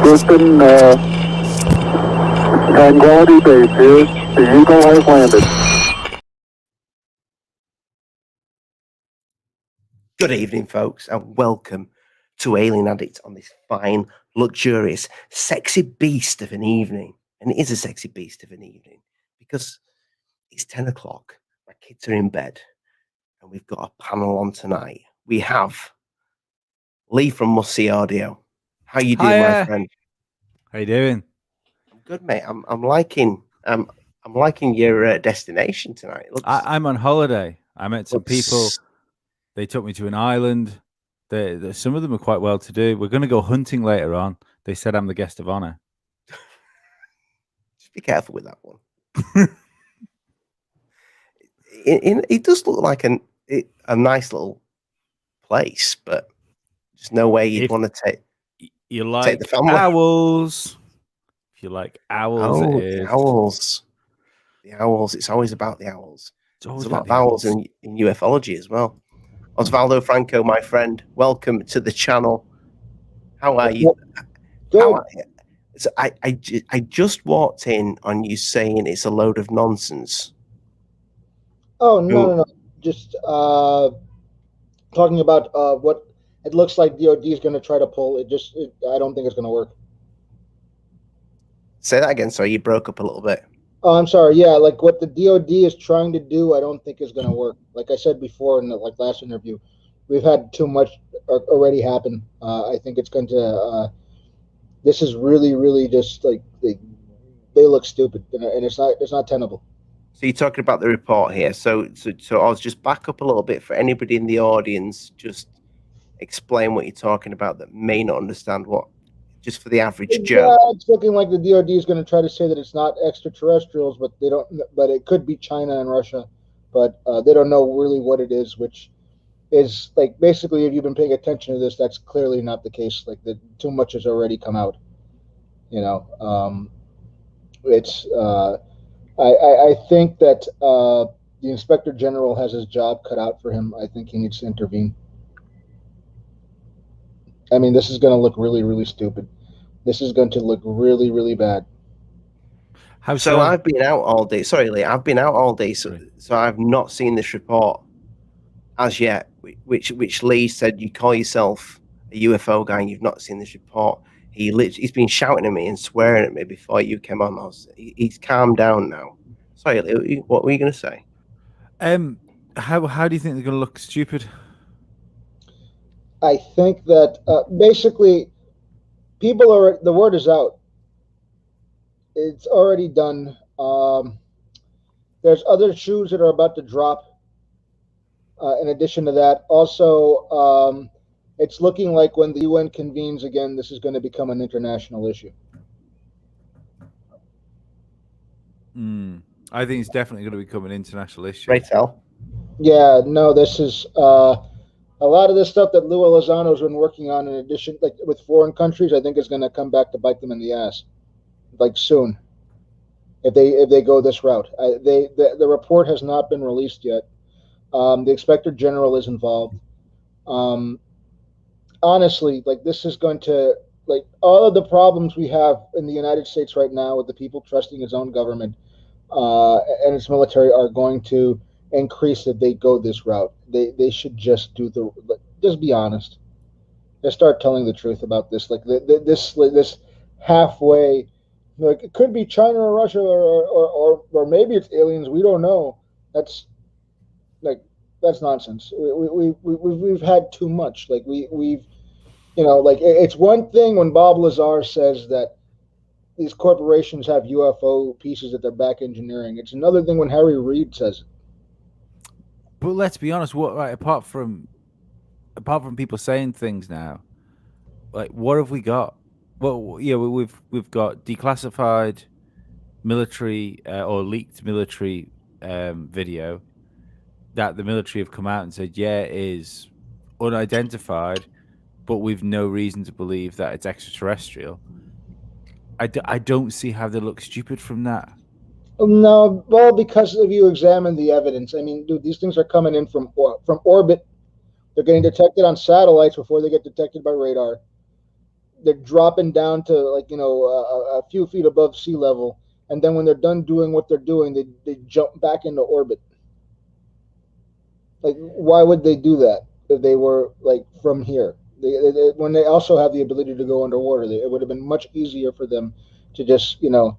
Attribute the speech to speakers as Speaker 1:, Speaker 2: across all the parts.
Speaker 1: Houston, Tranquility Base here. The Eagle has landed.
Speaker 2: Good evening, folks, and welcome to Alien Addict on this fine, luxurious, sexy beast of an evening. And it is a sexy beast of an evening because it's 10 o'clock, my kids are in bed, and we've got a panel on tonight. We have Lee from Must See Audio. How you doing, my friend?
Speaker 3: How you doing?
Speaker 2: I'm good, mate. I'm liking your destination tonight. It looks,
Speaker 3: I'm on holiday. I met some
Speaker 2: looks-
Speaker 3: people. They took me to an island. Some of them are quite well to do. We're going to go hunting later on. They said I'm the guest of honor.
Speaker 2: Just be careful with that one. It does look like a nice little place, but there's no way you'd want to take.
Speaker 3: You like
Speaker 2: the family.
Speaker 3: owls? If you like owls, it is.
Speaker 2: The owls. It's always about the owls.
Speaker 3: There's
Speaker 2: a lot of owls in ufology as well. Osvaldo Franco, my friend, welcome to the channel. How are you?
Speaker 1: Good.
Speaker 2: So I just walked in on you saying it's a load of nonsense.
Speaker 1: Oh, no. Just talking about what it looks like DOD is going to try to pull. I don't think it's going to work.
Speaker 2: Say that again. Sorry, you broke up a little bit.
Speaker 1: Oh, I'm sorry. Yeah, like what the DOD is trying to do, I don't think is going to work. Like I said before in the last interview, we've had too much already happen. I think it's going to. This is really, really just like they look stupid, and it's not tenable.
Speaker 2: So you're talking about the report here. So I'll just back up a little bit for anybody in the audience. Just explain what you're talking about that may not understand what. Just for the average Joe.
Speaker 1: Yeah, it's looking like the DOD is going to try to say that it's not extraterrestrials, but they don't. But it could be China and Russia, but they don't know really what it is. Which is like basically, if you've been paying attention to this, that's clearly not the case. Like too much has already come out. It's. I think that the Inspector General has his job cut out for him. I think he needs to intervene. I mean, this is going to look really, really stupid. This is going to look really, really bad.
Speaker 2: So I've been out all day. Sorry, Lee. I've been out all day, so I've not seen this report as yet. Which Lee said you call yourself a UFO guy and you've not seen this report. He's been shouting at me and swearing at me before you came on. He's calmed down now. Sorry, Lee. What were you going to say?
Speaker 3: How do you think they're going to look stupid?
Speaker 1: I think that basically the word is out. It's already done. There's other shoes that are about to drop. In addition to that, also, it's looking like when the UN convenes again, this is going to become an international issue.
Speaker 3: I think it's definitely going to become an international issue.
Speaker 2: Right, Al?
Speaker 1: Yeah, no, this is a lot of this stuff that Lou Elizondo has been working on, in addition, like with foreign countries, I think is going to come back to bite them in the ass, like soon, if they go this route. The report has not been released yet. The Inspector General is involved. Honestly, like this is going to like all of the problems we have in the United States right now with the people trusting its own government and its military are going to increase if they go this route. They should just just be honest. Just start telling the truth about this. Like this halfway, like it could be China or Russia or maybe it's aliens. We don't know. That's nonsense. We've had too much. Like we've like it's one thing when Bob Lazar says that these corporations have UFO pieces that they're back engineering. It's another thing when Harry Reid says it.
Speaker 3: But let's be honest. Apart from people saying things now, like what have we got? Well, yeah, we've got declassified military or leaked military video that the military have come out and said, yeah, it is unidentified, but we've no reason to believe that it's extraterrestrial. I don't see how they look stupid from that.
Speaker 1: No, well, because if you examine the evidence, I mean, dude, these things are coming in from orbit. They're getting detected on satellites before they get detected by radar. they're dropping down to like a few feet above sea level, and then when they're done doing what they're doing, they jump back into orbit. Like, why would they do that if they were like from here? When they also have the ability to go underwater, it would have been much easier for them to just submerge.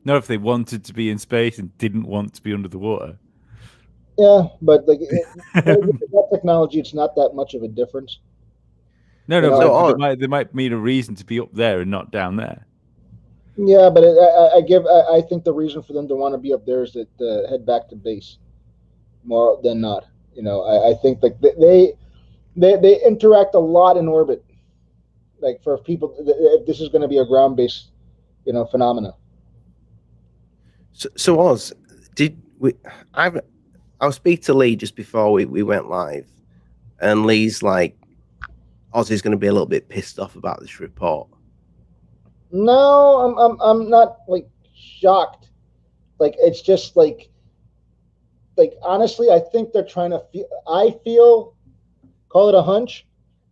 Speaker 3: Not if they wanted to be in space and didn't want to be under the water.
Speaker 1: Yeah, but like that technology, it's not that much of a difference.
Speaker 3: No,
Speaker 1: You know,
Speaker 3: but they might need a reason to be up there and not down there.
Speaker 1: Yeah, but I think the reason for them to want to be up there is that head back to base more than not. I think like they interact a lot in orbit. Like for people, if this is going to be a ground based, phenomena.
Speaker 2: So Oz, I'll speak to Lee just before we went live, and Lee's like, Oz is going to be a little bit pissed off about this report.
Speaker 1: No, I'm not like shocked. Like it's just like honestly, I think they're trying to feel. Call it a hunch.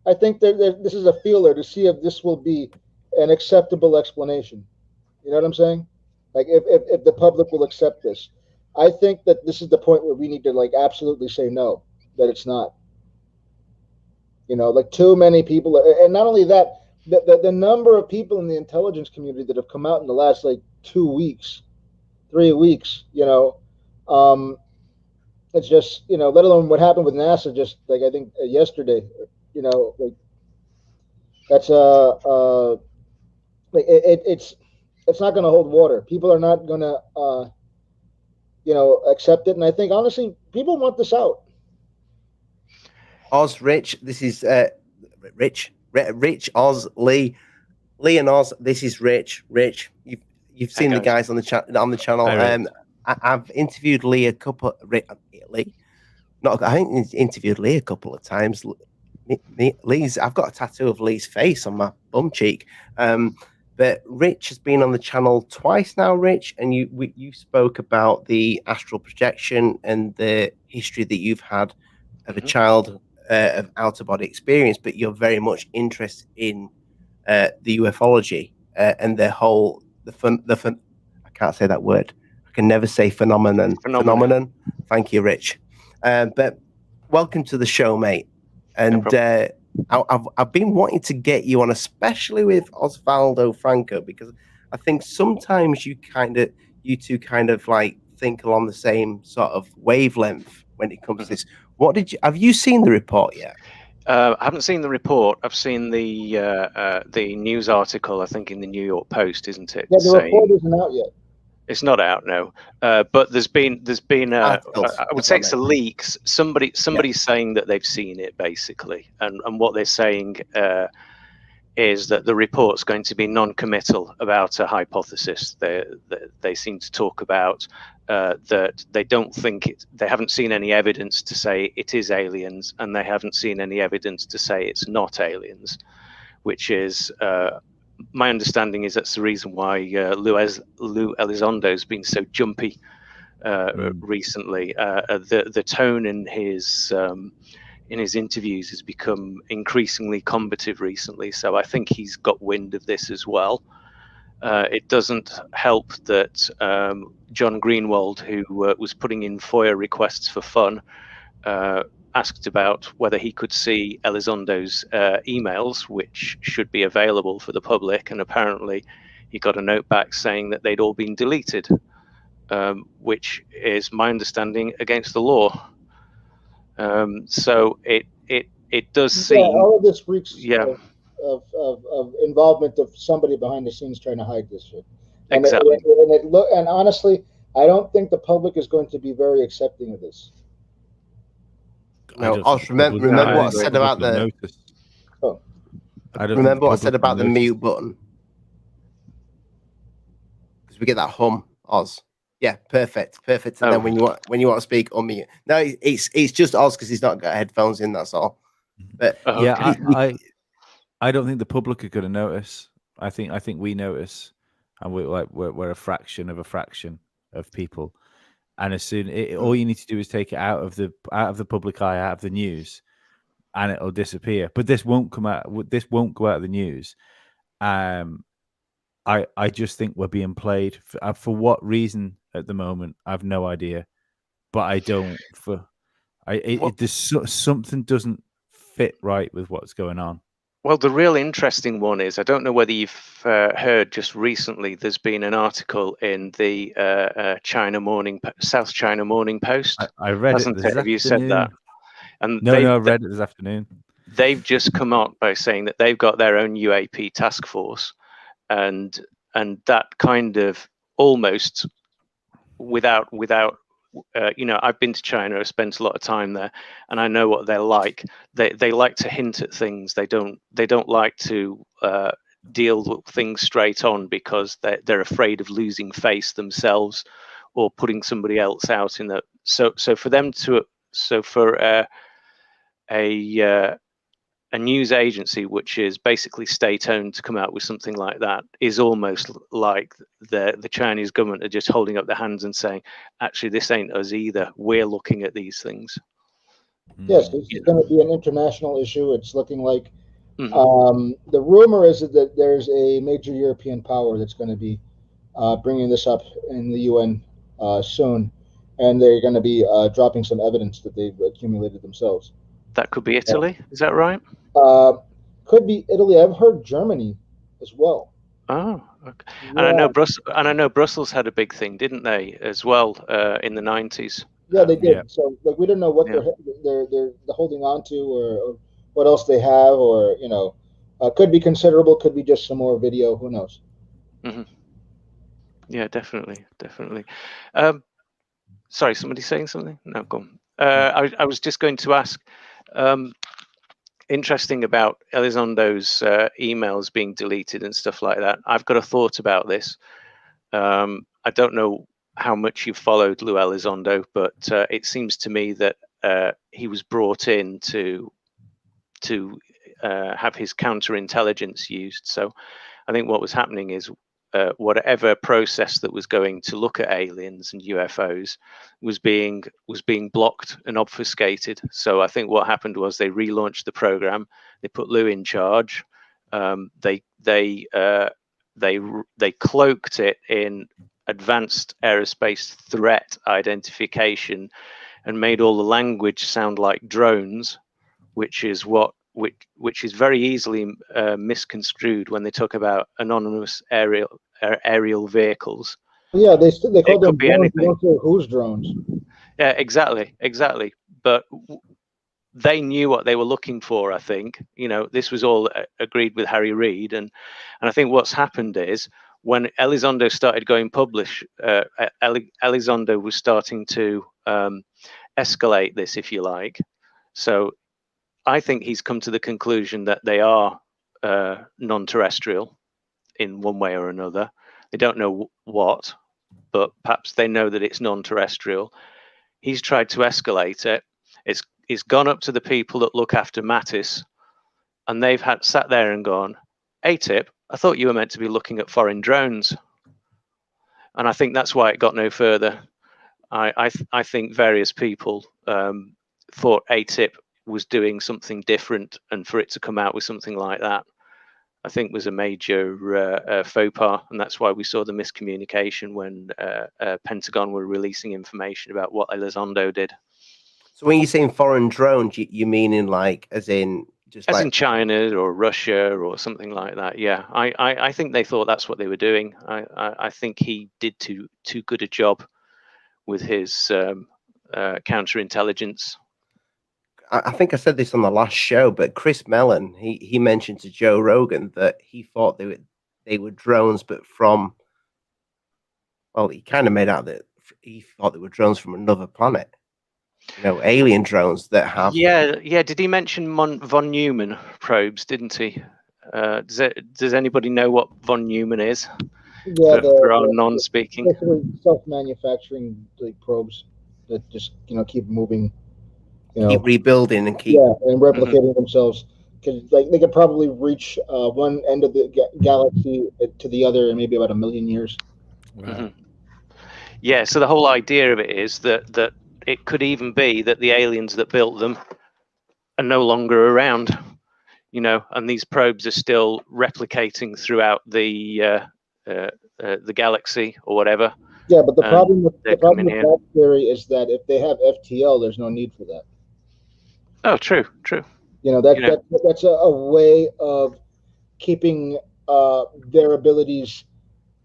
Speaker 1: I think this is a feeler to see if this will be an acceptable explanation. You know what I'm saying? Like if the public will accept this. I think that this is the point where we need to like absolutely say no, that it's not. Like too many people, and not only that, the number of people in the intelligence community that have come out in the last like 2 weeks, 3 weeks, it's just let alone what happened with NASA just like I think yesterday, like that's like it's not going to hold water. People are not going to accept it, and I think honestly people want this out.
Speaker 2: Oz, Rich, this is Rich, Oz, Lee and Oz. This is Rich. You've seen the guys on the channel. I've interviewed Lee I think interviewed Lee a couple of times. I've got a tattoo of Lee's face on my bum cheek. But Rich has been on the channel twice now, Rich, and you spoke about the astral projection and the history that you've had of a child of outer body experience, but you're very much interested in the ufology and the whole I can't say that word. I can never say phenomenon. Thank you, Rich. But welcome to the show, mate. And I've been wanting to get you on, especially with Osvaldo Franco, because I think sometimes you two kind of like think along the same sort of wavelength when it comes to this. Have you seen the report yet?
Speaker 4: I haven't seen the report. I've seen the news article, I think in the New York Post, isn't it?
Speaker 1: Yeah, the report isn't out yet.
Speaker 4: It's not out, no. But there's been I would say it's a leak. Somebody's saying that they've seen it basically, and what they're saying is that the report's going to be non-committal about a hypothesis. They seem to talk about that they don't think they haven't seen any evidence to say it is aliens, and they haven't seen any evidence to say it's not aliens, which is my understanding is that's the reason why Lou Elizondo's been so jumpy recently. The tone in his interviews has become increasingly combative recently, so I think he's got wind of this as well. It doesn't help that John Greenwald, who was putting in FOIA requests for fun, asked about whether he could see Elizondo's emails, which should be available for the public, and apparently he got a note back saying that they'd all been deleted, which is my understanding against the law. So it does seem
Speaker 1: all of this reeks of involvement of somebody behind the scenes trying to hide this shit. And
Speaker 4: exactly.
Speaker 1: And honestly, I don't think the public is going to be very accepting of this.
Speaker 2: No, remember what I said about the. Remember what I said about the mute button, because we get that hum. Oz, yeah, perfect. And then when you want to speak, unmute. No, it's just Oz because he's not got headphones in. That's all. But
Speaker 3: I don't think the public are going to notice. I think we notice, and we're a fraction of people. And as soon all you need to do is take it out of the public eye, out of the news, and it'll disappear. But this won't come out. This won't go out of the news. I just think we're being played for what reason at the moment. I have no idea, but I don't. There's something doesn't fit right with what's going on.
Speaker 4: Well, the real interesting one is, I don't know whether you've heard just recently, there's been an article in the South China Morning Post.
Speaker 3: I read it this afternoon.
Speaker 4: Have you said that? And
Speaker 3: no, I read it this afternoon.
Speaker 4: They've just come out by saying that they've got their own UAP task force, and that kind of almost without I've been to China, I've spent a lot of time there, and I know what they're like. They like to hint at things. They don't like to deal with things straight on, because they're afraid of losing face themselves or putting somebody else out in the. So for them to a news agency which is basically state-owned to come out with something like that is almost like the Chinese government are just holding up their hands and saying, actually, this ain't us either. We're looking at these things.
Speaker 1: Yes, it's going to be an international issue. It's looking like the rumor is that there's a major European power that's going to be bringing this up in the UN soon, and they're going to be dropping some evidence that they've accumulated themselves.
Speaker 4: That could be Italy. Is that right?
Speaker 1: Could be Italy. I've heard Germany as well.
Speaker 4: Oh, okay. Yeah. And I know Brussels had a big thing, didn't they, as well, in the 90s?
Speaker 1: Yeah, they did. Yeah. So, like, we don't know what they're holding on to, or what else they have, or could be considerable, could be just some more video. Who knows?
Speaker 4: Mm-hmm. Yeah, definitely. Sorry, somebody saying something? No, go on. I was just going to ask. Interesting about Elizondo's emails being deleted and stuff like that. I've got a thought about this. I don't know how much you've followed Lou Elizondo, but it seems to me that he was brought in to have his counterintelligence used. So I think what was happening is whatever process that was going to look at aliens and UFOs was being blocked and obfuscated. So I think what happened was they relaunched the program. They put Lou in charge. They cloaked it in advanced aerospace threat identification and made all the language sound like drones, which is very easily misconstrued when they talk about anonymous aerial vehicles.
Speaker 1: Yeah, they call them drones. They don't say whose drones.
Speaker 4: Yeah, exactly. But they knew what they were looking for. I think this was all agreed with Harry Reid, and I think what's happened is when Elizondo started going public, Elizondo was starting to escalate this, if you like. So I think he's come to the conclusion that they are non-terrestrial in one way or another. They don't know what, but perhaps they know that it's non-terrestrial. He's tried to escalate it. It's gone up to the people that look after Mattis, and they've sat there and gone, ATIP, I thought you were meant to be looking at foreign drones. And I think that's why it got no further. I think various people thought ATIP was doing something different, and for it to come out with something like that, I think was a major faux pas, and that's why we saw the miscommunication when Pentagon were releasing information about what Elizondo did.
Speaker 2: So when you're saying foreign drones, you mean in in
Speaker 4: China or Russia or something like that? Yeah, I think they thought that's what they were doing. I think he did too good a job with his counterintelligence.
Speaker 2: I think I said this on the last show, but Chris Mellon, he mentioned to Joe Rogan that he thought they were drones, but he kind of made out that he thought they were drones from another planet. Alien drones that have.
Speaker 4: Yeah. Did he mention von Neumann probes? Didn't he? Does anybody know what von Neumann is?
Speaker 1: Yeah,
Speaker 4: for our non-speaking.
Speaker 1: Basically, self-manufacturing probes that just keep moving.
Speaker 2: Keep rebuilding and keep
Speaker 1: and replicating themselves, because they could probably reach one end of the galaxy to the other in maybe about 1 million years.
Speaker 3: Wow.
Speaker 4: Mm-hmm. Yeah, so the whole idea of it is that it could even be that the aliens that built them are no longer around, and these probes are still replicating throughout the galaxy or whatever.
Speaker 1: Yeah, but the problem with that theory is that if they have FTL, there's no need for that.
Speaker 4: Oh, true.
Speaker 1: That's a way of keeping their abilities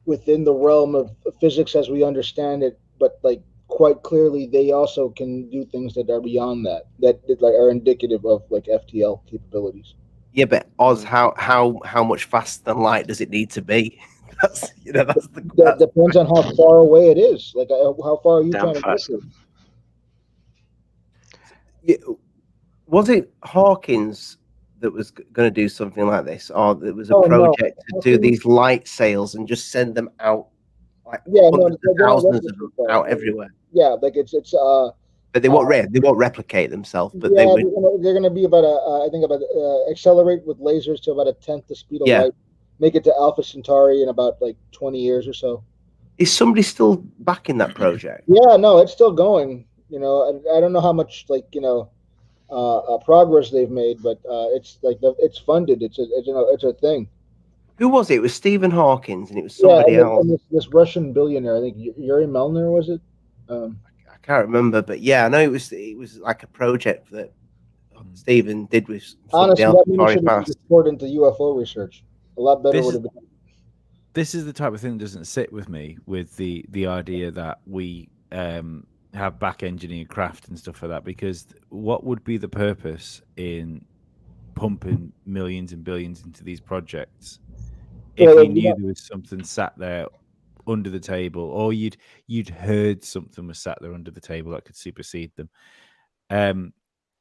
Speaker 1: within the realm of physics as we understand it, but like quite clearly they also can do things that are beyond that like are indicative of like FTL capabilities.
Speaker 2: Yeah, but Oz, how much faster than light does it need to be? That
Speaker 1: depends on how far away it is. Like how far are you trying to get to?
Speaker 2: Yeah, was it Hawkins that was going to do something like this, or there was a project to do these light sails and just send them out, like thousands of them out everywhere?
Speaker 1: Yeah, like it's
Speaker 2: but they won't replicate themselves. But
Speaker 1: they're going to be about accelerate with lasers to about 1/10 the speed of light, make it to Alpha Centauri in about like 20 years or so.
Speaker 2: Is somebody still backing that project?
Speaker 1: Yeah, no, it's still going. I don't know how much progress they've made, but it's like it's funded. It's a thing.
Speaker 2: Who was it? It was Stephen Hawkins, and it was somebody else.
Speaker 1: And this Russian billionaire, I think Yuri Melner, was it?
Speaker 2: I can't remember, but yeah, I know it was like a project that Stephen did with
Speaker 1: honestly, that money should have been poured into UFO research. A lot better would have been.
Speaker 3: This is the type of thing that doesn't sit with me, with the idea that we have back engineered craft and stuff like that, because what would be the purpose in pumping millions and billions into these projects if you knew there was something sat there under the table, or you'd heard something was sat there under the table that could supersede them?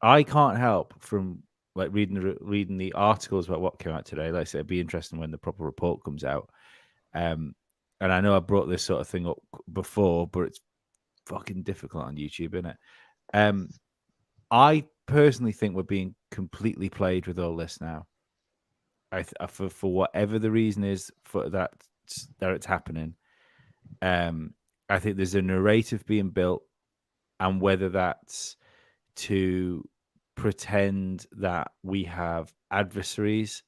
Speaker 3: I can't help from like reading the articles about what came out today. Like I said, it'd be interesting when the proper report comes out. And I know I brought this sort of thing up before, but it's fucking difficult on YouTube, isn't it? I personally think we're being completely played with all this now. For whatever the reason is for that it's happening. I think there's a narrative being built, and whether that's to pretend that we have adversaries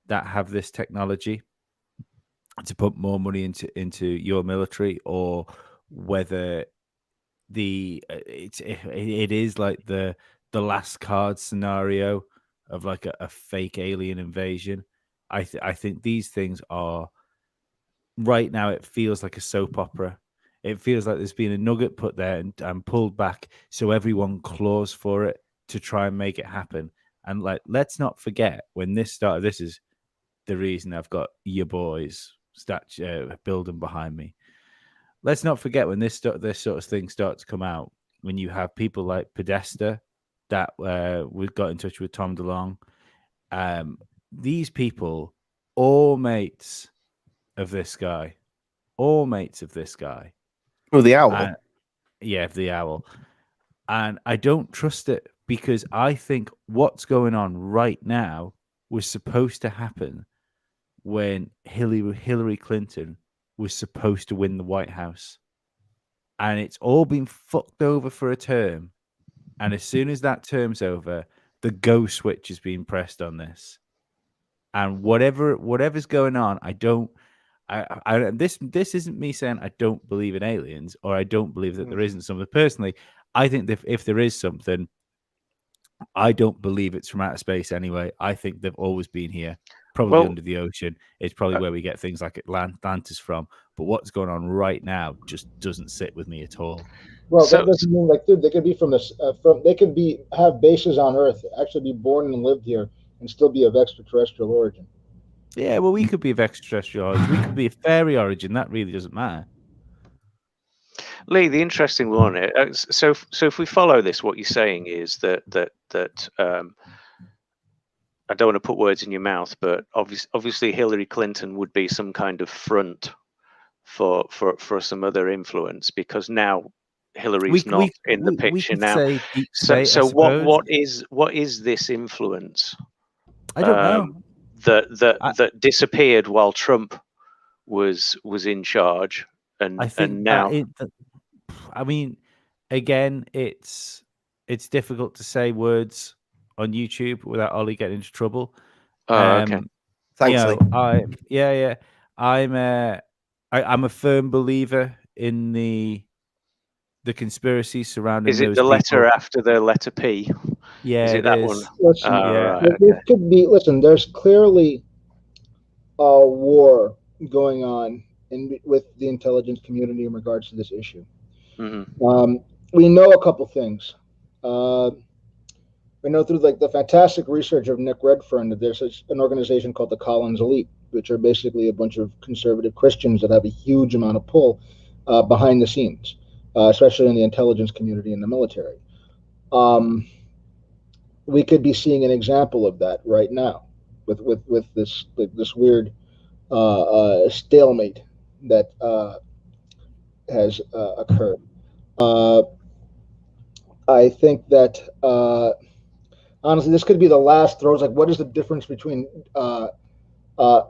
Speaker 3: that have this technology to put more money into your military, or whether it is like the last card scenario of like a fake alien invasion. I think these things are right now. It feels like a soap opera. It feels like there's been a nugget put there and pulled back, so everyone claws for it to try and make it happen. And like, let's not forget when this started. This is the reason I've got your boys building behind me. Let's not forget when this sort of thing starts to come out, when you have people like Podesta that we've got in touch with Tom DeLonge. These people, all mates of this guy. Well, the Owl. The Owl. And I don't trust it, because I think what's going on right now was supposed to happen when Hillary Clinton was supposed to win the White House. And it's all been fucked over for a term. And as soon as that term's over, the go switch is being pressed on this. And whatever's going on, this isn't me saying I don't believe in aliens, or I don't believe that there isn't something. Personally, I think that if there is something, I don't believe it's from outer space anyway. I think they've always been here, probably under the ocean. It's probably where we get things like Atlantis from. But what's going on right now just doesn't sit with me at all.
Speaker 1: Well, that doesn't mean they could be they could have bases on Earth, actually be born and lived here, and still be of extraterrestrial origin.
Speaker 3: Yeah, well, we could be of extraterrestrial origin. We could be of fairy origin. That really doesn't matter.
Speaker 4: Lee, the interesting one. So if we follow this, what you're saying is that I don't want to put words in your mouth, but obviously Hillary Clinton would be some kind of front for some other influence, because now Hillary's not in the picture now. So what is this influence?
Speaker 3: I don't know.
Speaker 4: That disappeared while Trump was in charge, and now.
Speaker 3: I mean, again, it's difficult to say words on YouTube without Ollie getting into trouble.
Speaker 4: Okay.
Speaker 2: Thanks,
Speaker 3: you know,
Speaker 2: Lee.
Speaker 3: I'm a firm believer in the conspiracy surrounding.
Speaker 4: Is it
Speaker 3: those
Speaker 4: the letter
Speaker 3: people.
Speaker 4: after the letter P?
Speaker 3: Yeah,
Speaker 4: is it that one?
Speaker 1: Listen,
Speaker 4: Right,
Speaker 1: it could be. Listen, there's clearly a war going on with the intelligence community in regards to this issue.
Speaker 4: Mm-hmm.
Speaker 1: We know a couple things. We know through like the fantastic research of Nick Redfern that there's an organization called the Collins Elite, which are basically a bunch of conservative Christians that have a huge amount of pull behind the scenes, especially in the intelligence community and the military. We could be seeing an example of that right now with this weird stalemate that has occurred. I think that honestly, this could be the last throws. Like, what is the difference between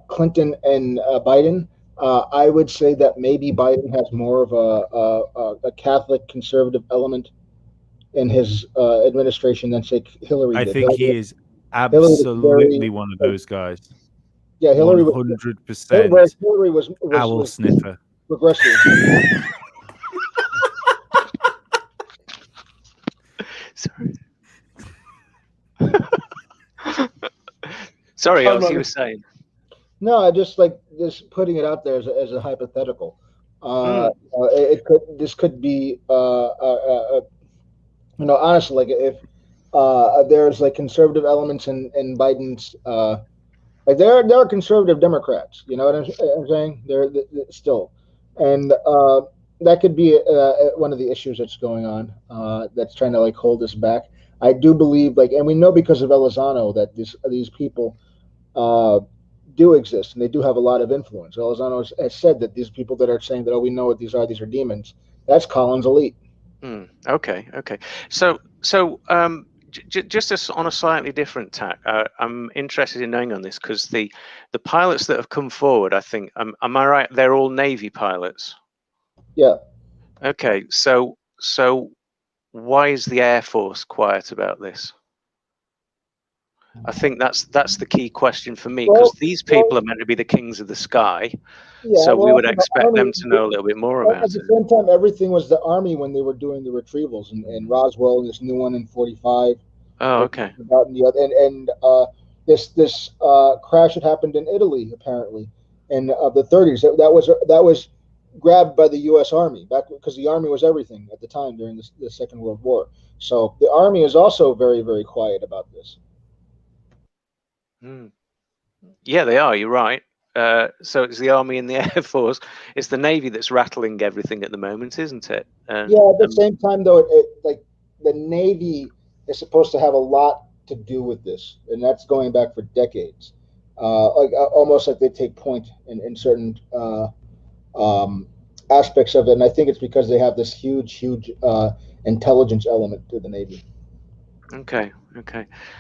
Speaker 1: Clinton and Biden? I would say that maybe Biden has more of a Catholic conservative element in his administration than, say, Hillary did.
Speaker 3: I think he is absolutely one of those guys.
Speaker 1: Yeah, Hillary
Speaker 3: 100%.
Speaker 1: Hillary was
Speaker 3: owl sniffer.
Speaker 1: Progressive.
Speaker 4: Sorry. Sorry, as you were saying.
Speaker 1: No, I just putting it out there as a hypothetical. This could be honestly, like if there's like conservative elements in Biden's like there are conservative Democrats, you know what I'm saying? They're still, and that could be one of the issues that's going on that's trying to like hold us back. I do believe and we know because of Elizondo that these people do exist and they do have a lot of influence. Elizondo has said that these people that are saying that we know what these are demons. That's Collins Elite.
Speaker 4: Okay. So just on a slightly different tack, I'm interested in knowing on this because the pilots that have come forward, I think, am I right? They're all Navy pilots.
Speaker 1: Yeah.
Speaker 4: Okay. So why is the Air Force quiet about this? I think that's the key question for me because these people are meant to be the kings of the sky. Yeah, so we would expect them to know a little bit more about it.
Speaker 1: At the same time, everything was the Army when they were doing the retrievals and Roswell and this new one in 45.
Speaker 4: Oh, okay.
Speaker 1: This crash had happened in Italy apparently in the 30s. That was grabbed by the U.S. Army back because the Army was everything at the time during the Second World War. So the Army is also very, very quiet about this.
Speaker 4: Yeah, they are. You're right. So it's the Army and the Air Force. It's the Navy that's rattling everything at the moment, isn't it?
Speaker 1: Yeah. At the same time, though, the Navy is supposed to have a lot to do with this, and that's going back for decades. Almost like they take point in certain aspects of it, and I think it's because they have this huge intelligence element to the Navy.
Speaker 4: Okay.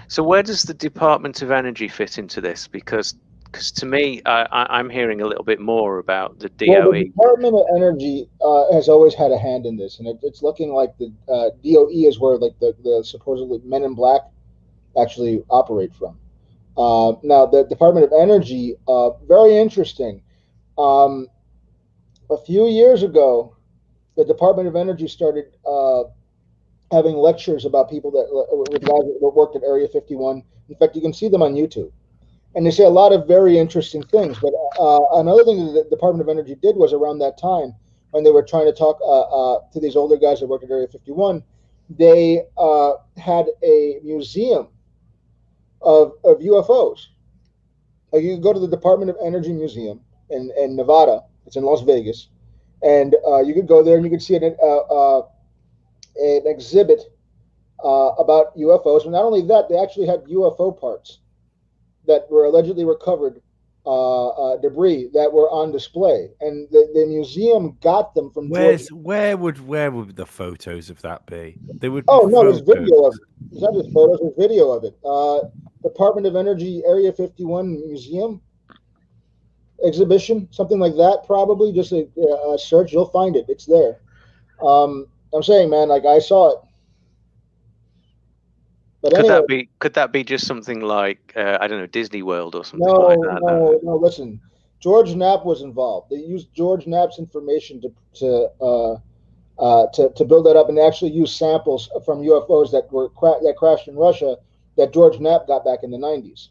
Speaker 4: So where does the Department of Energy fit into this? Because to me, I'm hearing a little bit more about the DOE.
Speaker 1: Well, the Department of Energy has always had a hand in this, and it's looking like the DOE is where the supposedly Men in Black actually operate from. Now, the Department of Energy, very interesting. A few years ago, the Department of Energy started having lectures about people that worked at Area 51. In fact, you can see them on YouTube. And they say a lot of very interesting things. But another thing that the Department of Energy did was around that time, when they were trying to talk to these older guys that worked at Area 51, they had a museum of UFOs. You can go to the Department of Energy Museum in Nevada. It's in Las Vegas. And you could go there and you could see an exhibit about UFOs. But not only that, they actually had UFO parts that were allegedly recovered, debris that were on display, and the museum got them from.
Speaker 3: Where would the photos of that be? They would.
Speaker 1: Oh no, there's video of it. It's not just photos; there's video of it. Department of Energy Area 51 Museum exhibition, something like that. Probably just a search, you'll find it. It's there. I'm saying, man, I saw it. But
Speaker 4: anyway, could that be just something like I don't know, Disney World or something
Speaker 1: no,
Speaker 4: like that?
Speaker 1: No. Listen, George Knapp was involved. They used George Knapp's information to build that up, and they actually used samples from UFOs that crashed in Russia that George Knapp got back in the 90s.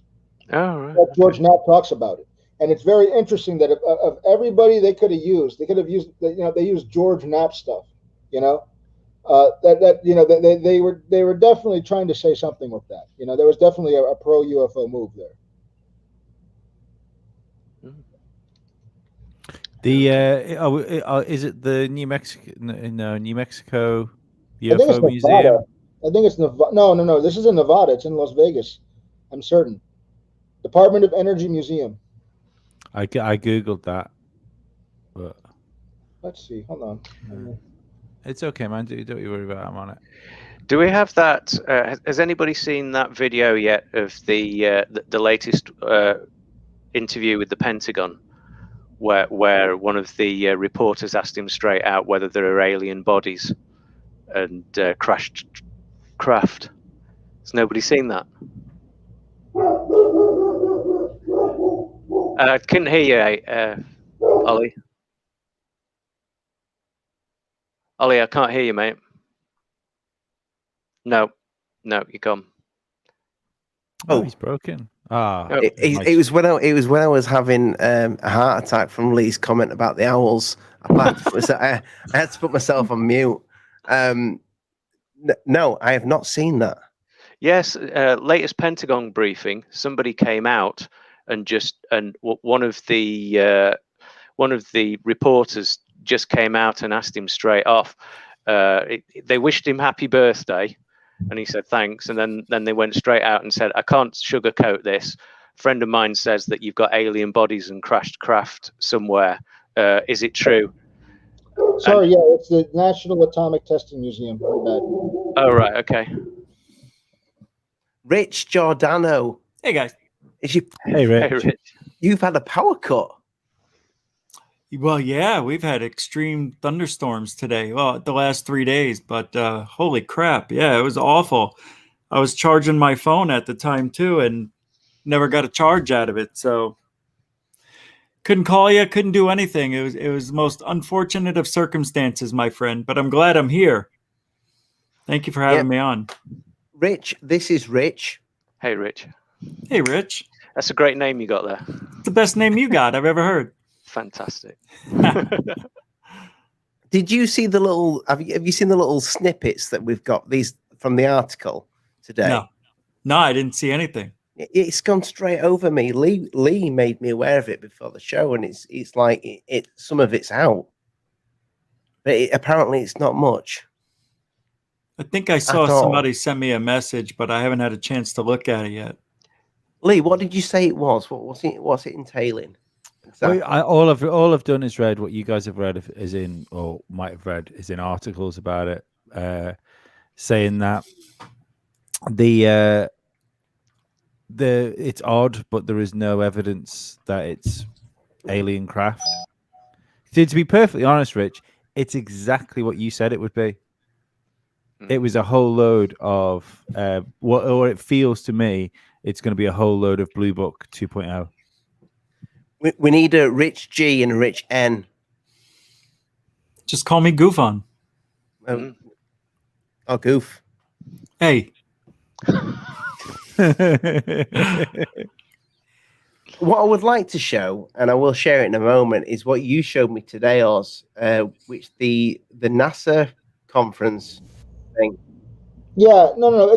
Speaker 4: Oh, right.
Speaker 1: But George Knapp talks about it, and it's very interesting that of everybody they could have used, they used George Knapp stuff. They were definitely trying to say something with that. There was definitely a pro UFO move there.
Speaker 3: The is it the New Mexico UFO Museum?
Speaker 1: I think it's Nevada. No. This is in Nevada. It's in Las Vegas. I'm certain. Department of Energy Museum.
Speaker 3: I googled that, but
Speaker 1: let's see. Hold on.
Speaker 3: It's okay, man. Don't you worry about it. I'm on it.
Speaker 4: Do we have that? Has anybody seen that video yet of the latest interview with the Pentagon, where one of the reporters asked him straight out whether there are alien bodies and crashed craft? Has nobody seen that? I couldn't hear you, Ollie. Ollie, I can't hear you, mate. No, you're gone.
Speaker 3: Oh, he's broken.
Speaker 2: It was when I was having a heart attack from Lee's comment about the owls. I had to put myself on mute. No, I have not seen that. Yes,
Speaker 4: latest Pentagon briefing. Somebody came out and one of the reporters just came out and asked him straight off. They wished him happy birthday, and he said thanks. And then they went straight out and said, "I can't sugarcoat this. A friend of mine says that you've got alien bodies and crashed craft somewhere. Is it true?"
Speaker 1: Sorry, it's the National Atomic Testing Museum.
Speaker 4: Oh, right, okay.
Speaker 2: Rich Giordano.
Speaker 5: Hey, guys.
Speaker 3: Hey, Rich.
Speaker 2: You've had a power cut.
Speaker 5: Well, yeah, we've had extreme thunderstorms today. Well, the last 3 days, but holy crap. Yeah, it was awful. I was charging my phone at the time, too, and never got a charge out of it. So couldn't call you, couldn't do anything. It was the most unfortunate of circumstances, my friend, but I'm glad I'm here. Thank you for having me on.
Speaker 2: Rich, this is Rich.
Speaker 4: Hey, Rich.
Speaker 5: Hey, Rich.
Speaker 4: That's a great name you got there.
Speaker 5: It's the best name you got I've ever heard.
Speaker 4: Fantastic.
Speaker 2: Did you see the little? Have you seen the little snippets that we've got these from the article today?
Speaker 5: No, I didn't see anything.
Speaker 2: It's gone straight over me. Lee made me aware of it before the show, and it's like some of it's out, but apparently it's not much.
Speaker 5: I think I saw somebody send me a message, but I haven't had a chance to look at it yet.
Speaker 2: Lee, what did you say it was? What's it entailing? Exactly.
Speaker 3: All I've done is read what you guys have read, or might have read, is in articles about it, saying that it's odd, but there is no evidence that it's alien craft. To be perfectly honest, Rich, it's exactly what you said it would be. It was a whole load of or it feels to me it's going to be a whole load of Blue Book 2.0.
Speaker 2: We need a Rich G and a Rich N.
Speaker 5: Just call me Goofon.
Speaker 2: Oh, Goof.
Speaker 5: Hey.
Speaker 2: What I would like to show, and I will share it in a moment, is what you showed me today, Oz, which the NASA conference thing.
Speaker 1: Yeah, no.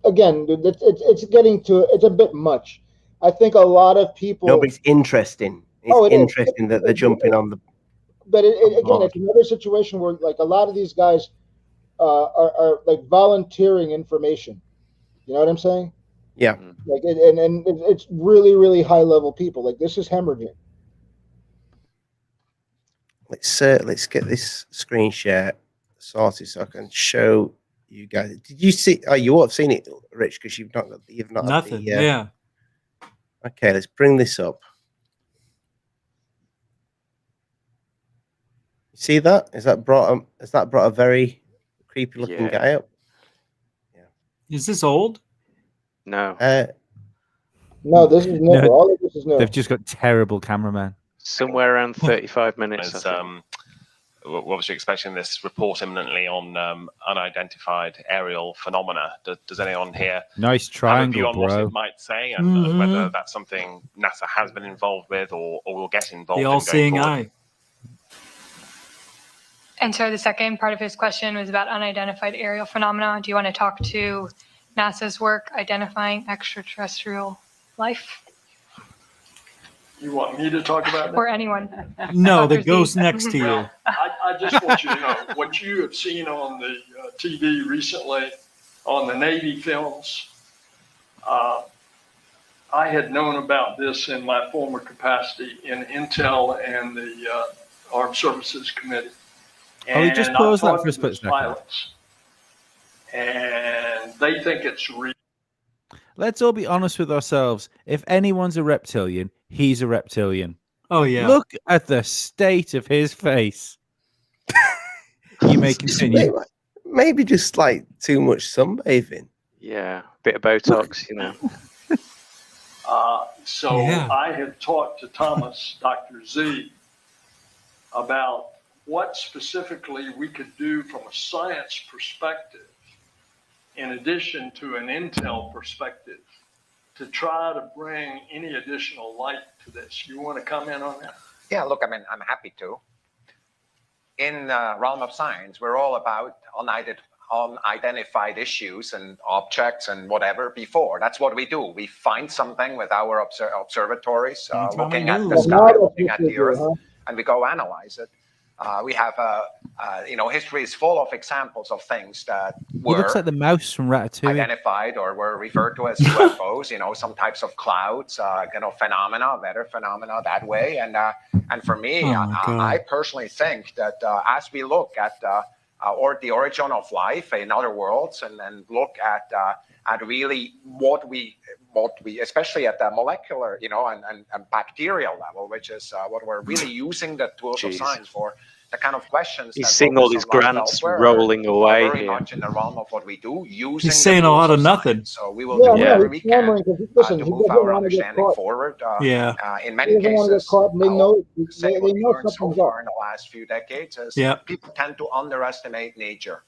Speaker 1: Again, dude, it's a bit much. I think a lot of people.
Speaker 2: No, but it's interesting. It's interesting that they're jumping on the.
Speaker 1: But again, it's another situation where like a lot of these guys are like volunteering information. You know what I'm saying?
Speaker 2: Yeah.
Speaker 1: Like and it's really, really high level people. Like this is hemorrhaging.
Speaker 2: Let's get this screen share sorted so I can show you guys. Did you see? Oh, you have seen it, Rich, because you've not
Speaker 5: nothing. Yeah.
Speaker 2: Okay, let's bring this up. You see that? Has that brought a very creepy looking guy up?
Speaker 5: Yeah. Is this old?
Speaker 4: No.
Speaker 1: No, this is never.
Speaker 3: No,
Speaker 1: All of this is new.
Speaker 3: they've just got terrible cameramen.
Speaker 4: Somewhere around 35 minutes.
Speaker 6: As, we're obviously expecting this report imminently on unidentified aerial phenomena. Does anyone here
Speaker 3: Nice
Speaker 6: have a
Speaker 3: triangle,
Speaker 6: view on what
Speaker 3: bro.
Speaker 6: it might say, and whether that's something NASA has been involved with or will get involved
Speaker 5: The
Speaker 6: in going
Speaker 5: all-seeing
Speaker 6: forward?
Speaker 5: eye.
Speaker 7: And so the second part of his question was about unidentified aerial phenomena. Do you want to talk to NASA's work identifying extraterrestrial life?
Speaker 8: You want me to talk about that?
Speaker 7: Or anyone?
Speaker 5: No, the
Speaker 7: Dr. Z.
Speaker 5: ghost next to you.
Speaker 8: I just want you to know what you have seen on the TV recently on the Navy films. I had known about this in my former capacity in Intel and the Armed Services Committee.
Speaker 3: Oh, we just
Speaker 8: And
Speaker 3: paused
Speaker 8: I've
Speaker 3: that for a
Speaker 8: talked to
Speaker 3: split
Speaker 8: the
Speaker 3: second.
Speaker 8: pilots, and they think it's real.
Speaker 3: Let's all be honest with ourselves. If anyone's a reptilian, he's a reptilian.
Speaker 5: Oh yeah.
Speaker 3: Look at the state of his face. You may continue.
Speaker 2: Maybe just like too much sunbathing.
Speaker 4: Yeah, bit of Botox, you know.
Speaker 8: So
Speaker 5: Yeah.
Speaker 8: I had talked to Thomas, Dr. Z, about what specifically we could do from a science perspective, in addition to an intel perspective, to try to bring any additional light to this. You want to comment on that?
Speaker 9: Yeah, look, I mean, I'm happy to. In the realm of science, we're all about unidentified issues and objects and whatever before. That's what we do. We find something with our observatories,
Speaker 5: That's what we
Speaker 9: looking at
Speaker 5: do.
Speaker 9: the sky, looking at the Earth, and we go analyze it. We have history is full of examples of things that
Speaker 3: He
Speaker 9: were
Speaker 3: looks like the mouse from Ratatouille.
Speaker 9: identified or were referred to as UFOs, some types of clouds, phenomena, weather phenomena that way. And for me,
Speaker 5: Oh, my God.
Speaker 9: I personally think that as we look at or the origin of life in other worlds, and then look at really what we, especially at the molecular, and bacterial level, which is what we're really using the tools of
Speaker 4: Jeez.
Speaker 9: science for. The kind of questions
Speaker 4: He's
Speaker 9: that
Speaker 4: seeing all
Speaker 9: focus
Speaker 4: these
Speaker 9: on life
Speaker 4: grants
Speaker 9: elsewhere
Speaker 4: rolling
Speaker 9: are
Speaker 4: away
Speaker 9: very
Speaker 4: here.
Speaker 9: much in the realm of what we do, using
Speaker 5: saying
Speaker 9: the
Speaker 5: a lot
Speaker 9: tools
Speaker 5: of nothing.
Speaker 9: science. So we will
Speaker 1: Yeah,
Speaker 9: do
Speaker 4: Yeah.
Speaker 9: whatever
Speaker 1: no,
Speaker 9: we
Speaker 1: he's
Speaker 9: can
Speaker 1: clamoring because listen,
Speaker 9: to
Speaker 1: he
Speaker 9: move
Speaker 1: doesn't
Speaker 9: our
Speaker 1: want to get
Speaker 9: understanding
Speaker 1: caught.
Speaker 9: forward.
Speaker 5: Yeah.
Speaker 9: In
Speaker 1: He
Speaker 9: many
Speaker 1: doesn't want to get
Speaker 9: cases,
Speaker 1: caught. They know.
Speaker 9: say
Speaker 1: They
Speaker 9: what we
Speaker 1: know
Speaker 9: learned so
Speaker 1: something's
Speaker 9: far
Speaker 1: up.
Speaker 9: in the last few decades is
Speaker 5: Yeah.
Speaker 9: people tend to underestimate nature.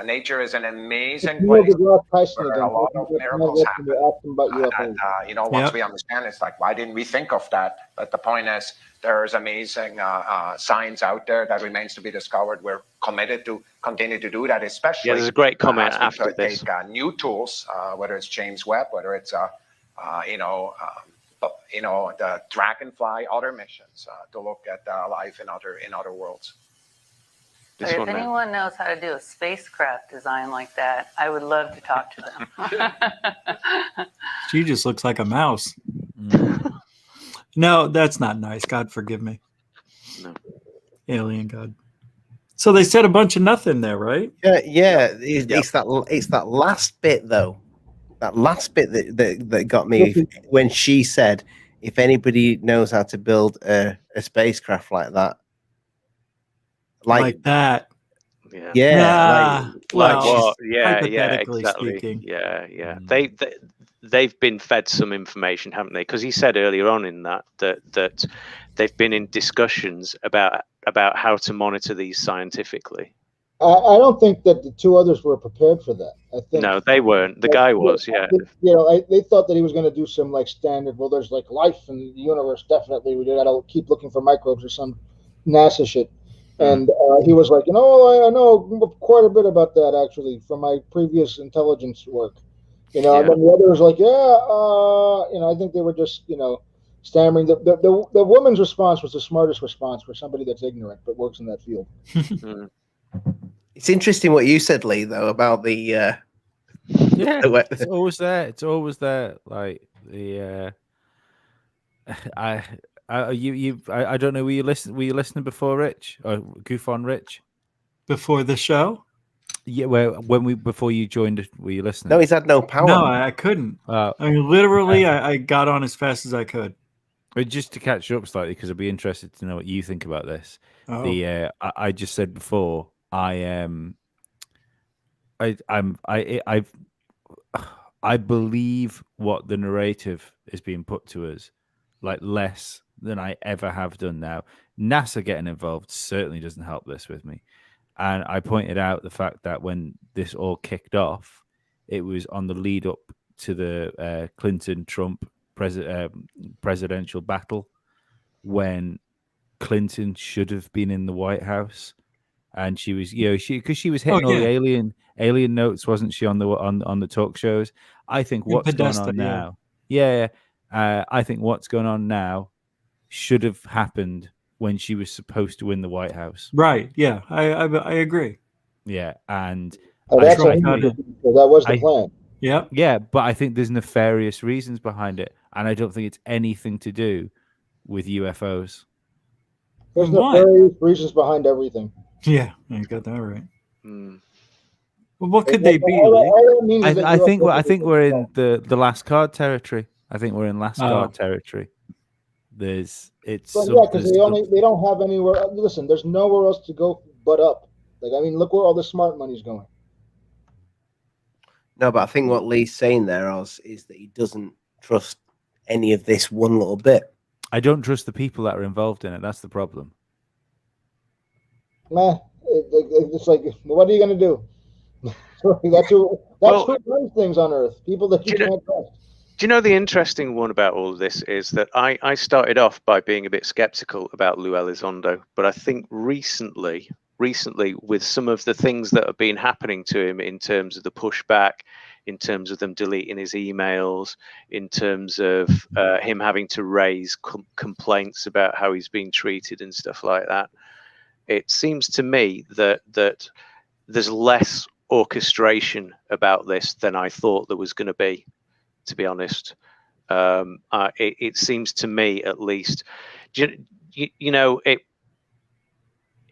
Speaker 9: Nature is an amazing
Speaker 1: It's Neil
Speaker 9: place
Speaker 1: deGrasse Tyson
Speaker 9: where
Speaker 1: again.
Speaker 9: a lot of miracles happen.
Speaker 1: Ask him about UFOs.
Speaker 9: And, once
Speaker 5: Yep.
Speaker 9: we understand, it's like, why didn't we think of that? But the point is, there's amazing science out there that remains to be discovered. We're committed to continue to do that, especially.
Speaker 4: Yeah, there's a great comment
Speaker 9: as we
Speaker 4: after this.
Speaker 9: take new tools, whether it's James Webb, whether it's the Dragonfly, other missions to look at life in other worlds.
Speaker 4: This
Speaker 10: If
Speaker 4: one now.
Speaker 10: anyone knows how to do a spacecraft design like that, I would love to talk to them.
Speaker 5: She just looks like a mouse. No, that's not nice. God forgive me.
Speaker 4: No.
Speaker 5: Alien God. So they said a bunch of nothing there, right?
Speaker 2: Yeah. It's that last bit though. That last bit that got me when she said, "If anybody knows how to build a spacecraft like that,
Speaker 5: Like that.
Speaker 4: Yeah.
Speaker 2: yeah,
Speaker 5: Nah,
Speaker 4: Like
Speaker 5: well,
Speaker 4: what? Yeah,
Speaker 5: hypothetically
Speaker 4: exactly.
Speaker 5: speaking.
Speaker 4: Yeah. They've been fed some information, haven't they? Because he said earlier on in that they've been in discussions about how to monitor these scientifically.
Speaker 1: I don't think that the two others were prepared for that. I think
Speaker 4: No, they weren't. The guy was, yeah.
Speaker 1: They thought that he was going to do some like standard. Well, there's like life in the universe. Definitely, we got to keep looking for microbes or some NASA shit. And he was like, I know quite a bit about that actually from my previous intelligence work. And then the other was like, I think they were just, stammering. The woman's response was the smartest response for somebody that's ignorant but works in that field.
Speaker 2: It's interesting what you said, Lee, though, about the
Speaker 3: Yeah, it's always there. It's always there. Like the I don't know. Were you listening before, Rich, or Goof on Rich?
Speaker 5: Before the show?
Speaker 3: Yeah, before you joined, were you listening?
Speaker 2: No, he's had no power.
Speaker 5: No, I couldn't. I mean, literally, I got on as fast as I could.
Speaker 3: But just to catch you up slightly, because I'd be interested to know what you think about this.
Speaker 5: Oh.
Speaker 3: I just said I believe what the narrative is being put to us, like less than I ever have done now. NASA getting involved certainly doesn't help this with me. And I pointed out the fact that when this all kicked off, it was on the lead up to the Clinton-Trump presidential battle, when Clinton should have been in the White House, and she was, because she was hitting all the alien notes, wasn't she, on the talk shows? I think what's going on now, I think what's going on now should have happened when she was supposed to win the White House.
Speaker 5: Right? Yeah, I agree.
Speaker 3: Yeah, and
Speaker 1: that was the plan.
Speaker 5: Yeah,
Speaker 3: but I think there's nefarious reasons behind it, and I don't think it's anything to do with UFOs.
Speaker 1: There's nefarious reasons behind everything.
Speaker 5: Yeah, you got that right.
Speaker 4: Mm.
Speaker 5: Well, what could they be?
Speaker 3: I think we're in the last card territory. I think we're in last card territory. Because they
Speaker 1: don't have anywhere. Listen, there's nowhere else to go but up. Like, I mean, look where all the smart money's going.
Speaker 2: No, but I think what Lee's saying there, Oz, is that he doesn't trust any of this one little bit.
Speaker 3: I don't trust the people that are involved in it. That's the problem.
Speaker 1: Nah, it's like, what are you going to do? That's who runs things on Earth. People that you can't trust.
Speaker 4: Do you know the interesting one about all of this is that I started off by being a bit skeptical about Lou Elizondo, but I think recently with some of the things that have been happening to him in terms of the pushback, in terms of them deleting his emails, in terms of him having to raise complaints about how he's being treated and stuff like that, it seems to me that there's less orchestration about this than I thought there was going to be, to be honest. It seems to me, at least,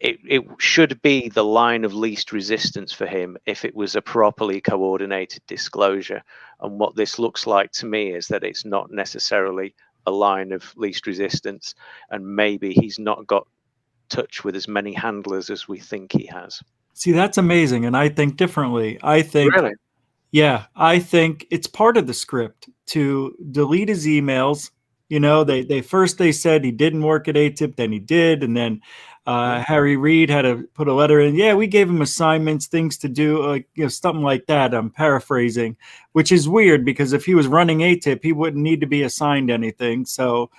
Speaker 4: it should be the line of least resistance for him if it was a properly coordinated disclosure. And what this looks like to me is that it's not necessarily a line of least resistance, and maybe he's not got touch with as many handlers as we think he has.
Speaker 5: See, that's amazing, and I think differently. I think,
Speaker 4: really?
Speaker 5: Yeah, I think it's part of the script to delete his emails. You know, they first said he didn't work at ATIP, then he did, and then Harry Reid had to put a letter in. Yeah, we gave him assignments, things to do, something like that. I'm paraphrasing, which is weird because if he was running ATIP, he wouldn't need to be assigned anything. So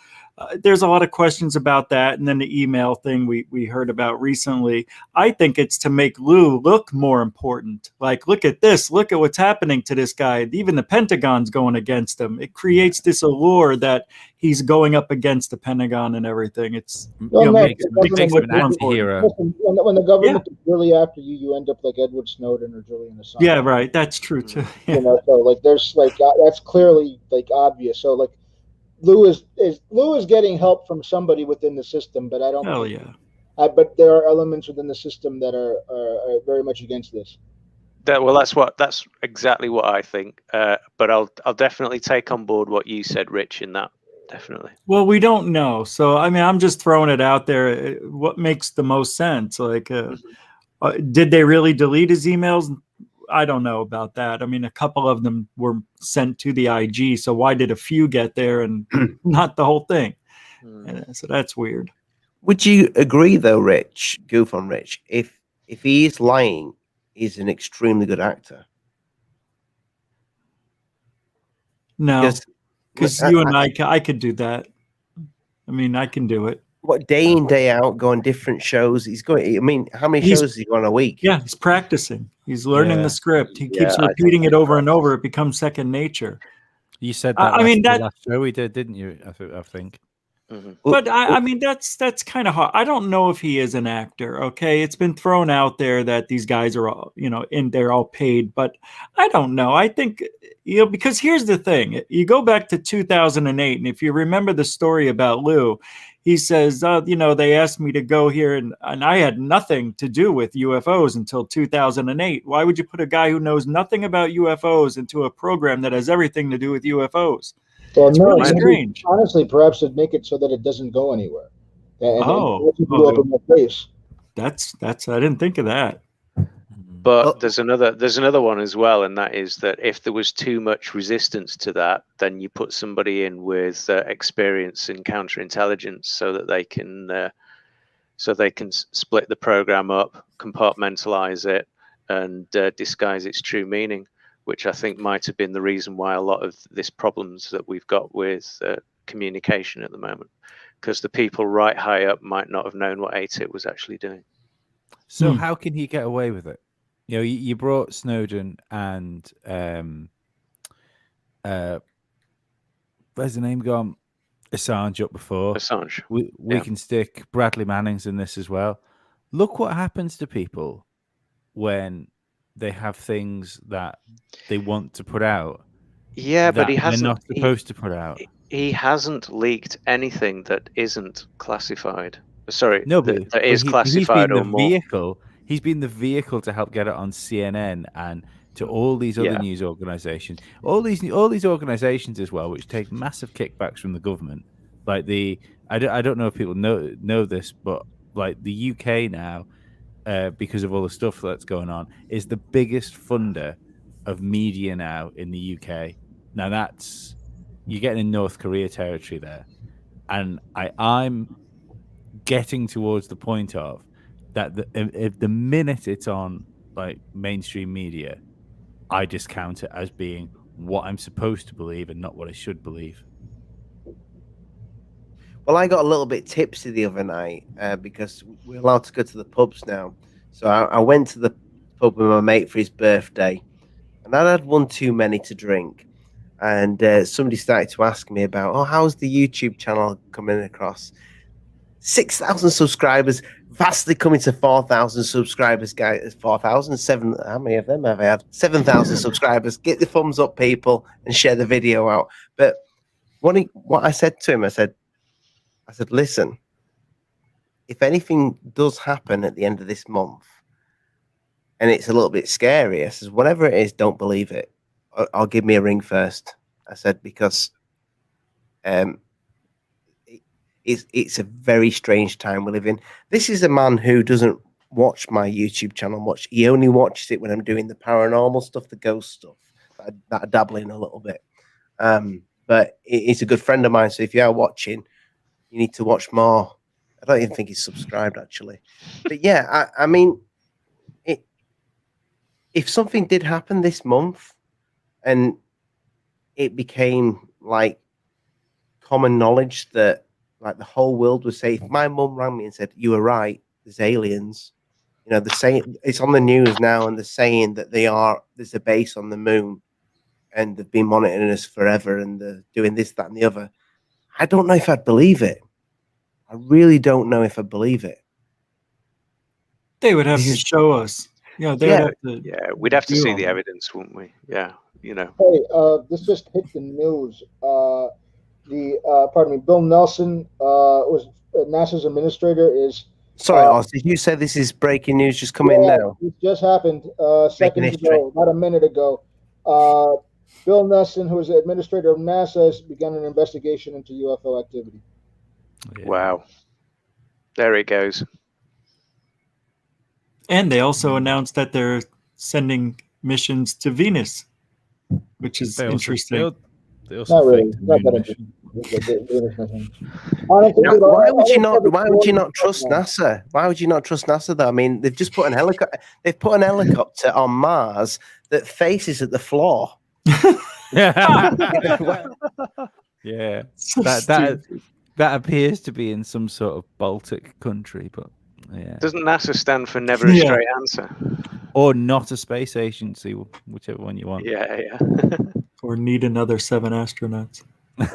Speaker 5: there's a lot of questions about that. And then the email thing we heard about recently. I think it's to make Lou look more important. Like, look at this. Look at what's happening to this guy. Even the Pentagon's going against him. It creates this allure that he's going up against the Pentagon and everything. It's
Speaker 3: makes him an anti-hero.
Speaker 1: When the government is really after you, you end up like Edward Snowden or Julian Assange.
Speaker 5: Yeah, right. That's true too. Yeah.
Speaker 1: So like there's like that's clearly like obvious. So like Lou is getting help from somebody within the system, but I don't.
Speaker 5: Hell yeah.
Speaker 1: But there are elements within the system that are very much against this.
Speaker 4: That's exactly what I think. But I'll definitely take on board what you said, Rich, in that. Definitely.
Speaker 5: Well, we don't know. So, I mean, I'm just throwing it out there. What makes the most sense? Like, did they really delete his emails? I don't know about that. I mean, a couple of them were sent to the IG. So why did a few get there and not the whole thing? So that's weird.
Speaker 2: Would you agree, though, Rich, Goof on Rich, if he is lying, he's an extremely good actor?
Speaker 5: No. Because you and I could do that. I mean, I can do it.
Speaker 2: What, day in, day out, go on different shows? He's going. I mean, how many shows is he on a week?
Speaker 5: Yeah, he's practicing. He's learning the script. He keeps repeating it over and over. It becomes second nature.
Speaker 3: You said that. I mean, that last show we did, didn't you? I think.
Speaker 5: Mm-hmm. But I mean, that's kind of hard. I don't know if he is an actor. Okay, it's been thrown out there that these guys are all, they're all paid, but I don't know. I think, because here's the thing: you go back to 2008, and if you remember the story about Lou, he says, they asked me to go here, and I had nothing to do with UFOs until 2008. Why would you put a guy who knows nothing about UFOs into a program that has everything to do with UFOs?
Speaker 1: Well, it's really strange. Honestly, perhaps it'd make it so that it doesn't go anywhere. And
Speaker 5: that's I didn't think of that.
Speaker 4: But there's another one as well, and that is that if there was too much resistance to that, then you put somebody in with experience in counterintelligence, so that they can split the program up, compartmentalize it, and disguise its true meaning, which I think might have been the reason why a lot of this problems that we've got with communication at the moment, because the people right high up might not have known what ATIP was actually doing.
Speaker 3: So how can he get away with it? You know, you brought Snowden and where's the name gone? Assange up before.
Speaker 4: Assange.
Speaker 3: We can stick Bradley Manning's in this as well. Look what happens to people when they have things that they want to put out.
Speaker 4: Yeah, but he hasn't.
Speaker 3: They're not supposed to put out.
Speaker 4: He hasn't leaked anything that isn't classified. Sorry,
Speaker 3: no, but
Speaker 4: that is classified or more.
Speaker 3: Vehicle. He's been the vehicle to help get it on CNN and to all these other news organizations. All these organizations as well, which take massive kickbacks from the government. Like I don't know if people know this, but like the UK now, because of all the stuff that's going on, is the biggest funder of media now in the UK. Now that's, you're getting in North Korea territory there, and I'm getting towards the point of that if the minute it's on like mainstream media, I discount it as being what I'm supposed to believe and not what I should believe.
Speaker 2: Well, I got a little bit tipsy the other night because we're allowed to go to the pubs now. So I went to the pub with my mate for his birthday, and I'd had one too many to drink. And somebody started to ask me about, how's the YouTube channel coming across? 6,000 subscribers, vastly coming to 4,000 subscribers, guys. 4,000, how many of them have I had? 7,000 subscribers. Get the thumbs up, people, and share the video out. But what I said to him, I said, listen, if anything does happen at the end of this month, and it's a little bit scary, I said, whatever it is, don't believe it. I'll give me a ring first. I said, because it's a very strange time we live in. This is a man who doesn't watch my YouTube channel. He only watches it when I'm doing the paranormal stuff, the ghost stuff that I dabble in a little bit. But he's a good friend of mine, so if you are watching, you need to watch more. I don't even think he's subscribed, actually. But yeah, I mean, if something did happen this month and it became like common knowledge that like the whole world would say, if my mum rang me and said, you were right, there's aliens, you know, they're saying, it's on the news now, and they're saying that there's a base on the moon and they've been monitoring us forever and they're doing this, that, and the other. I don't know if I'd believe it. I really don't know if I believe it.
Speaker 5: They would have to show us. Yeah,
Speaker 4: we'd have to see the evidence, wouldn't we? Yeah, you know.
Speaker 1: Hey, this just hit the news. Bill Nelson, was NASA's administrator, is.
Speaker 2: Sorry, Oz, did you say this is breaking news just coming now?
Speaker 1: It just happened seconds ago, about a minute ago. Bill Nelson, who is the administrator of NASA, has begun an investigation into UFO activity.
Speaker 4: Yeah. Wow. There it goes.
Speaker 5: And they also announced that they're sending missions to Venus, which is interesting.
Speaker 1: Not really. Not that
Speaker 2: why would you not trust NASA? Why would you not trust NASA though? I mean, they've just put an helicopter. They've put an helicopter on Mars that faces at the floor.
Speaker 3: Yeah. That appears to be in some sort of Baltic country, but yeah.
Speaker 4: Doesn't NASA stand for never a straight answer?
Speaker 3: Or not a space agency, whichever one you want.
Speaker 4: Yeah.
Speaker 5: Or need another 7 astronauts.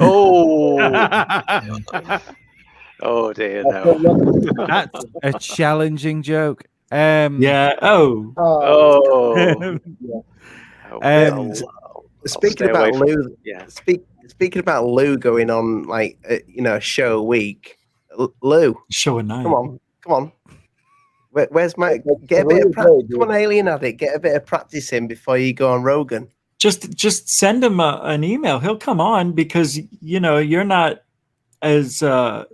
Speaker 4: Oh. Oh dear, no.
Speaker 3: That's a challenging joke.
Speaker 5: Yeah.
Speaker 2: Speaking about Lou, speaking about Lou going on like a show a week, Lou,
Speaker 5: show a night.
Speaker 2: Come on. Where's my get a bit of practice? Come on, Alien Addict, get a bit of practice in before you go on Rogan.
Speaker 5: Just send him an email. He'll come on because you're not as I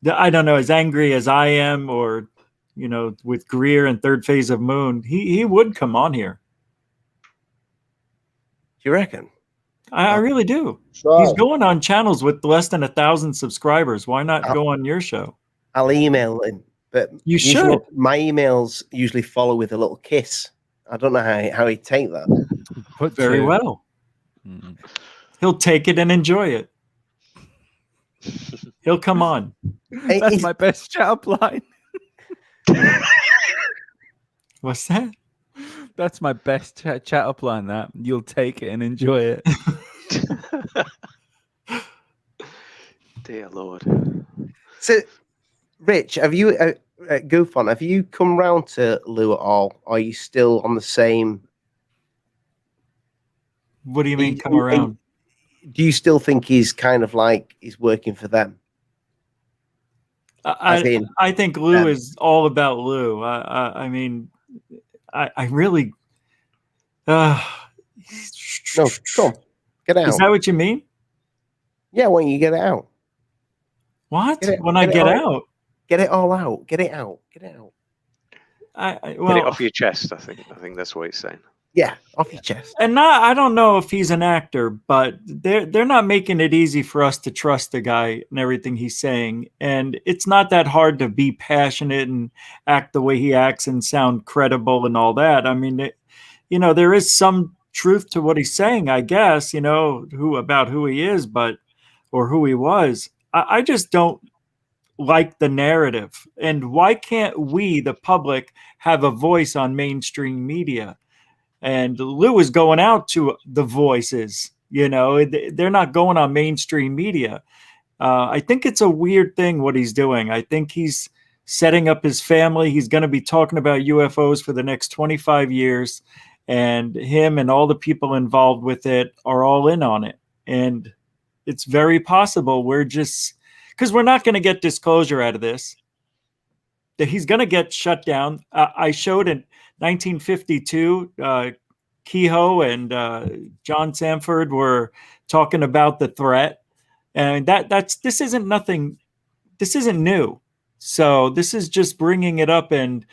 Speaker 5: don't know, as angry as I am, or you know, with Greer and Third Phase of Moon, he would come on here.
Speaker 2: Do you reckon?
Speaker 5: I really do.
Speaker 1: Try.
Speaker 5: He's going on channels with less than 1,000 subscribers. Why not go on your show?
Speaker 2: I'll email him, but
Speaker 5: You
Speaker 2: usually
Speaker 5: should.
Speaker 2: my emails usually follow with a little kiss. I don't know how he'd take that.
Speaker 3: Put
Speaker 5: Very
Speaker 3: to-
Speaker 5: well.
Speaker 3: Mm.
Speaker 5: He'll take it and enjoy it. He'll come on.
Speaker 2: Hey,
Speaker 3: That's
Speaker 2: is-
Speaker 3: my best chat up line.
Speaker 5: What's that?
Speaker 3: That's my best chat up line. That you'll take it and enjoy it.
Speaker 4: Dear Lord.
Speaker 2: So, Rich, have you, Goofon, have you come round to Lou at all? Or are you still on the same?
Speaker 5: What do you mean
Speaker 2: He-
Speaker 5: come around?
Speaker 2: Do you still think he's kind of like he's working for them? As
Speaker 5: I,
Speaker 2: in,
Speaker 5: I think Lou is all about Lou. I mean, I really.
Speaker 2: no, come, get out.
Speaker 5: Is that what you mean?
Speaker 2: Yeah, when you get it out,
Speaker 5: What?
Speaker 2: Get it-
Speaker 5: When I
Speaker 2: get it
Speaker 5: get
Speaker 2: all-
Speaker 5: out?
Speaker 2: get it all out, get it out, get it out.
Speaker 5: Well,
Speaker 4: Get it off your chest, I think that's what he's saying.
Speaker 2: Yeah, off your chest.
Speaker 5: and I don't know if he's an actor, but they're not making it easy for us to trust the guy and everything he's saying. And it's not that hard to be passionate and act the way he acts and sound credible and all that. I mean, you know, there is some truth to what he's saying, I guess, you know, about who he is, or who he was. I just don't like the narrative. And why can't we, the public, have a voice on mainstream media? And Lou is going out to the voices, you know, they're not going on mainstream media. I think it's a weird thing what he's doing. I think he's setting up his family. He's going to be talking about UFOs for the next 25 years. And him and all the people involved with it are all in on it. And it's very possible because we're not going to get disclosure out of this. That he's going to get shut down. I showed in 1952, Kehoe and John Sanford were talking about the threat, and this isn't nothing. This isn't new. So this is just bringing it up and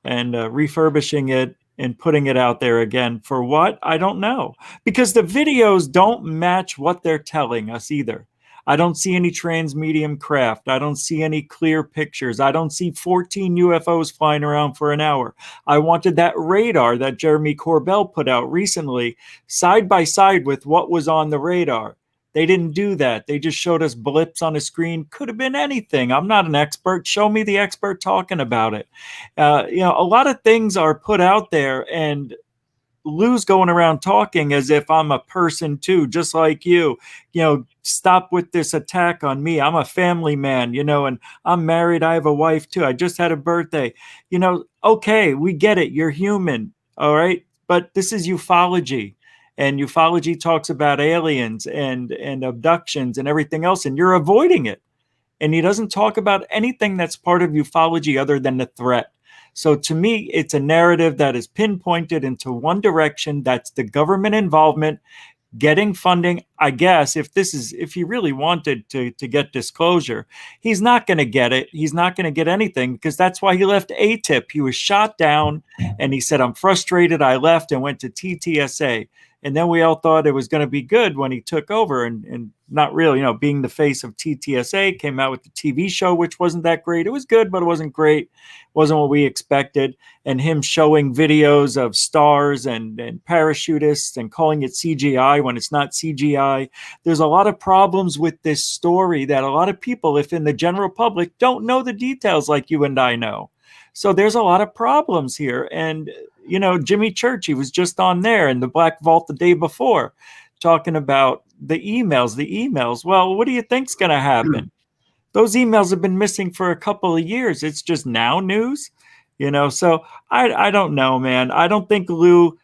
Speaker 5: refurbishing it and putting it out there again. For what? I don't know, because the videos don't match what they're telling us either. I don't see any transmedium craft. I don't see any clear pictures. I don't see 14 UFOs flying around for an hour. I wanted that radar that Jeremy Corbell put out recently side by side with what was on the radar. They didn't do that. They just showed us blips on a screen. Could have been anything. I'm not an expert. Show me the expert talking about it. You know, a lot of things are put out there, and Lou's going around talking as if I'm a person too, just like you. You know, stop with this attack on me. I'm a family man, you know, and I'm married. I have a wife too. I just had a birthday. You know, okay, we get it. You're human. All right. But this is ufology. And ufology talks about aliens and abductions and everything else, and you're avoiding it. And he doesn't talk about anything that's part of ufology other than the threat. So to me, it's a narrative that is pinpointed into one direction. That's the government involvement, getting funding. I guess if he really wanted to get disclosure, he's not going to get it. He's not going to get anything, because that's why he left ATIP. He was shot down and he said, I'm frustrated. I left and went to TTSA. And then we all thought it was going to be good when he took over, and not really, you know, being the face of TTSA, came out with the TV show, which wasn't that great. It was good, but it wasn't great. Wasn't what we expected. And him showing videos of stars and parachutists and calling it CGI when it's not CGI. There's a lot of problems with this story that a lot of people, if in the general public, don't know the details like you and I know. So there's a lot of problems here. And, you know, Jimmy Church, he was just on there in the Black Vault the day before talking about the emails. Well, what do you think's going to happen? Those emails have been missing for a couple of years. It's just now news, you know? So I don't know, man. I don't think Lou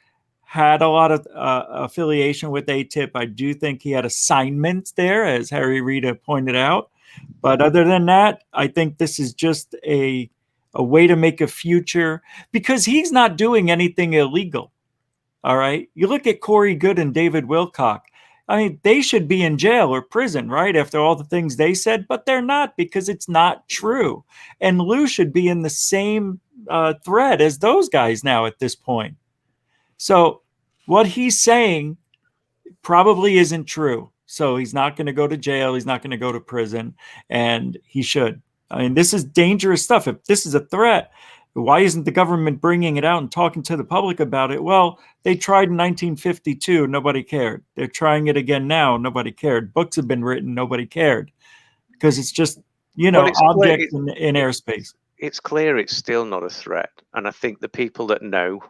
Speaker 5: had a lot of affiliation with ATIP. I do think he had assignments there, as Harry Rita pointed out. But other than that, I think this is just a way to make a future, because he's not doing anything illegal. All right. You look at Corey Good and David Wilcock. I mean, they should be in jail or prison, right? After all the things they said, but they're not, because it's not true. And Lou should be in the same threat as those guys now at this point. So what he's saying probably isn't true. So he's not going to go to jail. He's not going to go to prison, and he should. I mean, this is dangerous stuff. If this is a threat, why isn't the government bringing it out and talking to the public about it? Well, they tried in 1952. Nobody cared. They're trying it again now. Nobody cared. Books have been written. Nobody cared because it's just, objects in airspace.
Speaker 4: It's clear it's still not a threat. And I think the people that know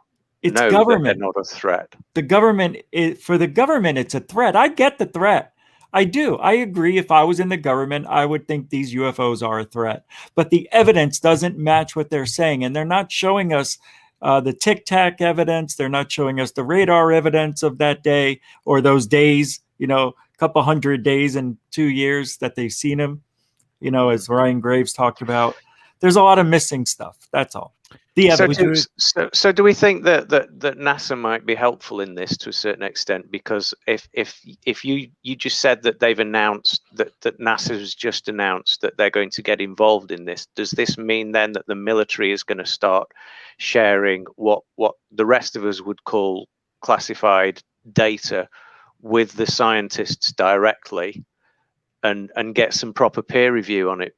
Speaker 5: government.
Speaker 4: That they're not a threat.
Speaker 5: The government, for the government, it's a threat. I get the threat. I do. I agree. If I was in the government, I would think these UFOs are a threat. But the evidence doesn't match what they're saying. And they're not showing us the Tic Tac evidence. They're not showing us the radar evidence of that day or those days, a couple hundred days in 2 years that they've seen him, as Ryan Graves talked about. There's a lot of missing stuff. That's all.
Speaker 4: So do we think that NASA might be helpful in this to a certain extent? Because if you just said that they've announced that NASA has just announced that they're going to get involved in this, does this mean then that the military is going to start sharing what the rest of us would call classified data with the scientists directly and get some proper peer review on it?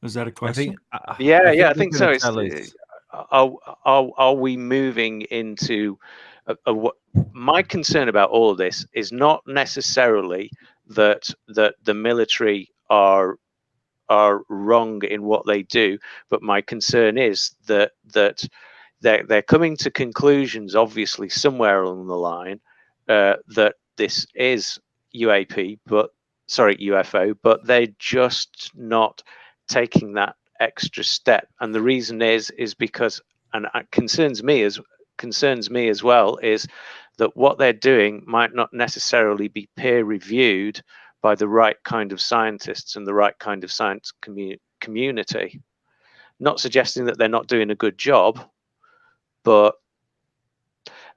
Speaker 5: Is that a question?
Speaker 4: I think so. Are we moving into my concern about all of this is not necessarily that the military are wrong in what they do, but my concern is that they're coming to conclusions, obviously somewhere along the line, that this is UFO, but they're just not taking that extra step. And the reason is because, and it concerns me as well, is that what they're doing might not necessarily be peer reviewed by the right kind of scientists and the right kind of science community. Not suggesting that they're not doing a good job,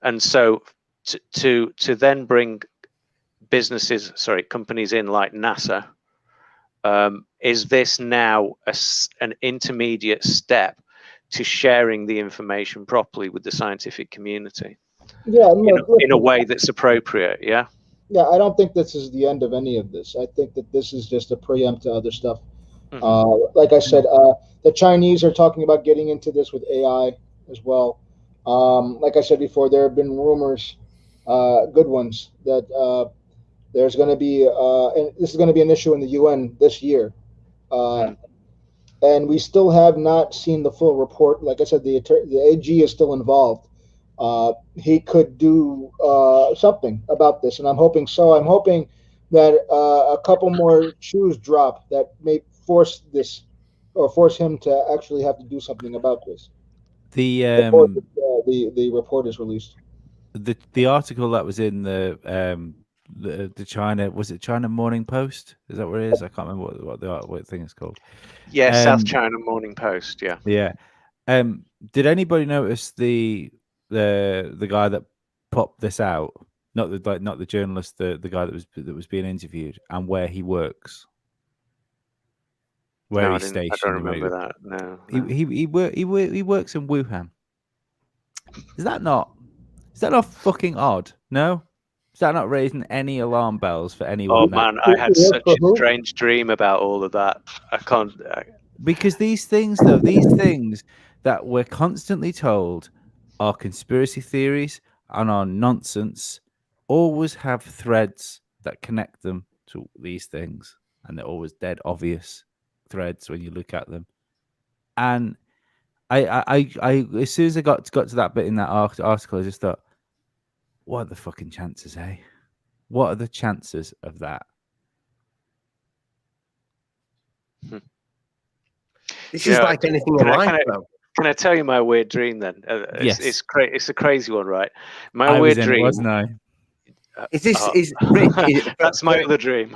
Speaker 4: and so to then bring companies in like NASA, is this now an intermediate step to sharing the information properly with the scientific community?
Speaker 1: Yeah,
Speaker 4: in a way that's appropriate. Yeah.
Speaker 1: Yeah, I don't think this is the end of any of this. I think that this is just a preempt to other stuff. Mm-hmm. Like I said, the Chinese are talking about getting into this with AI as well. Like I said before, there have been rumors, good ones, that there's going to be, and this is going to be an issue in the UN this year. And we still have not seen the full report. Like I said, the AG is still involved. He could do something about this, and I'm hoping so. I'm hoping that a couple more shoes drop that may force this, or force him to actually have to do something about this. The report is released.
Speaker 3: The article that was in the China, was it China Morning Post? Is that what it is? I can't remember what the thing is called.
Speaker 4: Yeah, South China Morning Post. Yeah.
Speaker 3: Yeah. Did anybody notice the guy that popped this out? Not the journalist, the guy that was being interviewed, and where he works. Where he's stationed.
Speaker 4: I don't remember that. No.
Speaker 3: He works in Wuhan. Is that not fucking odd? No. Is that not raising any alarm bells for anyone?
Speaker 4: Oh man, I had such a strange dream about all of that. I can't.
Speaker 3: Because these things that we're constantly told are conspiracy theories and are nonsense, always have threads that connect them to these things, and they're always dead obvious threads when you look at them. And I as soon as I got to that bit in that article, I just thought, what are the fucking chances, eh? What are the chances of that?
Speaker 2: This is like anything in life, though.
Speaker 4: Can I tell you my weird dream then?
Speaker 3: Yes.
Speaker 4: It's a crazy one, right? My weird dream.
Speaker 3: Wasn't I?
Speaker 2: Is this is Rich?
Speaker 4: That's my other dream.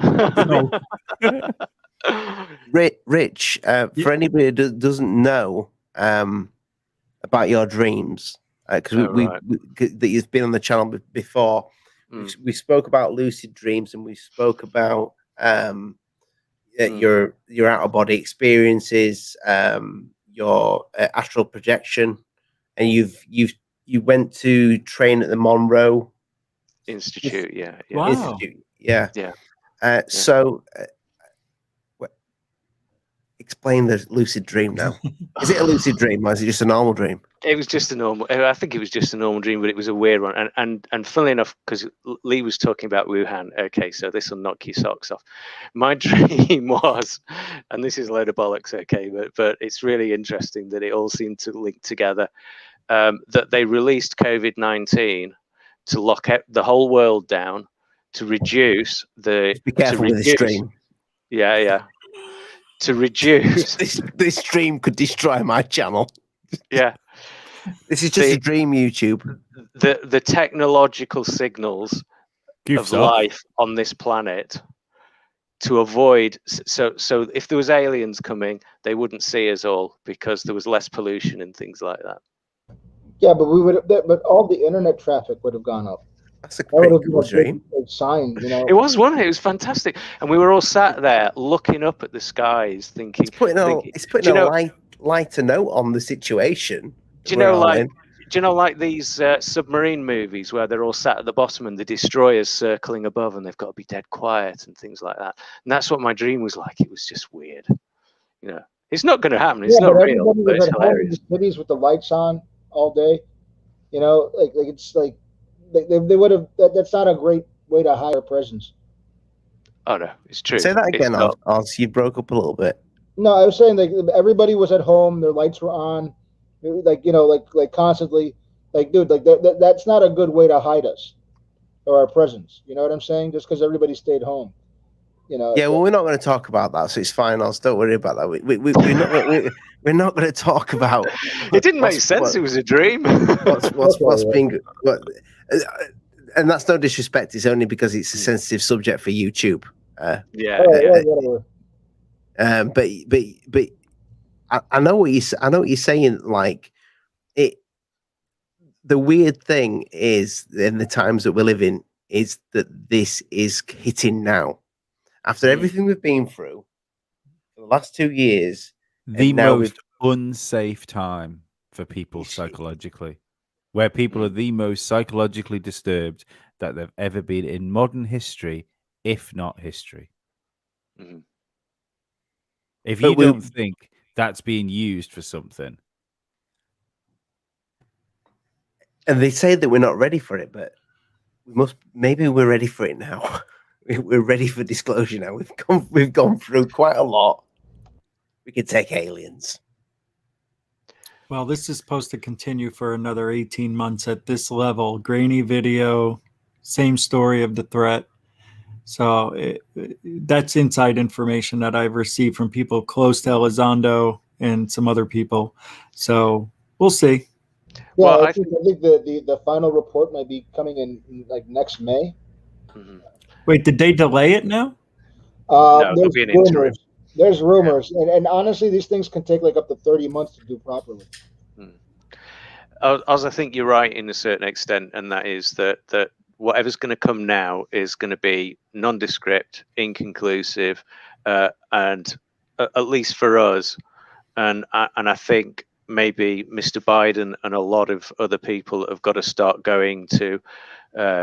Speaker 2: Rich, for anybody that doesn't know about your dreams, because that you've been on the channel before, we spoke about lucid dreams, and we spoke about your out of body experiences, your astral projection, and you went to train at the Monroe
Speaker 4: Institute. Yeah.
Speaker 5: Wow.
Speaker 2: Institute. Yeah.
Speaker 4: Yeah.
Speaker 2: So, explain the lucid dream now. Is it a lucid dream or is it just a normal dream?
Speaker 4: It was just a normal. I think it was just a normal dream, but it was a weird one. And funnily enough, because Lee was talking about Wuhan. Okay, so this will knock your socks off. My dream was, and this is a load of bollocks. Okay, but it's really interesting that it all seemed to link together. That they released COVID-19 to lock the whole world down, to reduce the.
Speaker 2: Just be careful with the stream.
Speaker 4: Yeah. To reduce
Speaker 2: this stream could destroy my channel.
Speaker 4: Yeah.
Speaker 2: This is just a dream, YouTube.
Speaker 4: The technological signals of life on this planet to avoid. So if there was aliens coming, they wouldn't see us all because there was less pollution and things like that.
Speaker 1: Yeah, but but all the internet traffic would have gone up.
Speaker 2: That's a great dream.
Speaker 1: Sign, you know.
Speaker 4: It was fantastic, and we were all sat there looking up at the skies, thinking.
Speaker 2: It's putting a lighter note on the situation.
Speaker 4: Do you know, like these submarine movies where they're all sat at the bottom and the destroyers circling above, and they've got to be dead quiet and things like that. And that's what my dream was like. It was just weird. You know, it's not going to happen. It's not real, but it's hilarious.
Speaker 1: Cities with the lights on all day. You know, like it's like. They would have. That's not a great way to hide a presence.
Speaker 4: Oh no, it's true.
Speaker 2: Say that again, Oz. You broke up a little bit.
Speaker 1: No, I was saying like everybody was at home. Their lights were on, like constantly. Like, dude, like that's not a good way to hide us or our presence. You know what I'm saying? Just because everybody stayed home. You know.
Speaker 2: Yeah, well, we're not going to talk about that, so it's fine, Oz. Don't worry about that. We're not going to talk about.
Speaker 4: It didn't make sense. It was a dream.
Speaker 2: What's being. And that's no disrespect. It's only because it's a sensitive subject for YouTube. But I know what you're saying. Like it. The weird thing is, in the times that we live in, is that this is hitting now. After everything we've been through for the last 2 years,
Speaker 3: the most unsafe time for people psychologically. Where people are the most psychologically disturbed that they've ever been in modern history, if not history.
Speaker 4: Mm-hmm.
Speaker 3: If you don't think that's being used for something.
Speaker 2: And they say that we're not ready for it, but maybe we're ready for it now. We're ready for disclosure now. We've gone through quite a lot. We could take aliens.
Speaker 5: Well, this is supposed to continue for another 18 months at this level. Grainy video, same story of the threat. So that's inside information that I've received from people close to Elizondo and some other people. So we'll see.
Speaker 1: Yeah, I think the final report might be coming in like next May.
Speaker 4: Mm-hmm.
Speaker 5: Wait, did they delay it now?
Speaker 4: No, there's rumors.
Speaker 1: There's rumors, and honestly, these things can take like up to 30 months to do properly.
Speaker 4: As I think you're right in a certain extent, and that is that whatever's going to come now is going to be nondescript, inconclusive, and at least for us, and I think maybe Mr. Biden and a lot of other people have got to start going to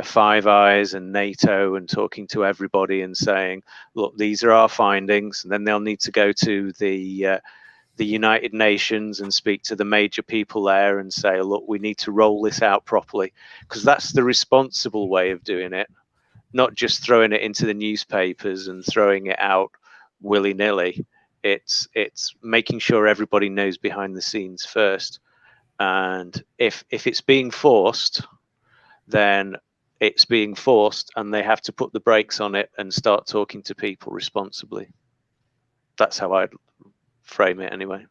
Speaker 4: Five Eyes and NATO and talking to everybody and saying, look, these are our findings. And then they'll need to go to the United Nations and speak to the major people there and say, look, we need to roll this out properly, because that's the responsible way of doing it, not just throwing it into the newspapers and throwing it out willy-nilly. It's making sure everybody knows behind the scenes first. And if it's being forced, then it's being forced, and they have to put the brakes on it and start talking to people responsibly. That's how I'd frame it anyway.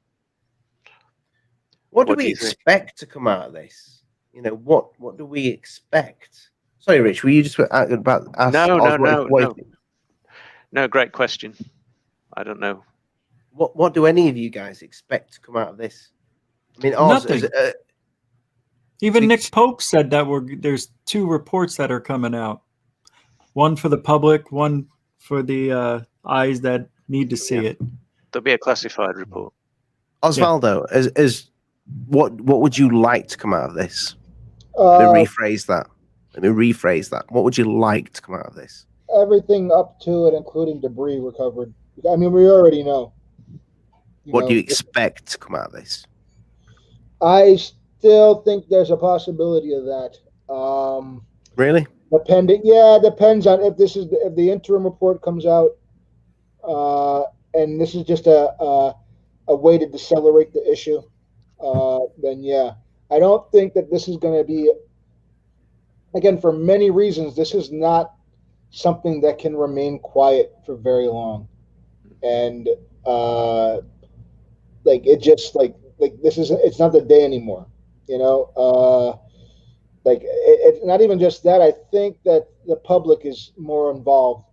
Speaker 2: What do we expect to come out of this? You know, what do we expect? Sorry, Rich, were you just about
Speaker 4: No, great question. I don't know.
Speaker 2: What do any of you guys expect to come out of this? I mean,
Speaker 5: nothing. Even Nick Pope said that there's 2 reports that are coming out. One for the public, one for the eyes that Need to see it.
Speaker 4: There'll be a classified report.
Speaker 2: Osvaldo, as what would you like to come out of this? Let me rephrase that. What would you like to come out of this?
Speaker 1: Everything up to and including debris recovered. I mean, we already know.
Speaker 2: What do you expect to come out of this?
Speaker 1: I still think there's a possibility of that.
Speaker 2: Really?
Speaker 1: Depends on if the interim report comes out, and this is just a way to decelerate the issue. Then yeah, I don't think that this is going to be. Again, for many reasons, this is not something that can remain quiet for very long, and it's not the day anymore. It's not even just that. I think that the public is more involved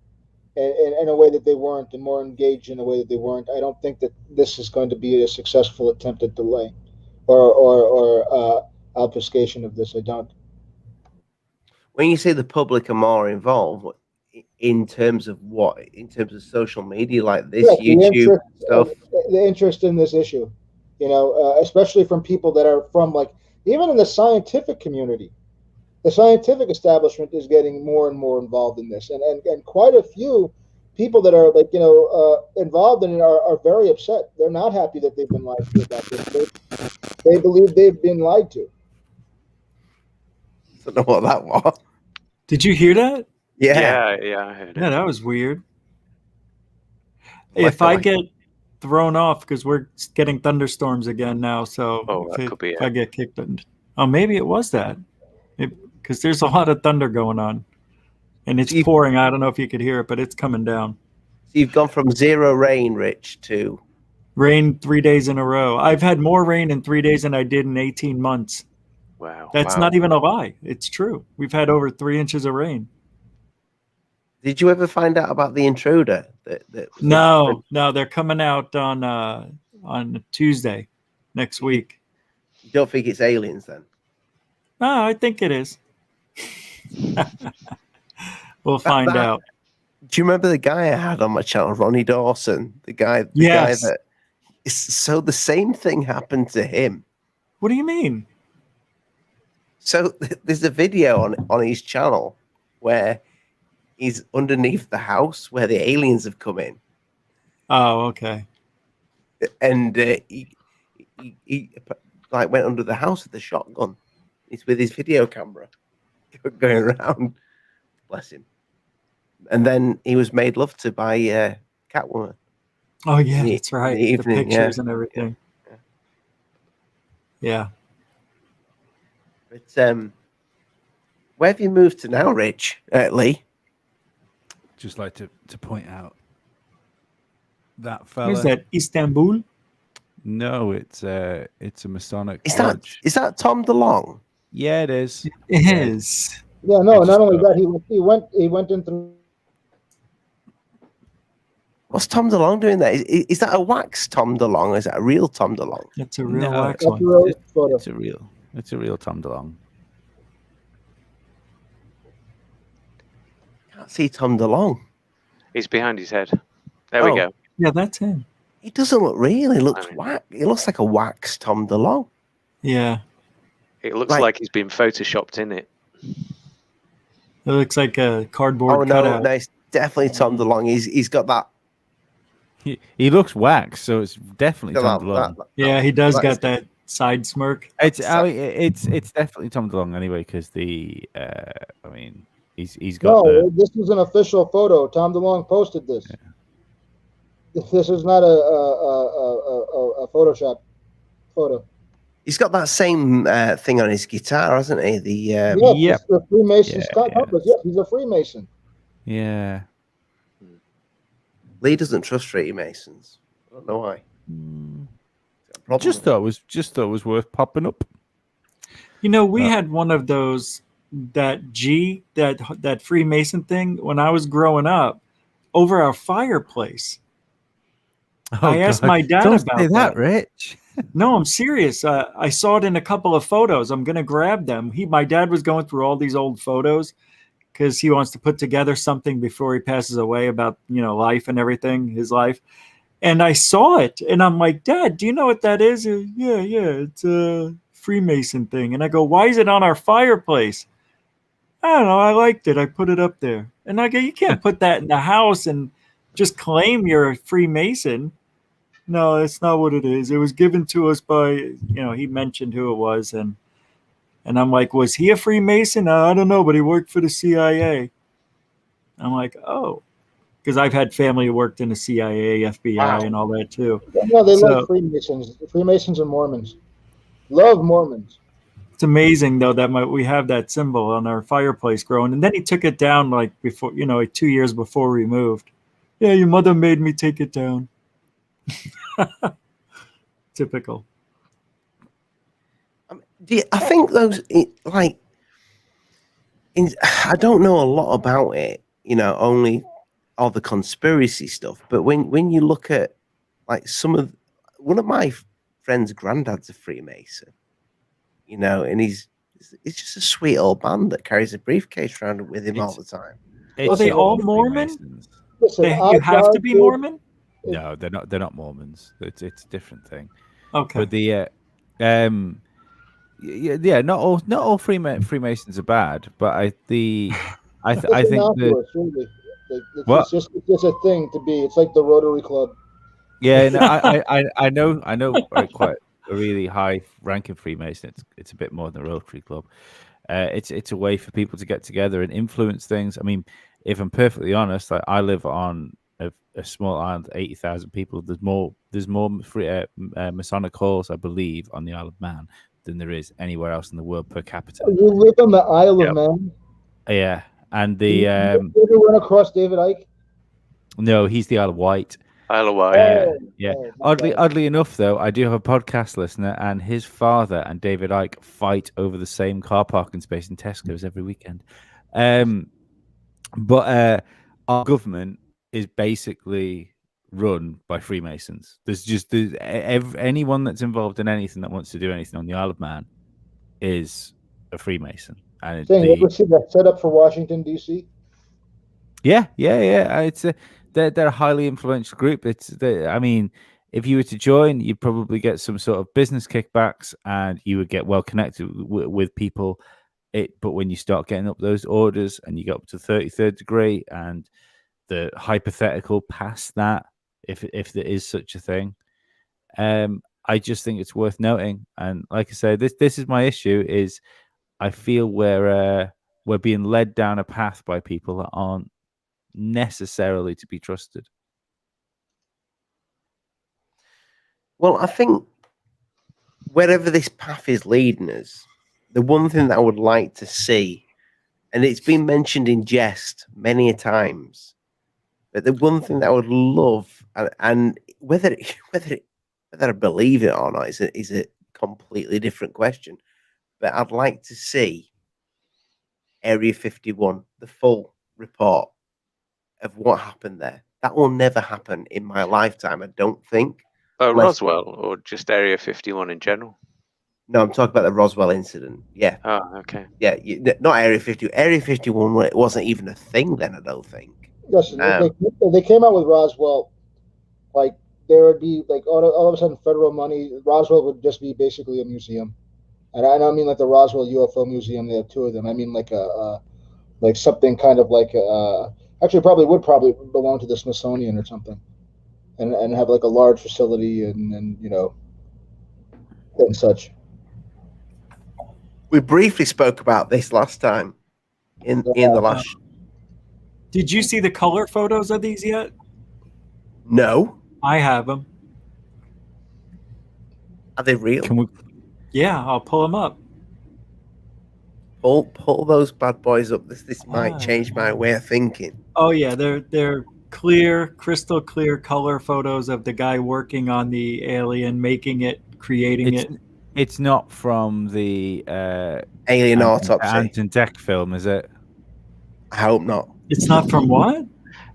Speaker 1: in a way that they weren't, and more engaged in a way that they weren't. I don't think that this is going to be a successful attempt at delay or obfuscation of this. I don't.
Speaker 2: When you say the public are more involved, in terms of what? In terms of social media like this, YouTube stuff?
Speaker 1: The interest in this issue, especially from people that are from even in the scientific community. The scientific establishment is getting more and more involved in this, and quite a few people that are involved in it are very upset. They're not happy that they've been lied to about this. They believe they've been lied to.
Speaker 2: I don't know what that was.
Speaker 5: Did you hear that?
Speaker 2: Yeah,
Speaker 4: I heard it.
Speaker 5: Yeah, that was weird. If I get thrown off because we're getting thunderstorms again now, so if I get kicked in, maybe it was that, because there's a lot of thunder going on, and it's pouring. I don't know if you could hear it, but it's coming down.
Speaker 2: So you've gone from 0 rain, Rich, to
Speaker 5: rain 3 days in a row. I've had more rain in 3 days than I did in 18 months.
Speaker 4: Wow.
Speaker 5: That's not even a lie. It's true. We've had over 3 inches of rain.
Speaker 2: Did you ever find out about the intruder?
Speaker 5: No, they're coming out on Tuesday next week.
Speaker 2: You don't think it's aliens then?
Speaker 5: No, I think it is. We'll find out.
Speaker 2: Do you remember the guy I had on my channel, Ronnie Dawson? The guy that. So the same thing happened to him.
Speaker 5: What do you mean?
Speaker 2: So there's a video on his channel where he's underneath the house where the aliens have come in.
Speaker 5: Oh, okay.
Speaker 2: And he went under the house with the shotgun. He's with his video camera going around. Bless him. And then he was made love to by Catwoman.
Speaker 5: Oh yeah, that's right. The pictures and everything. Yeah.
Speaker 2: But where have you moved to now, Rich? Lee?
Speaker 3: Just like to point out that fella.
Speaker 5: Is that Istanbul?
Speaker 3: No, it's a Masonic.
Speaker 2: Is that Tom DeLonge?
Speaker 3: Yeah, it is.
Speaker 5: It is.
Speaker 1: Yeah, no. Not only that, he went into.
Speaker 2: What's Tom DeLonge doing there? Is that a wax Tom DeLonge? Or is that a real Tom DeLonge?
Speaker 5: It's a real wax
Speaker 1: one.
Speaker 3: It's a real Tom DeLonge.
Speaker 2: Can't see Tom DeLonge.
Speaker 4: He's behind his head. There we go.
Speaker 5: Yeah, that's him.
Speaker 2: He doesn't look real. He looks wax. He looks like a wax Tom DeLonge.
Speaker 5: Yeah.
Speaker 4: It looks like he's been photoshopped in it.
Speaker 5: It looks like a cardboard cutout.
Speaker 2: No, it's definitely Tom DeLonge. He's got that.
Speaker 3: He looks wax, so it's definitely Tom DeLonge.
Speaker 5: Yeah, he does got that side smirk.
Speaker 3: It's definitely Tom DeLonge anyway, because he's got.
Speaker 1: No, this is an official photo. Tom DeLonge posted this. Yeah. This is not a Photoshop photo.
Speaker 2: He's got that same thing on his guitar, hasn't he?
Speaker 1: The Freemason compass. Yeah, he's a Freemason.
Speaker 3: Yeah.
Speaker 2: Lee doesn't trust Freemasons. I don't know why.
Speaker 3: Just thought it was worth popping up.
Speaker 5: We had one of those that Freemason thing when I was growing up over our fireplace. I asked my dad about
Speaker 3: that, Rich.
Speaker 5: No, I'm serious. I saw it in a couple of photos. I'm gonna grab them. My dad was going through all these old photos because he wants to put together something before he passes away about, life and everything, his life. And I saw it, and I'm like, Dad, do you know what that is? Yeah, it's a Freemason thing. And I go, why is it on our fireplace? I don't know. I liked it. I put it up there. And I go, you can't put that in the house and just claim you're a Freemason. No, that's not what it is. It was given to us by, he mentioned who it was. And I'm like, was he a Freemason? I don't know, but he worked for the CIA. I'm like, oh. Because I've had family who worked in the CIA, FBI, and all that too.
Speaker 1: No, they love Freemasons. Freemasons and Mormons. Love Mormons.
Speaker 5: It's amazing though that we have that symbol on our fireplace growing, and then he took it down like before, 2 years before we moved. Yeah, your mother made me take it down. Typical.
Speaker 2: I think those I don't know a lot about it. Only all the conspiracy stuff. But when you look at like one of my friend's granddad's a Freemason. And he's just a sweet old man that carries a briefcase around with him all the time.
Speaker 5: Are they all Mormon? You have to be Mormon?
Speaker 3: No, they're not. They're not Mormons. It's a different thing.
Speaker 5: Okay.
Speaker 3: But not all Freemasons are bad. But I think that
Speaker 1: it's just a thing to be. It's like the Rotary Club.
Speaker 3: Yeah, no, I know quite a really high-ranking Freemason. It's a bit more than the Rotary Club. It's a way for people to get together and influence things. I mean, if I'm perfectly honest, like I live on a small island, 80,000 people. There's more Masonic halls, I believe, on the Isle of Man than there is anywhere else in the world per capita.
Speaker 1: You live on the Isle of Man?
Speaker 3: Yeah, and the
Speaker 1: Did you ever run across David Icke?
Speaker 3: No, he's the Isle of Wight.
Speaker 4: Isle of Wight.
Speaker 3: Yeah. Oddly enough, though, I do have a podcast listener, and his father and David Icke fight over the same car parking space in Tesco's every weekend. But our government is basically run by Freemasons. There's anyone that's involved in anything that wants to do anything on the Isle of Man is a Freemason. And
Speaker 1: you ever see that set up for Washington, D.C.?
Speaker 3: Yeah. They're a highly influential group. I mean, if you were to join, you'd probably get some sort of business kickbacks, and you would get well connected with people. But when you start getting up those orders, and you get up to 33rd degree, and the hypothetical past that, if there is such a thing, I just think it's worth noting. And like I say, this is my issue: is I feel we're being led down a path by people that aren't necessarily to be trusted.
Speaker 2: Well, I think wherever this path is leading us, the one thing that I would like to see, and it's been mentioned in jest many a times, but the one thing that I would love, and whether I believe it or not is a completely different question, but I'd like to see Area 51, the full report of what happened there. That will never happen in my lifetime, I don't think.
Speaker 4: Roswell, or just Area 51 in general?
Speaker 2: No, I'm talking about the Roswell incident. Yeah.
Speaker 4: Oh, okay.
Speaker 2: Yeah, not Area 51. Area 51, it wasn't even a thing then, I don't think.
Speaker 1: Listen, they came out with Roswell, like there would be like all of a sudden federal money. Roswell would just be basically a museum, and I don't mean like the Roswell UFO Museum. They have two of them. I mean like like something kind of like actually would probably belong to the Smithsonian or something, and have like a large facility and and such.
Speaker 2: We briefly spoke about this last time in the last.
Speaker 5: Did you see the color photos of these yet?
Speaker 2: No.
Speaker 5: I have them.
Speaker 2: Are they real?
Speaker 5: Yeah, I'll pull them up.
Speaker 2: Pull those bad boys up. This might change my way of thinking.
Speaker 5: Oh yeah, they're clear, crystal clear color photos of the guy working on the alien, making it, creating it.
Speaker 3: It's not from the
Speaker 2: Alien Autopsy.
Speaker 3: Anton Dec film, is it?
Speaker 2: I hope not.
Speaker 5: It's not from what?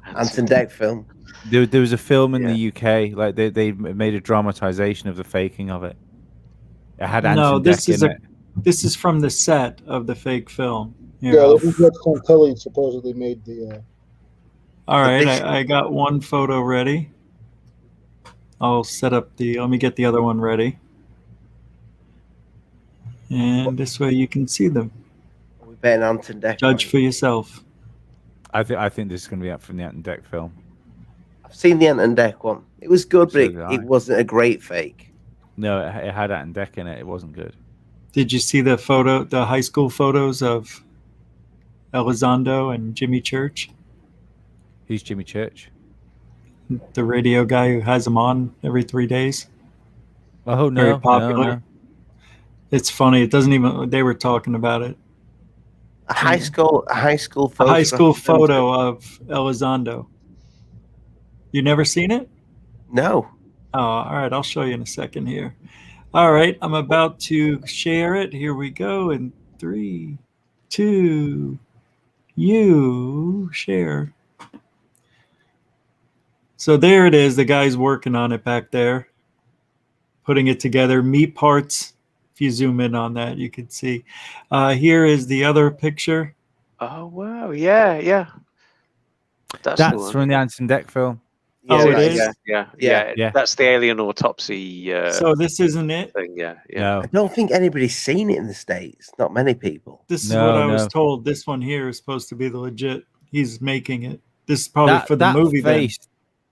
Speaker 2: Anton Dec film.
Speaker 3: There was a film in the UK, like they made a dramatization of the faking of it. It had Anton Dec in it.
Speaker 5: This is from the set of the fake film. Here,
Speaker 1: Yeah,
Speaker 5: I'll
Speaker 1: this is what Santilli supposedly made the.
Speaker 5: all right,
Speaker 2: this-
Speaker 5: I got one photo ready. I'll set up let me get the other one ready. And this way you can see them.
Speaker 2: We bet Ant and Dec.
Speaker 5: Judge for yourself.
Speaker 3: I think this is going to be up from the Ant and Dec film.
Speaker 2: I've seen the Ant and Dec one. It was good, but
Speaker 3: So did I.
Speaker 2: it wasn't a great fake.
Speaker 3: No, it had Ant and Dec in it. It wasn't good.
Speaker 5: Did you see the high school photos of Elizondo and Jimmy Church?
Speaker 3: Who's Jimmy Church?
Speaker 5: The radio guy who has them on every 3 days.
Speaker 3: Oh no,
Speaker 5: Very popular.
Speaker 3: no.
Speaker 5: It's funny. It doesn't even. They were talking about it.
Speaker 2: A high school
Speaker 5: A high school photo of Elizondo. You never seen it?
Speaker 2: No.
Speaker 5: Oh, all right. I'll show you in a second here. All right. I'm about to share it. Here we go. In 3, 2, you share. So there it is. The guy's working on it back there, putting it together. Meat parts. If you zoom in on that, you can see. Here is the other picture.
Speaker 4: Oh wow! Yeah. That's the one.
Speaker 3: from the Ant and Dec film.
Speaker 5: Oh, it is?
Speaker 4: Yeah. That's the alien autopsy.
Speaker 5: So this isn't it?
Speaker 4: Thing. Yeah.
Speaker 3: No,
Speaker 2: I don't think anybody's seen it in the States. Not many people.
Speaker 5: This is
Speaker 3: No,
Speaker 5: what I was
Speaker 3: no.
Speaker 5: told. This one here is supposed to be the legit. He's making it. This is probably for the movie.
Speaker 3: Face,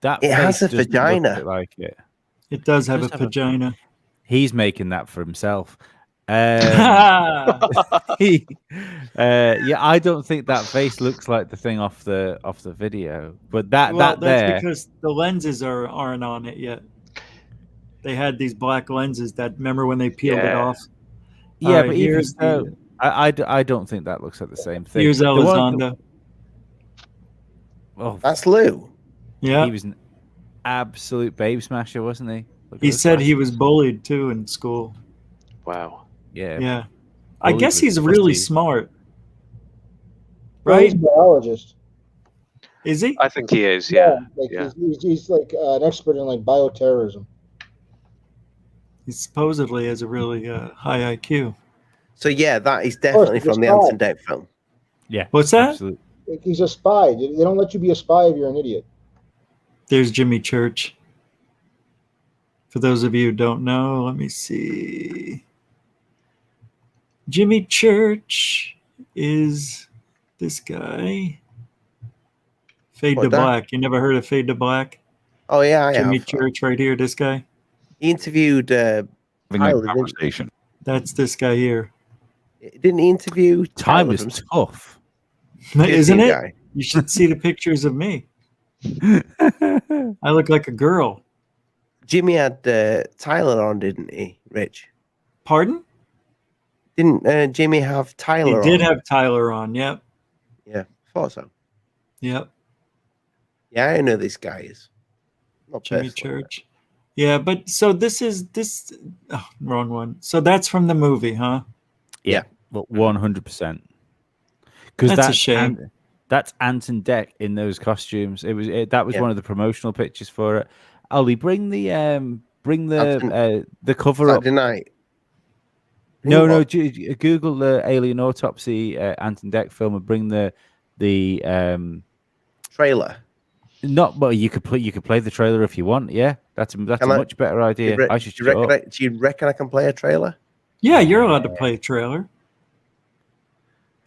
Speaker 3: that
Speaker 2: It has
Speaker 3: face
Speaker 2: a
Speaker 3: doesn't look
Speaker 2: vagina.
Speaker 3: bit like it.
Speaker 5: Then. It does have
Speaker 3: does
Speaker 5: a
Speaker 3: have a-
Speaker 5: vagina.
Speaker 3: He's making that for himself.
Speaker 5: Yeah,
Speaker 3: Yeah, I don't think that face looks like the thing off the video, but that
Speaker 5: that's
Speaker 3: there.
Speaker 5: because the lenses aren't on it yet. They had these black lenses that remember when they peeled it
Speaker 4: Yeah.
Speaker 5: off.
Speaker 3: Yeah,
Speaker 5: All
Speaker 3: but even
Speaker 5: here's
Speaker 3: so,
Speaker 5: the-
Speaker 3: I don't think that looks like the same thing.
Speaker 5: here's
Speaker 3: The one-
Speaker 5: Elizondo.
Speaker 3: Oh,
Speaker 2: That's Lou.
Speaker 5: Yeah,
Speaker 3: he was an absolute babe smasher, wasn't he? Look at
Speaker 5: he
Speaker 3: those
Speaker 5: said he was
Speaker 3: glasses.
Speaker 5: bullied too in school.
Speaker 4: Wow.
Speaker 3: Yeah,
Speaker 5: Yeah, I
Speaker 3: Bullied
Speaker 5: guess
Speaker 3: was
Speaker 5: he's
Speaker 3: the
Speaker 5: really
Speaker 3: first
Speaker 5: smart,
Speaker 1: Well, he's
Speaker 5: right?
Speaker 1: a biologist.
Speaker 5: Is he?
Speaker 4: I think he is. Yeah.
Speaker 1: Like
Speaker 4: Yeah.
Speaker 1: he's like an expert in like bioterrorism.
Speaker 5: He supposedly has a really high IQ.
Speaker 2: So yeah, that is definitely
Speaker 1: it's
Speaker 2: from the
Speaker 1: not.
Speaker 2: Ant and Dec film.
Speaker 3: yeah.
Speaker 5: What's that?
Speaker 3: Absolutely.
Speaker 1: Like he's a spy. They don't let you be a spy if you're an idiot.
Speaker 5: There's Jimmy Church. For those of you who don't know, let me see. Jimmy Church is this guy. Fade
Speaker 2: What,
Speaker 5: to
Speaker 2: that?
Speaker 5: Black. You never heard of Fade to Black?
Speaker 2: Oh yeah, I
Speaker 5: Jimmy
Speaker 2: have.
Speaker 5: Church right here, this guy.
Speaker 2: He interviewed.
Speaker 11: Having a
Speaker 2: Tyler, didn't-
Speaker 11: conversation.
Speaker 5: That's this guy here.
Speaker 2: Didn't he interview
Speaker 3: Time
Speaker 2: Tyler
Speaker 3: is
Speaker 2: from
Speaker 3: tough.
Speaker 5: Isn't
Speaker 2: Disney
Speaker 5: it?
Speaker 2: guy?
Speaker 5: You should see the pictures of me. I look like a girl.
Speaker 2: Jimmy had Tyler on, didn't he, Rich?
Speaker 5: Pardon?
Speaker 2: Didn't Jimmy have
Speaker 5: He
Speaker 2: Tyler
Speaker 5: did
Speaker 2: on?
Speaker 5: have Tyler on. Yep.
Speaker 2: Yeah, thought so.
Speaker 5: Yep.
Speaker 2: Yeah, I know this guy is. Not
Speaker 5: Jimmy
Speaker 2: personally,
Speaker 5: Church. Yeah, but so this is this wrong one. So that's from the movie, huh?
Speaker 3: Well, 100%. Because
Speaker 5: That's a shame.
Speaker 3: That's Ant and Dec in those costumes. That was
Speaker 2: Yeah.
Speaker 3: one of the promotional pictures for it. Ollie, bring the cover
Speaker 2: but
Speaker 3: up.
Speaker 2: Saturday night.
Speaker 3: No,
Speaker 2: What?
Speaker 3: Google the Alien Autopsy Ant and Dec film and bring the
Speaker 2: Trailer.
Speaker 3: not. Well, you could play the trailer if you want. Yeah, that's a
Speaker 2: Can I-
Speaker 3: much better idea. I should
Speaker 2: do, you reckon
Speaker 3: shut up.
Speaker 2: do you reckon I can play a trailer?
Speaker 5: Yeah, you're allowed to play a trailer.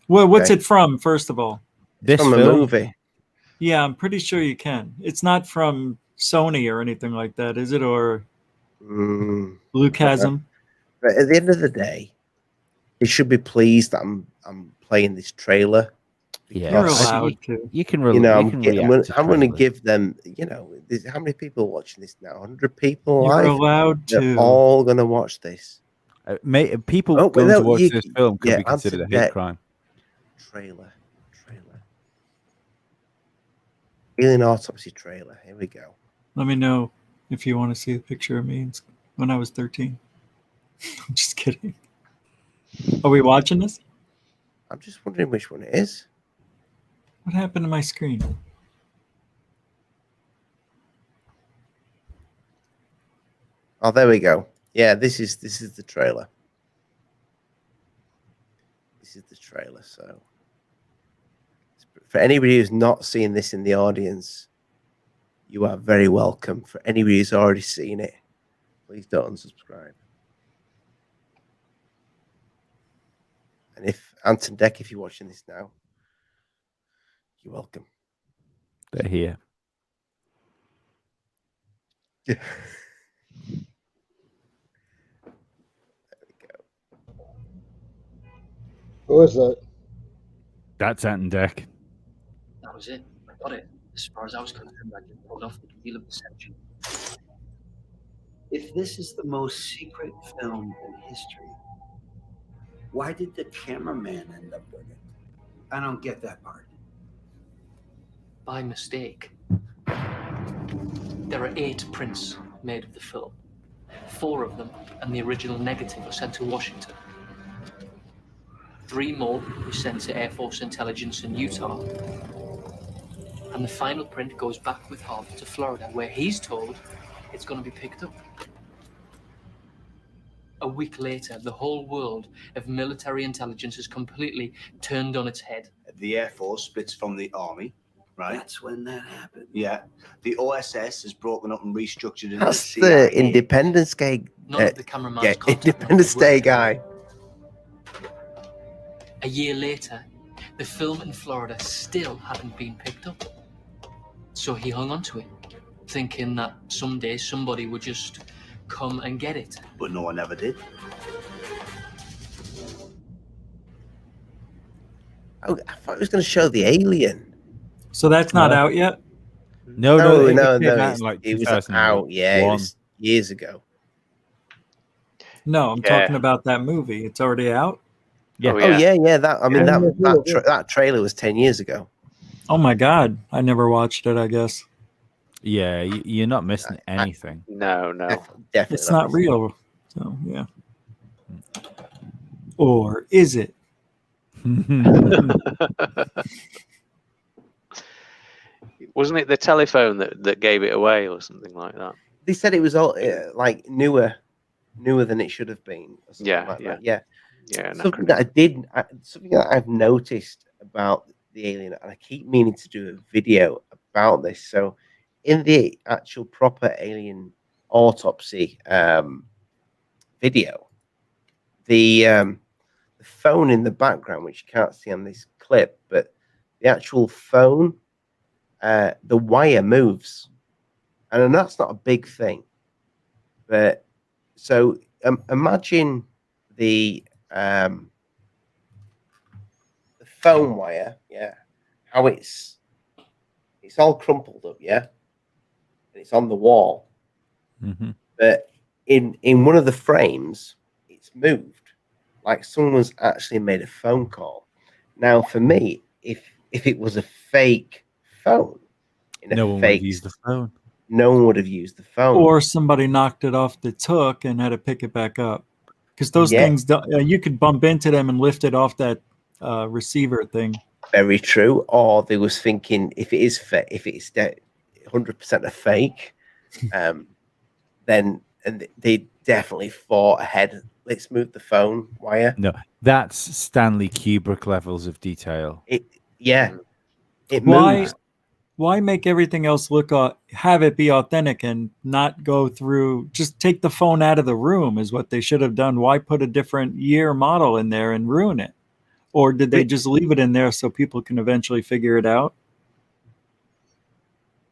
Speaker 5: Well, what's
Speaker 2: Okay.
Speaker 5: it from, first of all?
Speaker 3: This
Speaker 2: From a
Speaker 3: film,
Speaker 2: movie.
Speaker 5: Yeah, I'm pretty sure you can. It's not from Sony or anything like that, is it? Or
Speaker 2: Mm.
Speaker 5: Lucasm?
Speaker 2: But at the end of the day, he should be pleased that I'm playing this trailer.
Speaker 3: Yeah,
Speaker 5: You're
Speaker 2: Because,
Speaker 5: allowed to.
Speaker 3: You can,
Speaker 2: you know,
Speaker 3: you can react to
Speaker 2: I'm going to
Speaker 3: trailers.
Speaker 2: give them. You know, how many people are watching this now? 100 people
Speaker 5: You're
Speaker 2: live.
Speaker 5: allowed
Speaker 2: They're
Speaker 5: to.
Speaker 2: all going to watch this
Speaker 3: People
Speaker 2: Oh,
Speaker 3: going
Speaker 2: no,
Speaker 3: to watch
Speaker 2: you-
Speaker 3: this film could
Speaker 2: yeah,
Speaker 3: be considered a
Speaker 2: Ant and
Speaker 3: hate
Speaker 2: Dec.
Speaker 3: crime.
Speaker 2: trailer. Alien Autopsy trailer. Here we go.
Speaker 5: Let me know if you want to see a picture of me when I was 13. I'm just kidding. Are we watching this?
Speaker 2: I'm just wondering which one it is.
Speaker 5: What happened to my screen?
Speaker 2: Oh, there we go. Yeah, this is the trailer. This is the trailer. So For anybody who's not seen this in the audience, you are very welcome. For anybody who's already seen it, please don't unsubscribe. And if Anton Deck, if you're watching this now, you're welcome.
Speaker 3: They're here.
Speaker 2: Yeah.
Speaker 1: Who is that?
Speaker 3: That's Anton Deck.
Speaker 11: That was it. I got it. As far as I was concerned, I just pulled off the wheel of deception.
Speaker 12: If this is the most secret film in history, why did the cameraman end up with it? I don't get that part.
Speaker 11: By mistake. There are 8 prints made of the film. 4 of them and the original negative were sent to Washington. 3 more were sent to Air Force Intelligence in Utah. And the final print goes back with Harvey to Florida, where he's told it's going to be picked up. A week later, the whole world of military intelligence is completely turned on its head.
Speaker 12: The Air Force splits from the Army, right? That's when that happened. Yeah. The OSS has broken up and restructured into
Speaker 2: That's
Speaker 12: the
Speaker 2: the
Speaker 12: CIA.
Speaker 2: Independence Day.
Speaker 11: None of the cameraman's
Speaker 2: Yeah,
Speaker 11: contact
Speaker 2: Independence
Speaker 11: numbers
Speaker 2: Day
Speaker 11: were
Speaker 2: guy.
Speaker 11: A year later, the film in Florida still hadn't been picked up. So he hung on to it, thinking that someday somebody would just come and get it.
Speaker 12: But no one ever did.
Speaker 2: Oh, I thought it was going to show the alien.
Speaker 5: So that's not out yet?
Speaker 3: No. It came out in
Speaker 2: It
Speaker 3: like
Speaker 2: was
Speaker 3: 2001.
Speaker 2: out. Yeah, it was years ago.
Speaker 5: No, I'm talking about that movie. It's already out?
Speaker 3: Yeah.
Speaker 2: Oh yeah. That I mean
Speaker 1: Yeah.
Speaker 2: that trailer was 10 years ago.
Speaker 5: Oh my God. I never watched it, I guess.
Speaker 3: Yeah, you're not missing anything.
Speaker 4: No.
Speaker 2: Definitely.
Speaker 5: It's not real. So, yeah. Or is it?
Speaker 4: Wasn't it the telephone that gave it away or something like that?
Speaker 2: They said it was all like newer than it should have been. Or something
Speaker 4: Yeah,
Speaker 2: like
Speaker 4: yeah.
Speaker 2: that. Yeah.
Speaker 4: Yeah.
Speaker 2: Something that I've noticed about the alien, and I keep meaning to do a video about this. So, in the actual proper alien autopsy video, the phone in the background, which you can't see on this clip, but the actual phone, the wire moves, and that's not a big thing. But so imagine the phone wire, yeah, how it's all crumpled up, yeah, and it's on the wall.
Speaker 3: Mm-hmm.
Speaker 2: But in one of the frames, it's moved, like someone's actually made a phone call. Now, for me, if it was a fake phone,
Speaker 3: No one would have used the phone.
Speaker 2: No one would have used the phone.
Speaker 5: Or somebody knocked it off the hook and had to pick it back up. Because those things, you could bump into them and lift it off that receiver thing.
Speaker 2: Very true. Or they was thinking if it is 100% a fake, then they definitely thought ahead. Let's move the phone wire.
Speaker 3: No, that's Stanley Kubrick levels of detail.
Speaker 2: It moves.
Speaker 5: Why make everything else look have it be authentic and not go through? Just take the phone out of the room is what they should have done. Why put a different year model in there and ruin it? Or did they just leave it in there so people can eventually figure it out?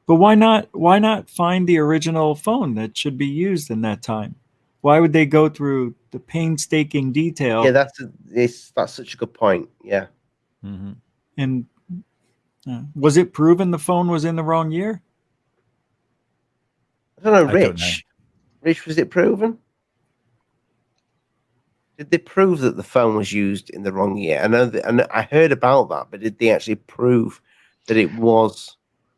Speaker 5: But why not find the original phone that should be used in that time? Why would they go through the painstaking detail?
Speaker 2: Yeah, that's such a good point. Yeah.
Speaker 3: Mm-hmm.
Speaker 5: And was it proven the phone was in the wrong year?
Speaker 2: I don't know, Rich. Rich, was it proven? Did they prove that the phone was used in the wrong year? I know I heard about that, but did they actually prove that it was?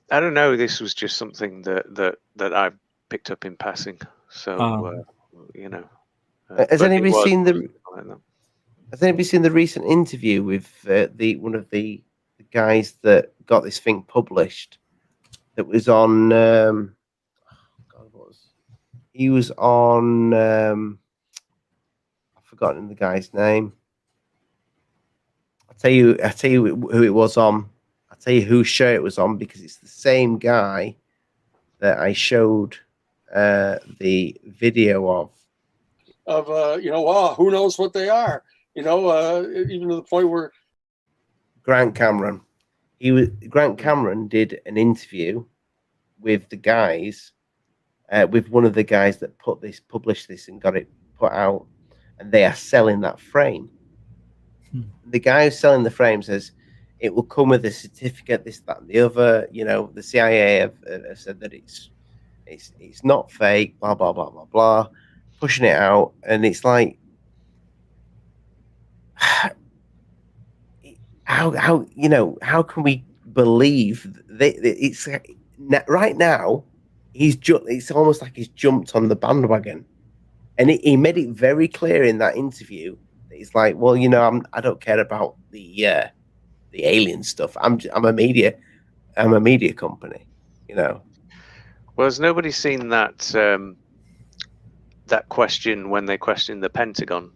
Speaker 4: I don't know. This was just something that I picked up in passing. So you know.
Speaker 2: Has anybody seen the? Has anybody seen the recent interview with one of the guys that got this thing published? That was on. He was on. I've forgotten the guy's name. I'll tell you who it was on, tell you whose show it was on, because it's the same guy that I showed the video of.
Speaker 13: Who knows what they are? Even to the point where
Speaker 2: Grant Cameron. Grant Cameron did an interview with the guys, with one of the guys that published this and got it put out, and they are selling that frame. The guy who's selling the frame says it will come with a certificate, this, that, and the other. The CIA have said that it's not fake, blah blah blah blah blah, pushing it out, and it's like, how can we believe that it's right now? It's almost like he's jumped on the bandwagon, and he made it very clear in that interview that he's like, well, I don't care about the alien stuff. I'm a media company,
Speaker 4: Well, has nobody seen that that question when they questioned the Pentagon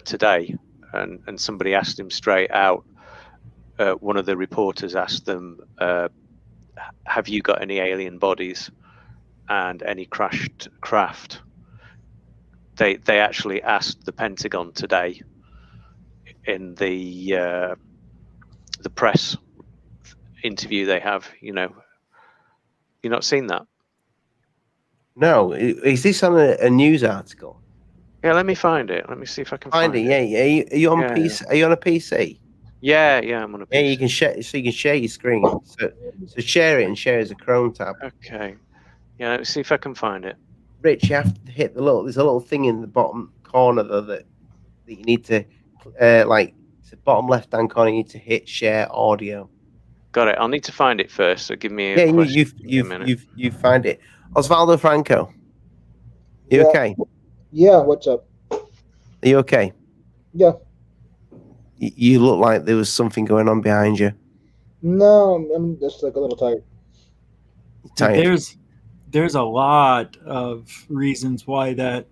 Speaker 4: today, and somebody asked him straight out? One of the reporters asked them, "Have you got any alien bodies and any crashed craft?" They actually asked the Pentagon today in the press interview they have. You've not seen that?
Speaker 2: No. Is this on a news article?
Speaker 4: Yeah, let me find it. Let me see if I can find it.
Speaker 2: Yeah. Are you on PC? Yeah. Are you on a PC?
Speaker 4: Yeah, I'm on a PC.
Speaker 2: Yeah, you can share. So you can share your screen. So share it and share as a Chrome tab.
Speaker 4: Okay. Yeah, let me see if I can find it.
Speaker 2: Rich, you have to hit there's a little thing in the bottom corner though that you need to it's the bottom left hand corner. You need to hit share audio.
Speaker 4: Got it. I'll need to find it first. So give me a question.
Speaker 2: You find it. Osvaldo Franco. You okay?
Speaker 1: Yeah. What's up?
Speaker 2: Are you okay?
Speaker 1: Yeah.
Speaker 2: You look like there was something going on behind you.
Speaker 1: No, I'm just like a little tired.
Speaker 5: There's a lot of reasons why that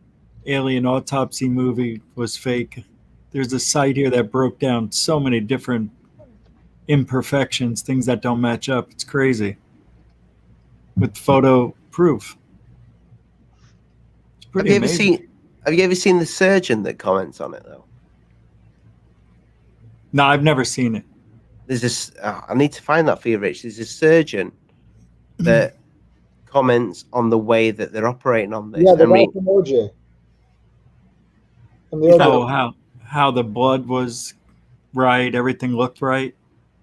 Speaker 5: alien autopsy movie was fake. There's a site here that broke down so many different imperfections, things that don't match up. It's crazy. With photo proof. It's pretty amazing.
Speaker 2: Have you ever seen the surgeon that comments on it though?
Speaker 5: No, I've never seen it.
Speaker 2: There's this. I need to find that for you, Rich. There's a surgeon that comments on the way that they're operating on this.
Speaker 1: Yeah, the guy from OJ.
Speaker 5: How the blood was right, everything looked right.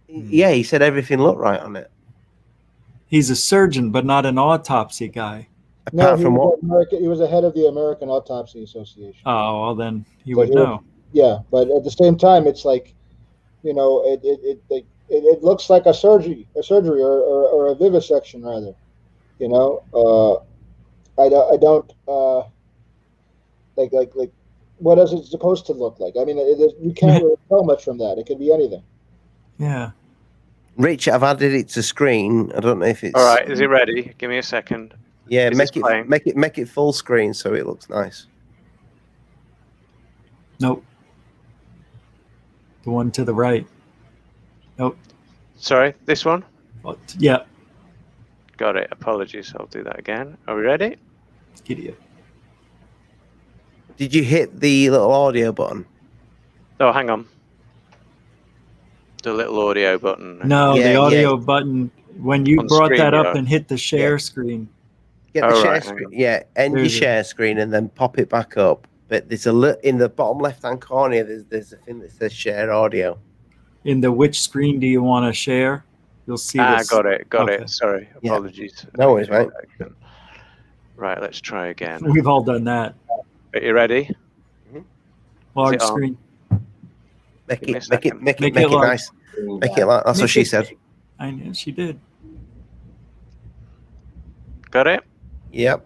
Speaker 2: Yeah, he said everything looked right on it.
Speaker 5: He's a surgeon, but not an autopsy guy.
Speaker 1: No, he was the head of the American Autopsy Association.
Speaker 5: Oh, well then he would know.
Speaker 1: Yeah, but at the same time, it's like, it looks like a surgery or a vivisection rather. I don't like what is it supposed to look like? I mean, you can't really tell much from that. It could be anything.
Speaker 5: Yeah.
Speaker 2: Rich, I've added it to screen. I don't know if it's
Speaker 4: all right. Is it ready? Give me a second.
Speaker 2: Yeah, make it full screen so it looks nice.
Speaker 5: Nope. The one to the right. Nope.
Speaker 4: Sorry, this one?
Speaker 5: Yeah.
Speaker 4: Got it. Apologies. I'll do that again. Are we ready?
Speaker 5: Idiot.
Speaker 2: Did you hit the little audio button?
Speaker 4: Oh, hang on. The little audio button.
Speaker 5: No, the audio button. When you brought that up and hit the share screen.
Speaker 2: Get the share screen. Yeah, end your share screen and then pop it back up. But there's in the bottom left-hand corner. There's a thing that says share audio.
Speaker 5: In the which screen do you want to share? You'll see. This.
Speaker 4: Got it. Sorry, apologies.
Speaker 2: No worries, mate.
Speaker 4: Right, let's try again.
Speaker 5: We've all done that.
Speaker 4: Are you ready?
Speaker 2: Mm-hmm.
Speaker 5: Large screen.
Speaker 2: Make it nice. Make it like that's what she said.
Speaker 5: I know she did.
Speaker 4: Got it?
Speaker 2: Yep.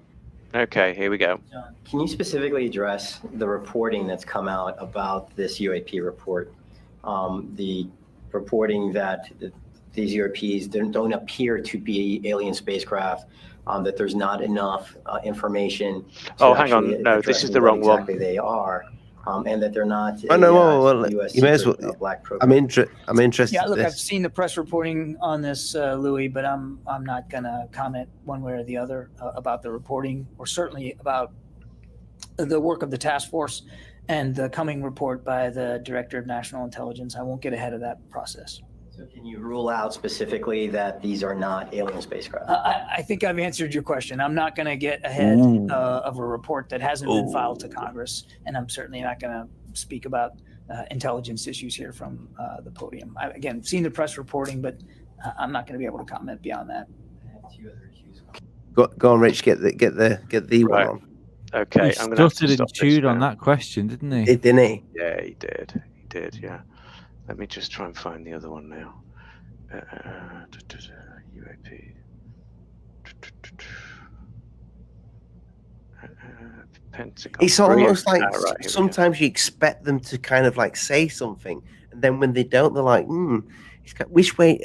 Speaker 4: Okay, here we go.
Speaker 14: Can you specifically address the reporting that's come out about this UAP report? The reporting that these UAPs don't appear to be alien spacecraft, that there's not enough information.
Speaker 4: Oh, hang on. No, this is the wrong one.
Speaker 14: Exactly they are. and that they're not
Speaker 2: Oh no,
Speaker 14: a U.S.
Speaker 2: you may as well.
Speaker 14: secret, black program.
Speaker 2: I'm interested.
Speaker 15: Yeah, look,
Speaker 2: in
Speaker 15: I've
Speaker 2: this.
Speaker 15: seen the press reporting on this, Louis, but I'm not going to comment one way or the other about the reporting, or certainly about the work of the task force and the coming report by the Director of National Intelligence. I won't get ahead of that process.
Speaker 14: So can you rule out specifically that these are not alien spacecraft?
Speaker 15: I think I've answered your question. I'm not going to get ahead of a report that hasn't been filed to Congress, and I'm certainly not going to speak about intelligence issues here from the podium. Again, seen the press reporting, but I'm not going to be able to comment beyond that.
Speaker 2: Go on, Rich. Get the one on.
Speaker 4: Okay,
Speaker 3: He
Speaker 4: I'm going to
Speaker 3: stuttered and chewed on that question, didn't he?
Speaker 2: Didn't he?
Speaker 4: Yeah, he did. He did. Yeah. Let me just try and find the other one now. UAP. Pentagon.
Speaker 2: It's almost like
Speaker 4: right,
Speaker 2: sometimes you expect them to kind of like say something, and then when they don't, they're like, which way?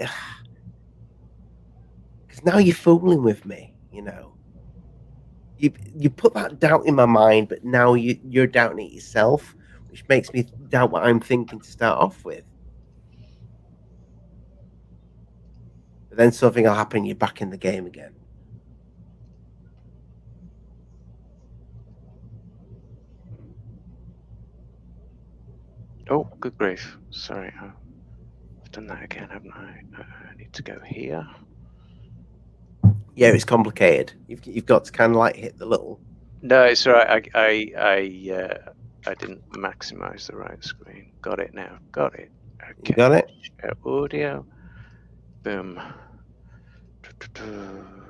Speaker 2: Because now you're fooling with me, you know. You put that doubt in my mind, but now you're doubting it yourself, which makes me doubt what I'm thinking to start off with. But then something will happen, you're back in the game again.
Speaker 4: Oh, good grief. Sorry. I've done that again, haven't I? I need to go here.
Speaker 2: Yeah, it's complicated. You've got to kind of like hit the little.
Speaker 4: No, it's all right. I didn't maximize the right screen. Got it now. Got it. Okay.
Speaker 2: You got it?
Speaker 4: Audio. Boom.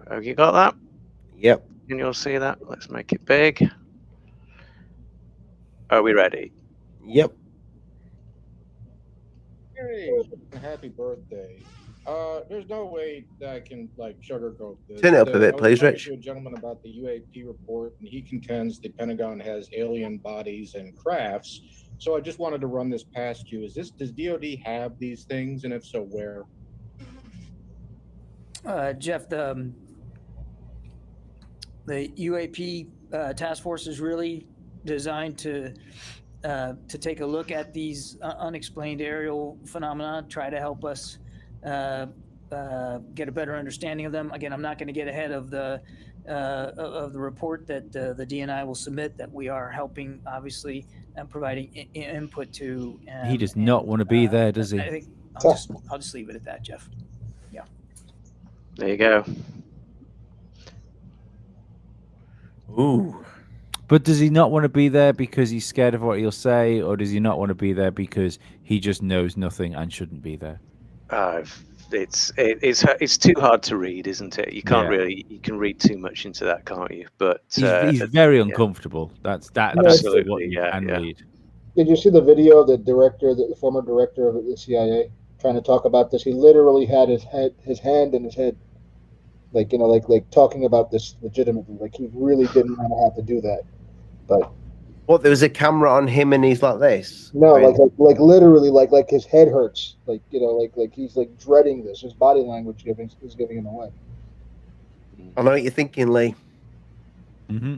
Speaker 4: Have you got that?
Speaker 2: Yep.
Speaker 4: Can you all see that? Let's make it big. Are we ready?
Speaker 2: Yep.
Speaker 16: Hey, happy birthday. There's no way that I can like sugarcoat this.
Speaker 2: Turn it up a bit, please,
Speaker 16: I was
Speaker 2: Rich.
Speaker 16: talking to a gentleman about the UAP report, and he contends the Pentagon has alien bodies and crafts. So I just wanted to run this past you. Does DoD have these things, and if so, where?
Speaker 15: Jeff, the UAP task force is really designed to take a look at these unexplained aerial phenomena, try to help us get a better understanding of them. Again, I'm not going to get ahead of the report that the DNI will submit, that we are helping, obviously, and providing input to.
Speaker 3: He does not want to be there, does he?
Speaker 15: I think I'll just leave it at that, Jeff. Yeah.
Speaker 4: There you go.
Speaker 2: Ooh.
Speaker 3: But does he not want to be there because he's scared of what he'll say, or does he not want to be there because he just knows nothing and shouldn't be there?
Speaker 4: It's too hard to read, isn't it? You can't really. You can read too much into that, can't you? But
Speaker 3: he's very uncomfortable. That's
Speaker 4: absolutely
Speaker 3: what you can read.
Speaker 1: Did you see the video of the former director of the CIA trying to talk about this? He literally had his hand in his head, like talking about this legitimately. Like he really didn't want to have to do that, but.
Speaker 2: What, there was a camera on him and he's like this?
Speaker 1: No, like literally, like his head hurts. Like like he's like dreading this. His body language is giving him away.
Speaker 2: I know what you're thinking, Lee.
Speaker 3: Mm-hmm.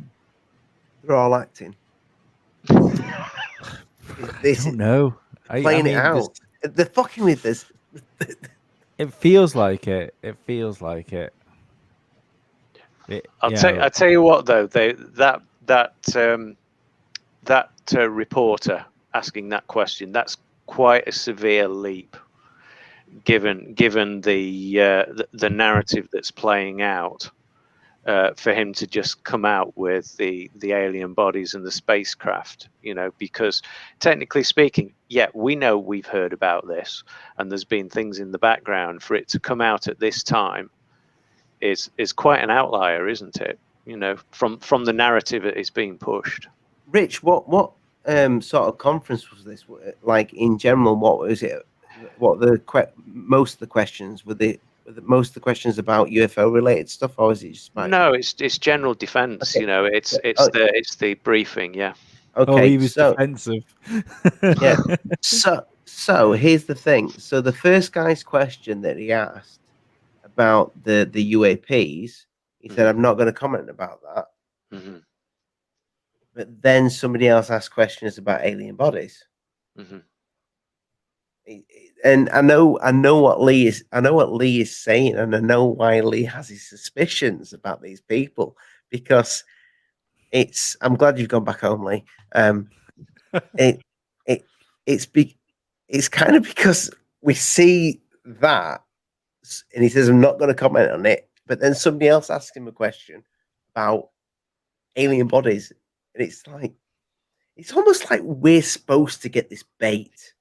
Speaker 2: They're all acting.
Speaker 3: I don't know.
Speaker 2: Playing it out. They're fucking with this.
Speaker 3: It feels like it. It feels like it.
Speaker 4: I'll tell you what though. That reporter asking that question, that's quite a severe leap, given the narrative that's playing out, for him to just come out with the alien bodies and the spacecraft, because technically speaking, yeah, we know we've heard about this and there's been things in the background. For it to come out at this time is quite an outlier, isn't it? From the narrative that is being pushed.
Speaker 2: Rich, what sort of conference was this? Like in general, what was it? What most of the questions were most of the questions about UFO related stuff, or is it just about...
Speaker 4: No, it's general defense. Okay. It's the briefing. Yeah.
Speaker 2: Okay.
Speaker 3: He was defensive.
Speaker 2: Yeah. So here's the thing. So the first guy's question that he asked about the UAPs, he said, "I'm not going to comment about that."
Speaker 4: Mm-hmm.
Speaker 2: but then somebody else asks questions about alien bodies.
Speaker 4: Mm-hmm.
Speaker 2: And I know what Lee is saying, and I know why Lee has his suspicions about these people, because I'm glad you've gone back home, Lee. It's kind of because we see that, and he says, I'm not going to comment on it, but then somebody else asks him a question about alien bodies, and it's almost like we're supposed to get this bait.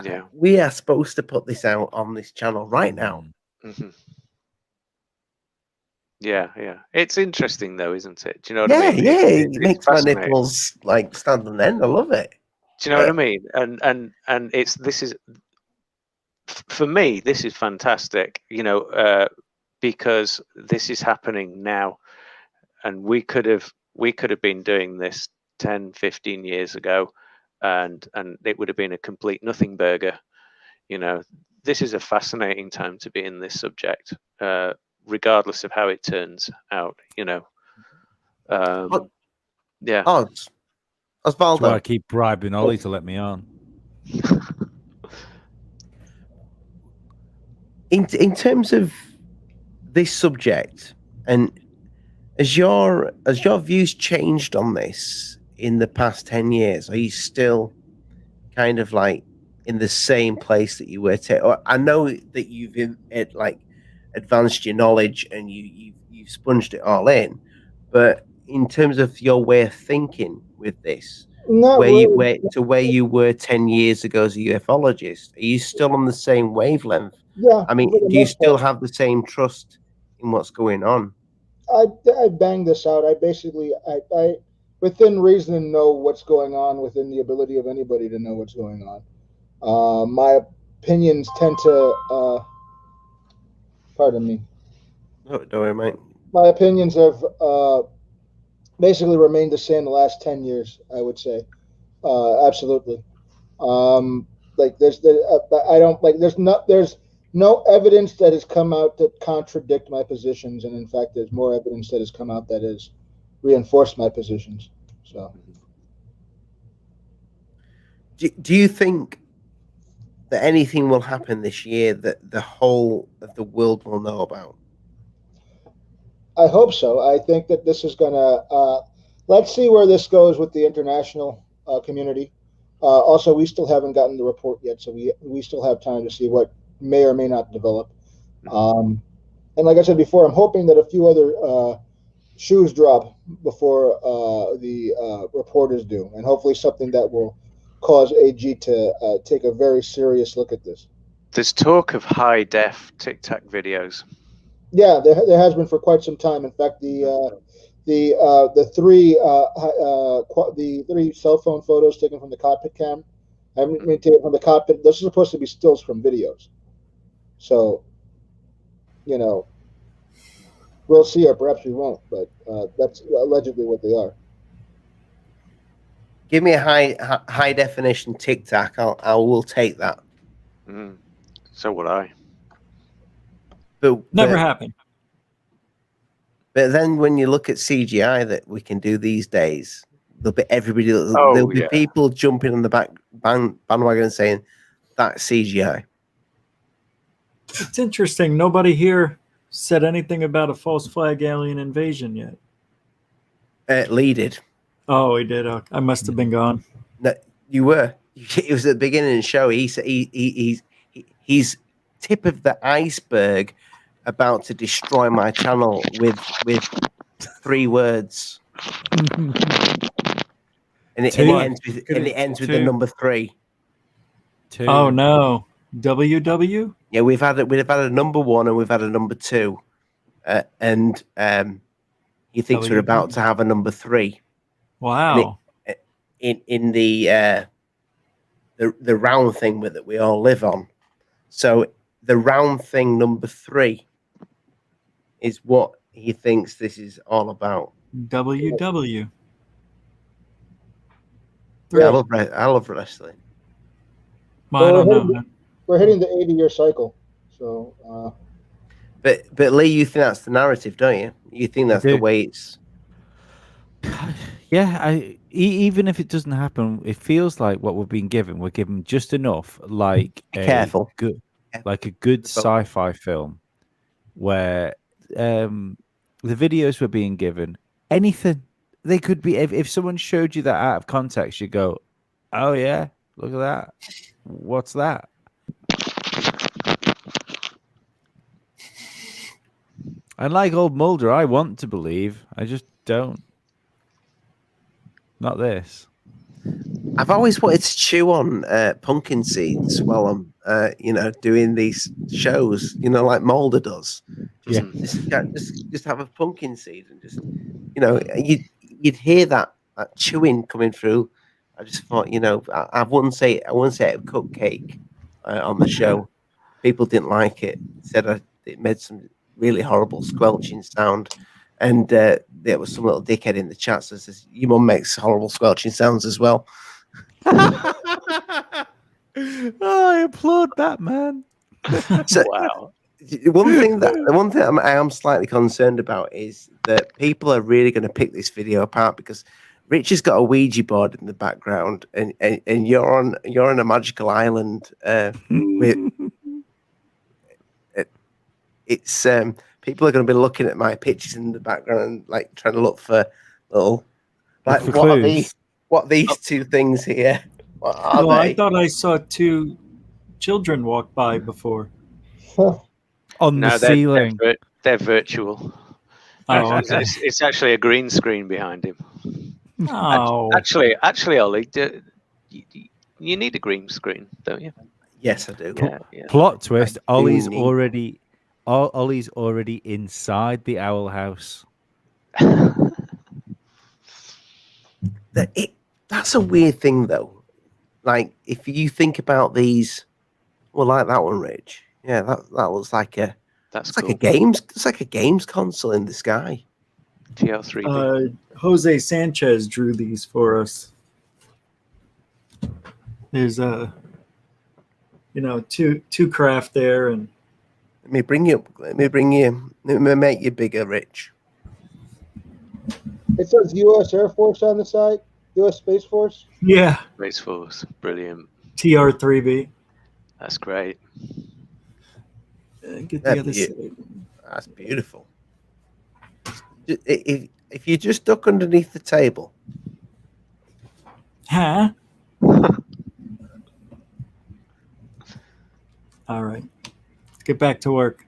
Speaker 4: Yeah,
Speaker 2: we are supposed to put this out on this channel right now.
Speaker 4: Mm-hmm. Yeah. It's interesting though, isn't it? Do you know what I mean?
Speaker 2: Yeah, it makes my nipples like stand on end. I love it.
Speaker 4: Do you know what I mean? And this is, for me, this is fantastic. Because this is happening now, and we could have been doing this 10, 15 years ago, and it would have been a complete nothing burger. This is a fascinating time to be in this subject, regardless of how it turns out. Yeah.
Speaker 2: Osvaldo.
Speaker 3: That's why I keep bribing Ollie to let me on.
Speaker 2: In terms of this subject, and has your views changed on this in the past 10 years? Are you still kind of like in the same place that you were? I know that you've advanced your knowledge and you've sponged it all in, but in terms of your way of thinking with this, where you were 10 years ago as a ufologist, are you still on the same wavelength?
Speaker 1: Yeah.
Speaker 2: I mean, do you still have the same trust in what's going on?
Speaker 1: I banged this out. I basically, I within reason know what's going on, within the ability of anybody to know what's going on. My opinions tend to, pardon me.
Speaker 2: No, don't worry, mate.
Speaker 1: My opinions have basically remained the same the last 10 years, I would say. Absolutely. There's no evidence that has come out to contradict my positions, and in fact, there's more evidence that has come out that has reinforced my positions. So,
Speaker 2: do you think that anything will happen this year that the whole of the world will know about?
Speaker 1: I hope so. I think that this is gonna. Let's see where this goes with the international community. Also, we still haven't gotten the report yet, so we still have time to see what may or may not develop. And like I said before, I'm hoping that a few other shoes drop before the reporters do, and hopefully something that will cause AG to take a very serious look at this.
Speaker 4: There's talk of high def Tic Tac videos.
Speaker 1: Yeah, there has been for quite some time. In fact, the three cell phone photos taken from the cockpit cam, I haven't been taken from the cockpit. This is supposed to be stills from videos. So, we'll see, or perhaps we won't. But that's allegedly what they are.
Speaker 2: Give me a high definition Tic Tac. I will take that.
Speaker 4: So would I.
Speaker 5: Never happened.
Speaker 2: But then when you look at CGI that we can do these days, there'll be everybody.
Speaker 4: Oh,
Speaker 2: there'll be
Speaker 4: yeah.
Speaker 2: people jumping on the bandwagon and saying that's CGI.
Speaker 5: It's interesting. Nobody here said anything about a false flag alien invasion yet.
Speaker 2: Lee did.
Speaker 5: Oh, he did. Okay. I must have been gone.
Speaker 2: No, you were. It was at the beginning of the show. He said he's tip of the iceberg about to destroy my channel with 3 words. And it ends with the number 3.
Speaker 3: 2.
Speaker 5: Oh no. WW?
Speaker 2: Yeah, we've had a number 1 and we've had a number 2. And he thinks we're about to have a number 3.
Speaker 5: Wow.
Speaker 2: In the round thing that we all live on. So the round thing number 3 is what he thinks this is all about.
Speaker 5: WW.
Speaker 2: Yeah, I love wrestling.
Speaker 5: Well, I don't know.
Speaker 1: We're hitting the 80-year cycle. So
Speaker 2: But Lee, you think that's the narrative, don't you? You think that's the way it's
Speaker 3: Yeah, even if it doesn't happen, it feels like what we're being given. We're given just enough, like
Speaker 2: Be careful.
Speaker 3: like a good sci-fi film, where the videos were being given anything. They could be if someone showed you that out of context, you go, "Oh yeah, look at that. What's that?" And like old Mulder, I want to believe, I just don't. Not this.
Speaker 2: I've always wanted to chew on pumpkin seeds while I'm, doing these shows. Like Mulder does. Just have a pumpkin seed and just, you'd hear that chewing coming through. I just thought, I wouldn't say a cupcake on the show. People didn't like it. Said it made some really horrible squelching sound. And there was some little dickhead in the chat that says, "Your mum makes horrible squelching sounds as well."
Speaker 3: Oh, I applaud that, man.
Speaker 2: So,
Speaker 4: wow.
Speaker 2: The one thing I am slightly concerned about is that people are really going to pick this video apart because Rich has got a Ouija board in the background, and you're on a magical island with it's people are going to be looking at my pictures in the background and like trying to look for little like
Speaker 3: for
Speaker 2: what
Speaker 3: clues.
Speaker 2: are these two things here? What are
Speaker 5: No,
Speaker 2: they?
Speaker 5: I thought I saw two children walk by before.
Speaker 3: On the ceiling.
Speaker 4: They're virtual.
Speaker 5: Oh, okay.
Speaker 4: It's actually a green screen behind him.
Speaker 5: Oh.
Speaker 4: Actually, Ollie, you need a green screen, don't you?
Speaker 2: Yes, I do.
Speaker 4: Yeah.
Speaker 3: Plot twist: Ollie's
Speaker 2: need-
Speaker 3: already inside the owl house.
Speaker 2: That's a weird thing, though. Like, if you think about these, well, like that one, Rich. Yeah, that looks like a.
Speaker 4: That's
Speaker 2: it's like
Speaker 4: cool.
Speaker 2: a games. It's like a games console in the sky.
Speaker 4: TR3.
Speaker 5: Jose Sanchez drew these for us. There's two craft there, and
Speaker 2: Let me make you bigger, Rich.
Speaker 1: It says U.S. Air Force on the side. U.S. Space Force.
Speaker 5: yeah,
Speaker 4: Space Force, brilliant.
Speaker 5: TR3B.
Speaker 4: That's great.
Speaker 5: Get the other side.
Speaker 2: That's beautiful. If you just duck underneath the table.
Speaker 5: Huh? All right. Let's get back to work.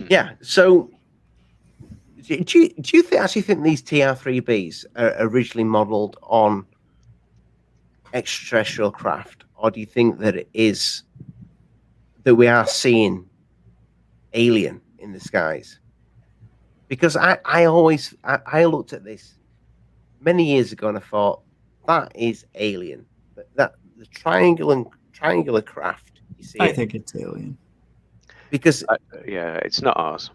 Speaker 2: Yeah. So, do you actually think these TR3Bs are originally modelled on extraterrestrial craft, or do you think that it is that we are seeing alien in the skies? Because I looked at this many years ago and I thought that is alien. That the triangular craft. You see,
Speaker 5: I think it's alien.
Speaker 2: Because
Speaker 4: it's not ours.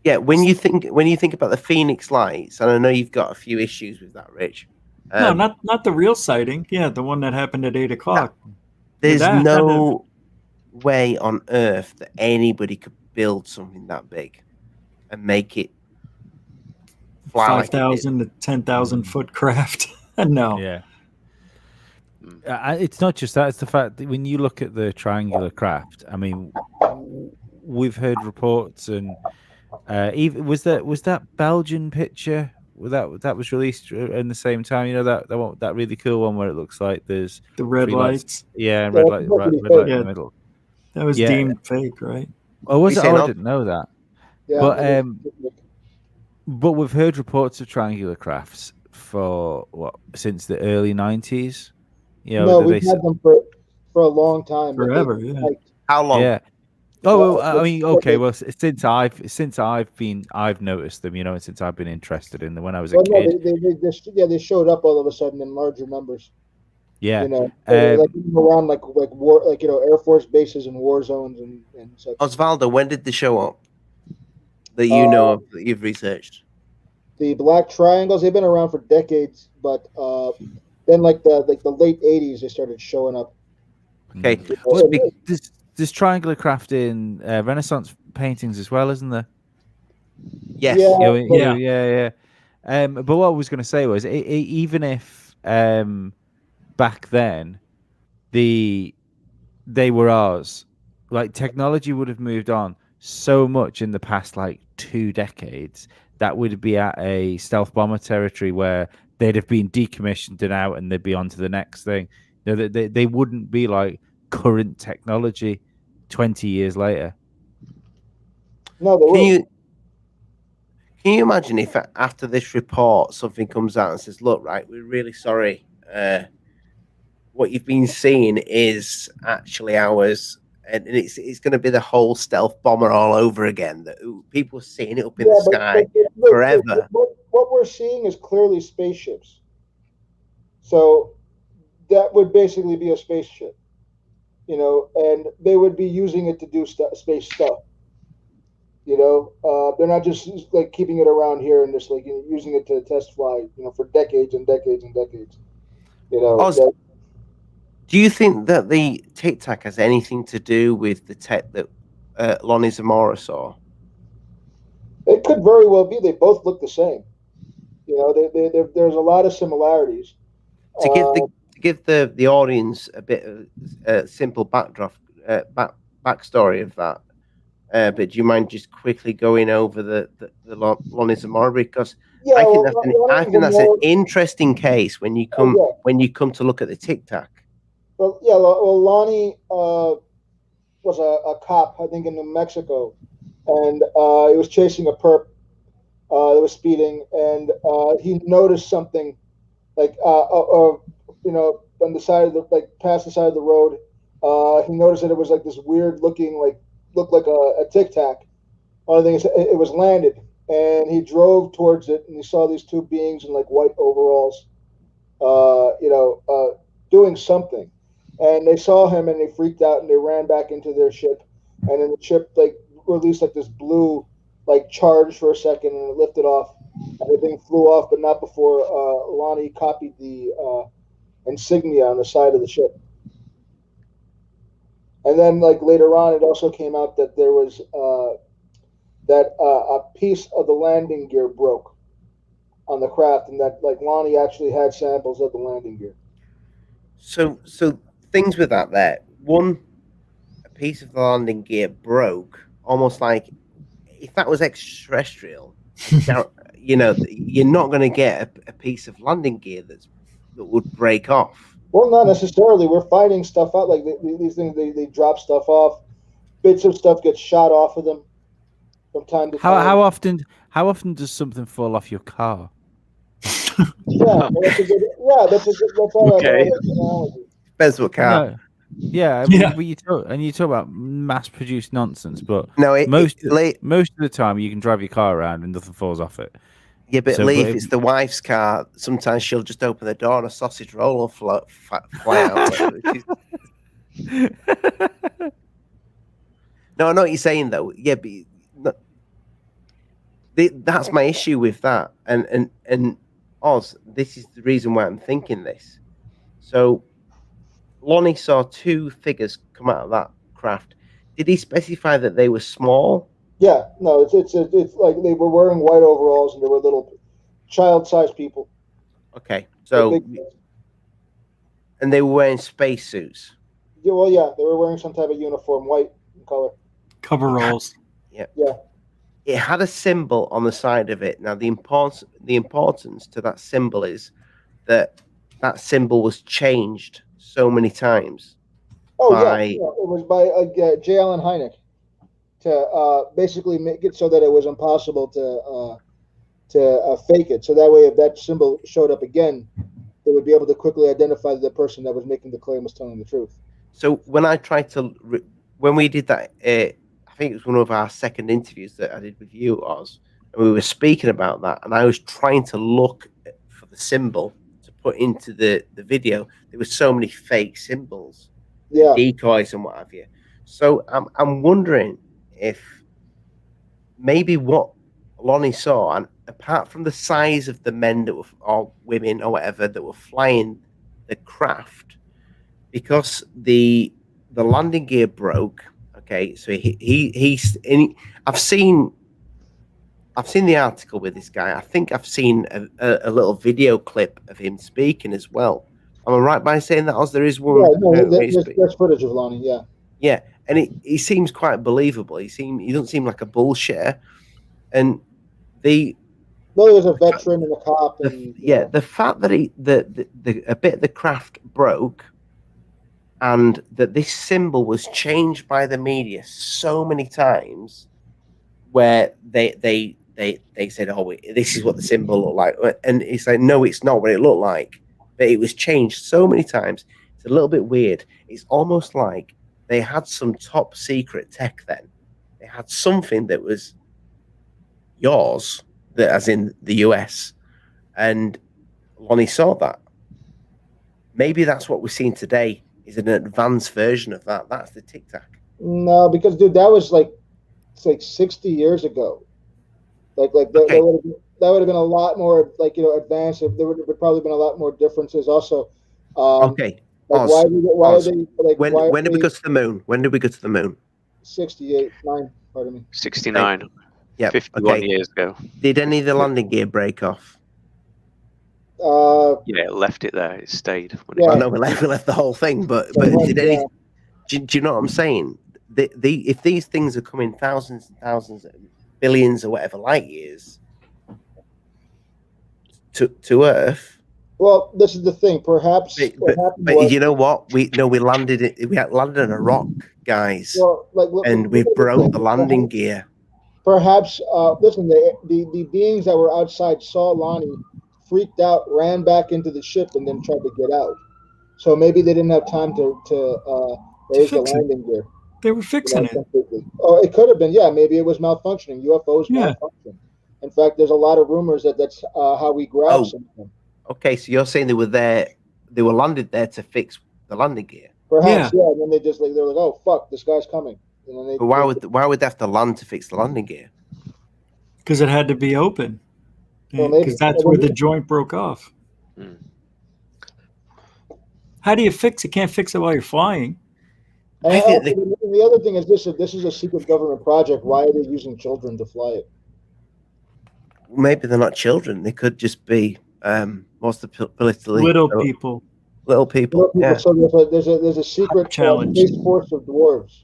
Speaker 2: Yeah, when you think about the Phoenix Lights, and I know you've got a few issues with that, Rich.
Speaker 5: No, not the real sighting. Yeah, the one that happened at 8 o'clock.
Speaker 2: There's no way on Earth that anybody could build something that big and make it fly
Speaker 5: 5,000 to 10,000 foot craft. No.
Speaker 3: Yeah. It's not just that; it's the fact that when you look at the triangular craft, I mean, we've heard reports, and even was that Belgian picture that was released in the same time. You know that really cool one where it looks like there's
Speaker 5: the red lights.
Speaker 3: Yeah, and red light in the middle.
Speaker 5: That was deemed fake, right?
Speaker 3: Oh, was it? Oh, I didn't know that.
Speaker 1: Yeah,
Speaker 3: but we've heard reports of triangular crafts for since the early 90s. You know,
Speaker 1: no, we've had them for a long time.
Speaker 5: Forever, yeah.
Speaker 2: How long?
Speaker 3: Yeah. Oh, well, I mean, okay. Well, since I've noticed them, you know, and since I've been interested in them when I was a kid.
Speaker 1: No, they showed up all of a sudden in larger numbers.
Speaker 3: Yeah.
Speaker 1: You know, like around like war, like Air Force bases and war zones and such.
Speaker 2: Osvaldo, when did they show up? That you know of, that you've researched.
Speaker 1: The black triangles, they've been around for decades, but then like the late 80s they started showing up.
Speaker 2: Okay.
Speaker 3: There's triangular craft in Renaissance paintings as well, isn't there?
Speaker 2: Yes.
Speaker 3: Yeah. But what I was going to say was, even if back then they were ours, like technology would have moved on so much in the past like 2 decades that would be at a stealth bomber territory where they'd have been decommissioned and out, and they'd be on to the next thing. You know, they wouldn't be like current technology 20 years later.
Speaker 1: No, they
Speaker 2: Can you imagine if after this report something comes out and says, "Look, right, we're really sorry. What you've been seeing is actually ours," and it's going to be the whole stealth bomber all over again. That people are seeing it up in the sky forever.
Speaker 1: What we're seeing is clearly spaceships. So that would basically be a spaceship, you know, and they would be using it to do space stuff. You know, they're not just like keeping it around here and just like using it to test fly, you know, for decades and decades and decades. You know.
Speaker 2: Oz, do you think that the Tic Tac has anything to do with the tech that Lonnie Zamora saw?
Speaker 1: It could very well be. They both look the same. You know, there's a lot of similarities.
Speaker 2: To give the audience a bit of a simple backstory of that. But do you mind just quickly going over the Lonnie Zamora, because I think that's an interesting case when you come to look at the Tic Tac.
Speaker 1: Well, yeah. Well, Lonnie was a cop, I think, in New Mexico, and he was chasing a perp that was speeding, and he noticed something, like you know, on the side of the past the side of the road. He noticed that it was like this weird looking, looked like a Tic Tac. Only thing is, it was landed, and he drove towards it, and he saw these two beings in like white overalls, you know, doing something. And they saw him, and they freaked out, and they ran back into their ship. And then the ship released like this blue charge for a second, and it lifted off. Everything flew off, but not before Lonnie copied the insignia on the side of the ship. And then, later on, it also came out that there was a piece of the landing gear broke on the craft, and that Lonnie actually had samples of the landing gear.
Speaker 2: So things with that there. One, a piece of the landing gear broke, almost like if that was extraterrestrial. You know, you're not going to get a piece of landing gear that would break off.
Speaker 1: Well, not necessarily. We're fighting stuff out. Like these things, they drop stuff off. Bits of stuff get shot off of them from time to time.
Speaker 3: How often does something fall off your car?
Speaker 1: Yeah, that's all.
Speaker 2: Okay. Depends what car.
Speaker 3: No. Yeah, but you talk about mass-produced nonsense, but most of the time you can drive your car around and nothing falls off it.
Speaker 2: Yeah, but Lee, if it's the wife's car, sometimes she'll just open the door and a sausage roll will fly out. No, I know what you're saying though. Yeah, but that's my issue with that. And Oz, this is the reason why I'm thinking this. So Lonnie saw two figures come out of that craft. Did he specify that they were small?
Speaker 1: Yeah, no, it's like they were wearing white overalls and they were little child-sized people.
Speaker 2: Okay, so and they were wearing spacesuits.
Speaker 1: Yeah, well, yeah, they were wearing some type of uniform, white in color.
Speaker 5: Coveralls.
Speaker 2: Yeah.
Speaker 1: Yeah.
Speaker 2: It had a symbol on the side of it. Now, the importance to that symbol is that symbol was changed so many times.
Speaker 1: Oh yeah, it was by J. Allen Hynek to basically make it so that it was impossible to fake it. So that way, if that symbol showed up again, they would be able to quickly identify the person that was making the claim was telling the truth.
Speaker 2: So when I tried to, when we did that, I think it was one of our second interviews that I did with you, Oz, and we were speaking about that, and I was trying to look for the symbol to put into the video. There were so many fake symbols, decoys and what have you. So I'm wondering if maybe what Lonnie saw, and apart from the size of the men that were, or women or whatever, that were flying the craft, because the landing gear broke. Okay, so I've seen I've seen the article with this guy. I think I've seen a little video clip of him speaking as well. Am I right by saying that, Oz? There is one.
Speaker 1: Yeah, no, there's footage of Lonnie. Yeah.
Speaker 2: Yeah, and he seems quite believable. He doesn't seem like a bullshitter. And he
Speaker 1: was a veteran and a cop. And,
Speaker 2: the fact that a bit of the craft broke, and that this symbol was changed by the media so many times, where they said, "Oh, this is what the symbol looked like," and it's like, no, it's not what it looked like. But it was changed so many times. It's a little bit weird. It's almost like they had some top secret tech then. They had something that was yours, that as in the US, and Lonnie saw that. Maybe that's what we're seeing today, is an advanced version of that. That's the Tic Tac.
Speaker 1: No, because dude, that was it's like 60 years ago. That would have been a lot more advanced. There would have probably been a lot more differences. Also,
Speaker 2: okay.
Speaker 1: Like
Speaker 2: when did we go to the moon? When did we go to the moon?
Speaker 1: 68, 9. Pardon me.
Speaker 4: 69.
Speaker 2: Yeah,
Speaker 4: 51 years ago.
Speaker 2: Did any of the landing gear break off?
Speaker 4: Yeah, it left it there. It stayed.
Speaker 2: I know we left the whole thing, but did any? Do you know what I'm saying? If these things are coming thousands and thousands, billions or whatever light years to Earth.
Speaker 1: Well, this is the thing. Perhaps,
Speaker 2: but you know what? We landed it. We landed on a rock, guys, and we broke the landing gear.
Speaker 1: Perhaps, listen. The beings that were outside saw Lonnie, freaked out, ran back into the ship, and then tried to get out. So maybe they didn't have time to raise the landing gear.
Speaker 5: They were fixing it.
Speaker 1: Completely. Oh, it could have been. Yeah, maybe it was malfunctioning. UFOs malfunction. In fact, there's a lot of rumors that's how we grab something.
Speaker 2: Okay, so you're saying they were landed there to fix the landing gear?
Speaker 1: Perhaps, yeah. And then they just they're like, oh fuck, this guy's coming. And then
Speaker 2: but why would they have to land to fix the landing gear?
Speaker 5: Because it had to be open. Because that's where the joint broke off. How do you fix it? Can't fix it while you're flying.
Speaker 1: And the other thing is this is a secret government project. Why are they using children to fly it?
Speaker 2: Maybe they're not children. They could just be what's the politically
Speaker 5: little people.
Speaker 2: Little people. Yeah.
Speaker 1: So there's a secret space force of dwarves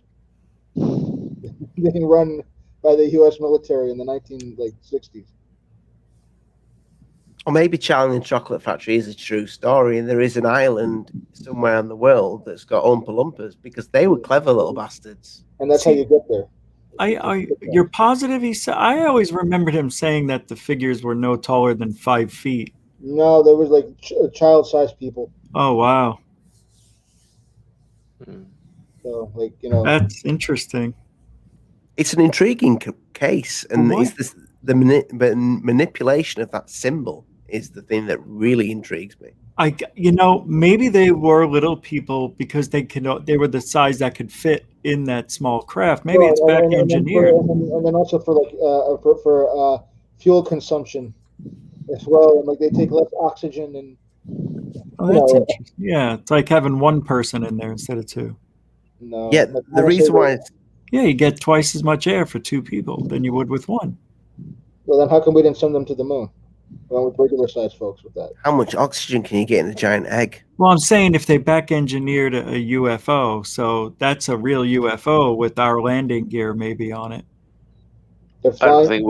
Speaker 1: being run by the U.S. military in the 1960s.
Speaker 2: Or maybe Charlie and the Chocolate Factory is a true story, and there is an island somewhere in the world that's got Oompa Loompas, because they were clever little bastards.
Speaker 1: And that's how you get there.
Speaker 5: You're positive he said? I always remembered him saying that the figures were no taller than 5 feet.
Speaker 1: No, there was child-sized people.
Speaker 5: Oh wow!
Speaker 1: So
Speaker 5: that's interesting.
Speaker 2: It's an intriguing case, and it's the manipulation of that symbol is the thing that really intrigues me.
Speaker 5: Maybe they were little people because they were the size that could fit in that small craft. Maybe it's back engineered.
Speaker 1: And then also for fuel consumption as well. And they take less oxygen and.
Speaker 5: Oh, that's interesting. Yeah, it's like having one person in there instead of two.
Speaker 1: No.
Speaker 2: Yeah, the reason why.
Speaker 5: Yeah, you get twice as much air for two people than you would with one.
Speaker 1: Well, then how come we didn't send them to the moon? Well, with regular sized folks with that.
Speaker 2: How much oxygen can you get in a giant egg?
Speaker 5: Well, I'm saying if they back engineered a UFO, so that's a real UFO with our landing gear maybe on it.
Speaker 4: I don't think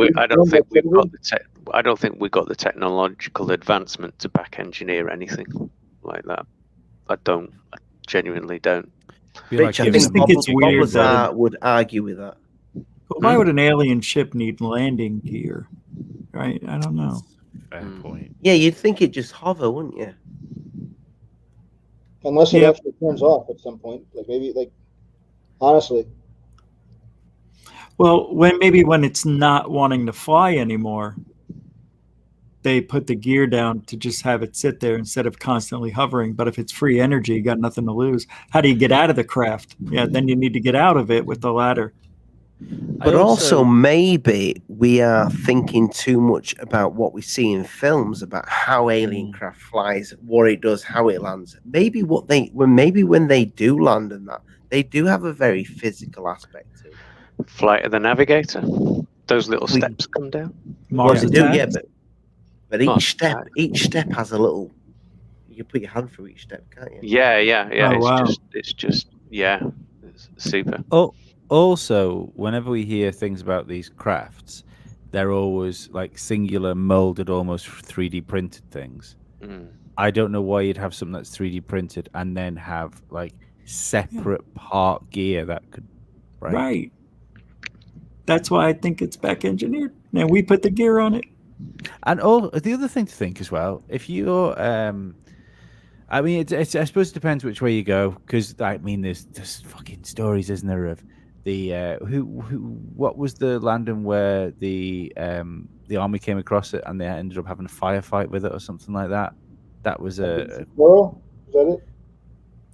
Speaker 4: we got the technological advancement to back engineer anything like that. I genuinely don't.
Speaker 2: Rich, I think it's weird that would argue with that.
Speaker 5: But why would an alien ship need landing gear? Right? I don't know.
Speaker 3: Fair point.
Speaker 2: Yeah, you'd think it'd just hover, wouldn't you?
Speaker 1: Unless it actually turns off at some point. Honestly.
Speaker 5: Well, when it's not wanting to fly anymore, they put the gear down to just have it sit there instead of constantly hovering. But if it's free energy, you got nothing to lose. How do you get out of the craft? Yeah, then you need to get out of it with the ladder.
Speaker 2: But also maybe we are thinking too much about what we see in films about how alien craft flies, what it does, how it lands. Maybe when they do land and that, they do have a very physical aspect to it.
Speaker 4: Flight of the Navigator. those little steps come down.
Speaker 2: Well, they do, yeah,
Speaker 5: attacks.
Speaker 2: but each step has a little. You can put your hand through each step, can't you?
Speaker 4: Yeah.
Speaker 5: Oh, wow.
Speaker 4: It's just it's super.
Speaker 3: Oh, also, whenever we hear things about these crafts, they're always like singular, molded, almost 3D printed things. I don't know why you'd have something that's 3D printed and then have like separate part gear that could break.
Speaker 5: Right. That's why I think it's back engineered. And we put the gear on it.
Speaker 3: And the other thing to think as well, if you're, I mean, I suppose it depends which way you go, because I mean, there's fucking stories, isn't there, of the what was the landing where the army came across it and they ended up having a firefight with it or something like that. That was a.
Speaker 1: Well, is that it?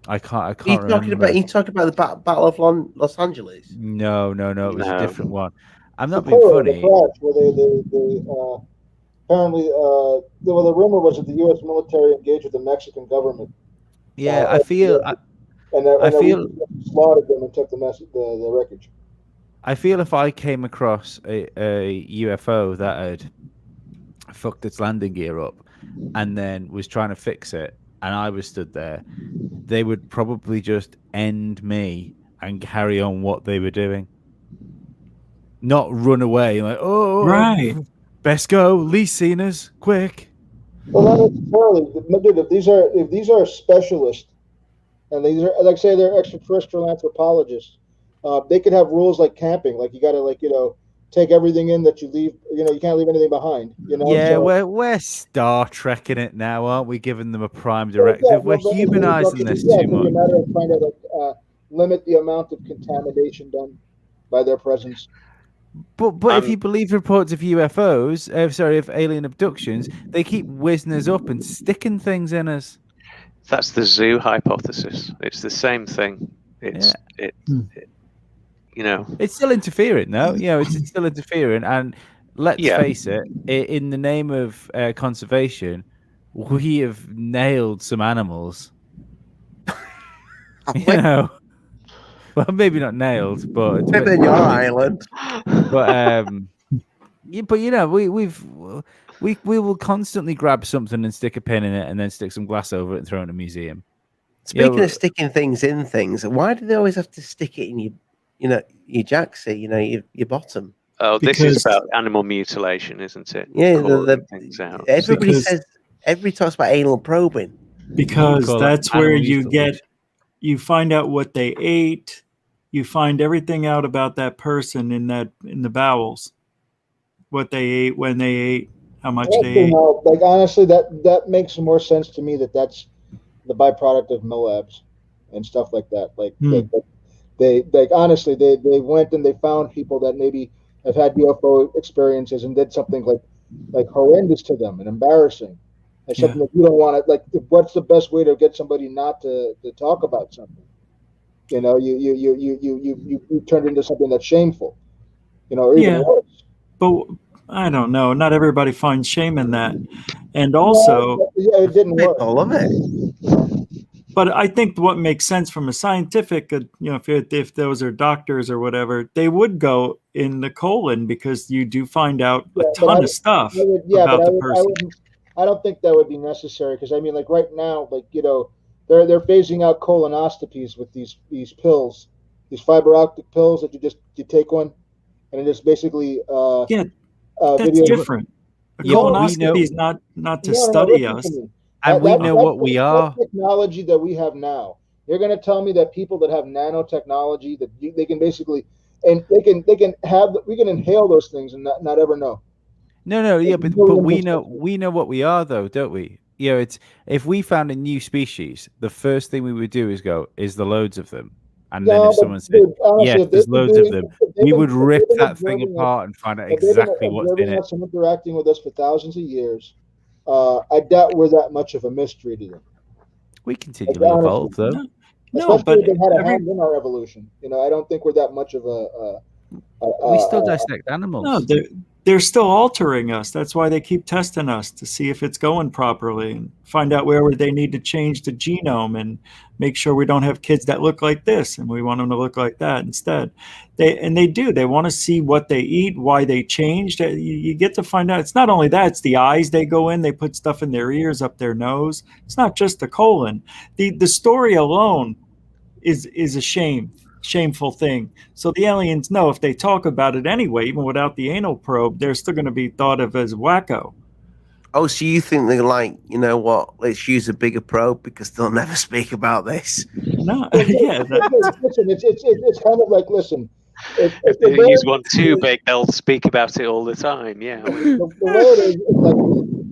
Speaker 3: I can't
Speaker 2: remember. You talking about the Battle of Los Angeles?
Speaker 3: No, it was a different one. I'm not
Speaker 1: The
Speaker 3: being
Speaker 1: crash
Speaker 3: funny.
Speaker 1: where they apparently the rumor was that the U.S. military engaged with the Mexican government.
Speaker 3: Yeah, I feel.
Speaker 1: I feel slaughtered them and took the wreckage.
Speaker 3: I feel if I came across a UFO that had fucked its landing gear up and then was trying to fix it, and I was stood there, they would probably just end me and carry on what they were doing. Not run away like, oh,
Speaker 5: right,
Speaker 3: best go, Lee's seen us, quick.
Speaker 1: Well, not necessarily. Dude, if these are specialists, and these are, like, say, they're extraterrestrial anthropologists, they could have rules like camping, like you got to take everything in that you leave. You can't leave anything behind.
Speaker 3: Yeah,
Speaker 1: so,
Speaker 3: we're Star Trekking it now, aren't we? Giving them a prime directive. We're humanizing this too much.
Speaker 1: It's a matter of trying to limit the amount of contamination done by their presence.
Speaker 3: But if you believe reports of UFOs, of alien abductions, they keep whizzing us up and sticking things in us.
Speaker 4: That's the zoo hypothesis. It's the same thing. It's
Speaker 3: it's still interfering, though. It's still interfering, and let's face it. In the name of conservation, we have nailed some animals. Well, maybe not nailed, but
Speaker 2: maybe on your island.
Speaker 3: But we will constantly grab something and stick a pin in it, and then stick some glass over it and throw it in a museum.
Speaker 2: Speaking of sticking things in things, why do they always have to stick it in your jacksie, your bottom?
Speaker 4: Oh, this is about animal mutilation, isn't it?
Speaker 2: Yeah,
Speaker 4: things out.
Speaker 2: Everybody talks about anal probing.
Speaker 5: Because that's where you find out what they ate. You find everything out about that person in the bowels. What they ate, when they ate, how much they ate.
Speaker 1: Like, honestly, that makes more sense to me. That's the byproduct of MOABs and stuff like that. Honestly, they went and they found people that maybe have had UFO experiences and did something like horrendous to them and embarrassing. And something that you don't want to, like, what's the best way to get somebody not to talk about something? You turned into something that's shameful. Or even worse.
Speaker 5: But I don't know. Not everybody finds shame in that. And also,
Speaker 1: it didn't work.
Speaker 2: I love it.
Speaker 5: But I think what makes sense from a scientific, if those are doctors or whatever, they would go in the colon, because you do find out a ton of stuff about the person.
Speaker 1: I don't think that would be necessary, because I mean, like, right now, they're phasing out colonoscopies with these pills, these fiber optic pills that you take one, and it just basically
Speaker 5: that's different. A colonoscopy is not to study us.
Speaker 3: And we know what we are.
Speaker 1: Technology that we have now. You're going to tell me that people that have nanotechnology, that they can basically, and we can inhale those things and not ever know.
Speaker 3: No, yeah, but we know what we are, though, don't we? It's, if we found a new species, the first thing we would do is go, is there loads of them? And then if someone said, yes, there's loads of them, we would rip that thing apart and find out exactly what's in it.
Speaker 1: Some interacting with us for thousands of years. I doubt we're that much of a mystery to them.
Speaker 3: We continually evolve, though.
Speaker 1: Especially if they had a hand in our evolution. I don't think we're that much of a.
Speaker 3: We still dissect animals.
Speaker 5: No, they're still altering us. That's why they keep testing us to see if it's going properly and find out where they need to change the genome and make sure we don't have kids that look like this and we want them to look like that instead. They want to see what they eat, why they changed. You get to find out. It's not only that, it's the eyes they go in. They put stuff in their ears, up their nose. It's not just the colon. The story alone is a shameful thing. So the aliens know if they talk about it anyway, even without the anal probe, they're still going to be thought of as wacko.
Speaker 2: Oh, so you think they're like, you know what? Let's use a bigger probe because they'll never speak about this.
Speaker 5: No, yeah.
Speaker 1: Listen, it's kind of like, listen.
Speaker 4: If they use one too big, they'll speak about it all the time. Yeah.
Speaker 1: The word is like,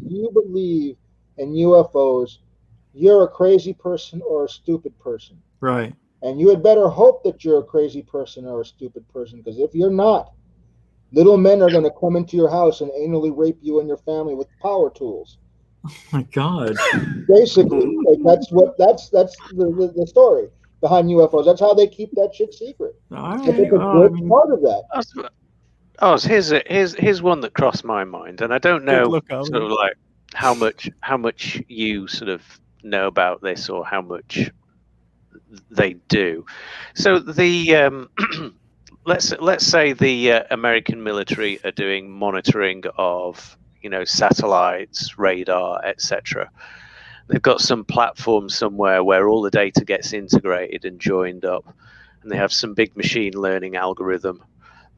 Speaker 1: if you believe in UFOs, you're a crazy person or a stupid person.
Speaker 5: Right.
Speaker 1: And you had better hope that you're a crazy person or a stupid person, because if you're not, little men are going to come into your house and anally rape you and your family with power tools.
Speaker 5: Oh my God!
Speaker 1: Basically, like that's the story behind UFOs. That's how they keep that shit secret. Part of that.
Speaker 4: Oh, here's one that crossed my mind, and I don't know sort of like how much you sort of know about this or how much they do. So the let's say the American military are doing monitoring of satellites, radar, etc. They've got some platform somewhere where all the data gets integrated and joined up, and they have some big machine learning algorithm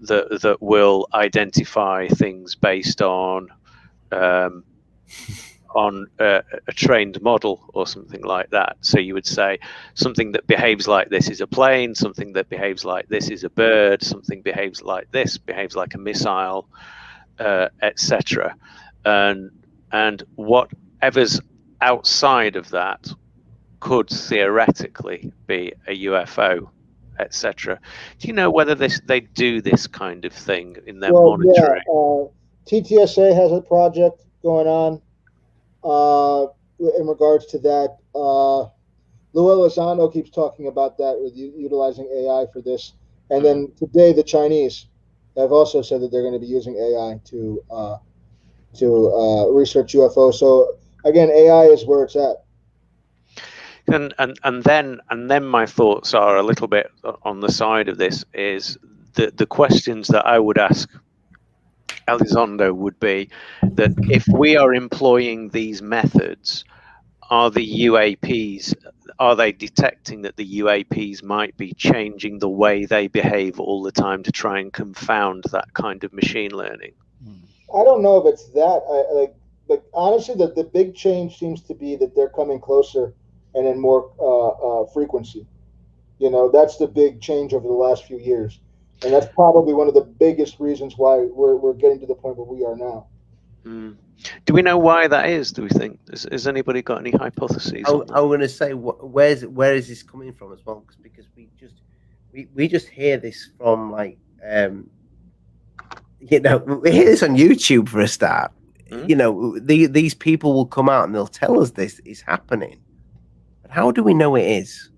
Speaker 4: that will identify things based on a trained model or something like that. So you would say something that behaves like this is a plane, something that behaves like this is a bird, something behaves like this behaves like a missile, etc. And whatever's outside of that could theoretically be a UFO, etc. Do you know whether they do this kind of thing in their monitoring?
Speaker 1: Yeah, TTSA has a project going on in regards to that. Luis Elizondo keeps talking about that with utilizing AI for this. And then today, the Chinese have also said that they're going to be using AI to research UFOs. So again, AI is where it's at.
Speaker 4: And then my thoughts are a little bit on the side of this is the questions that I would ask Elizondo would be that if we are employing these methods, are the UAPs, are they detecting that the UAPs might be changing the way they behave all the time to try and confound that kind of machine learning?
Speaker 1: I don't know if it's that. But honestly, the big change seems to be that they're coming closer and in more frequency. That's the big change over the last few years. And that's probably one of the biggest reasons why we're getting to the point where we are now.
Speaker 4: Do we know why that is, do we think? Has anybody got any hypotheses?
Speaker 2: I was going to say, where is this coming from as well? Because we just hear this from we hear this on YouTube for a start. These people will come out and they'll tell us this is happening. But how do we know it is?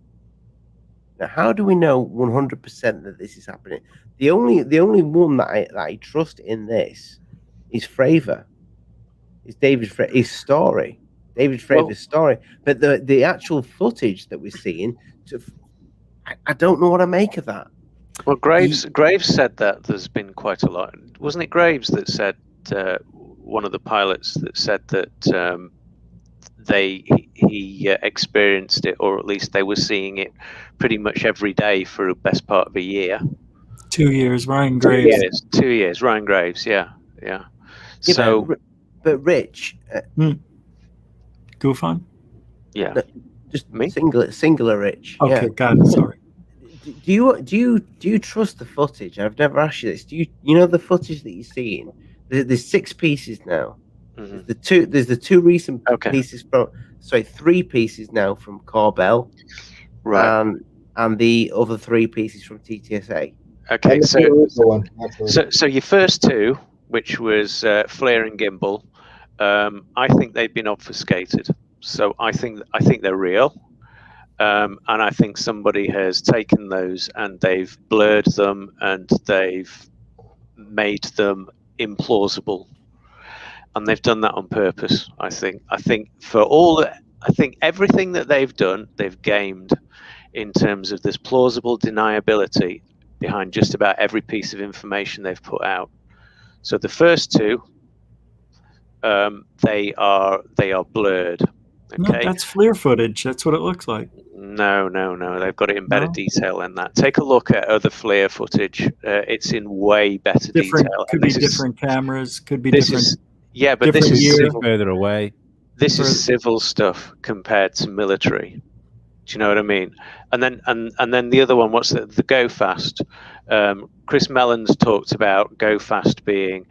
Speaker 2: Now, how do we know 100% that this is happening? The only one that I trust in this is Fravor. It's his story. David Fravor's story. But the actual footage that we're seeing, I don't know what to make of that.
Speaker 4: Well, Graves said that there's been quite a lot. Wasn't it Graves that said, one of the pilots that said that he experienced it, or at least they were seeing it pretty much every day for the best part of a year.
Speaker 5: 2 years, Ryan Graves.
Speaker 4: 2 years, Ryan Graves. Yeah. So,
Speaker 2: but Rich,
Speaker 5: Goofon.
Speaker 4: Yeah,
Speaker 2: just me. Singular Rich.
Speaker 5: Okay,
Speaker 2: yeah.
Speaker 5: got it. Sorry.
Speaker 2: Do you trust the footage? I've never asked you this. Do you know the footage that you're seeing? There's 6 pieces now. Mm-hmm. There's the two recent pieces from. Sorry, 3 pieces now from Corbell,
Speaker 4: right?
Speaker 2: And the other 3 pieces from TTSA.
Speaker 4: Okay, so your first 2, which was Flare and Gimbal, I think they've been obfuscated. So I think they're real, and I think somebody has taken those and they've blurred them and they've made them implausible, and they've done that on purpose. I think everything that they've done, they've gamed in terms of this plausible deniability behind just about every piece of information they've put out. So the first two, they are blurred.
Speaker 5: No,
Speaker 4: Okay,
Speaker 5: that's FLIR footage. That's what it looks like.
Speaker 4: No. They've got it in better detail than that. Take a look at other FLIR footage. It's in way better detail.
Speaker 5: Could be different cameras. Could be different.
Speaker 4: But this is
Speaker 3: further away.
Speaker 4: This is civil stuff compared to military. Do you know what I mean? And then the other one, what's the Go Fast? Chris Mellon's talked about Go Fast being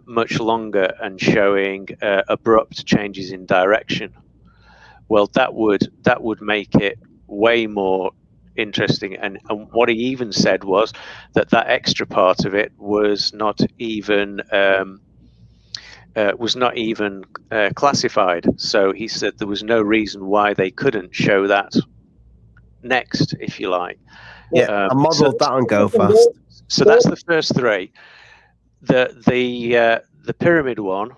Speaker 4: much longer and showing abrupt changes in direction. Well, that would make it way more interesting. And what he even said was that extra part of it was not even classified. So he said there was no reason why they couldn't show that next, if you like.
Speaker 2: Yeah, I modelled that on Go Fast.
Speaker 4: So that's the first three. The pyramid one,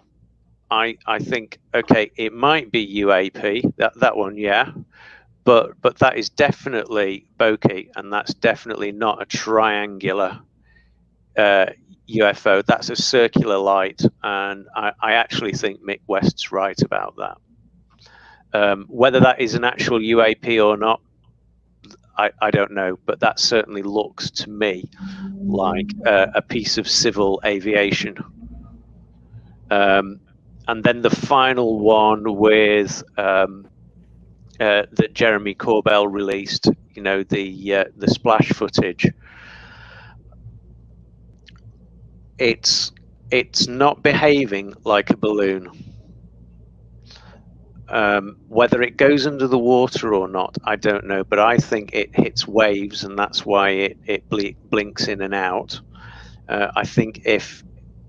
Speaker 4: I think, okay, it might be UAP, that one, yeah, but that is definitely bokeh, and that's definitely not a triangular UFO. That's a circular light, and I actually think Mick West's right about that. Whether that is an actual UAP or not, I don't know, but that certainly looks to me like a piece of civil aviation. And then the final one with that Jeremy Corbell released, you know, the splash footage. It's not behaving like a balloon. Whether it goes under the water or not, I don't know, but I think it hits waves, and that's why it blinks in and out. I think if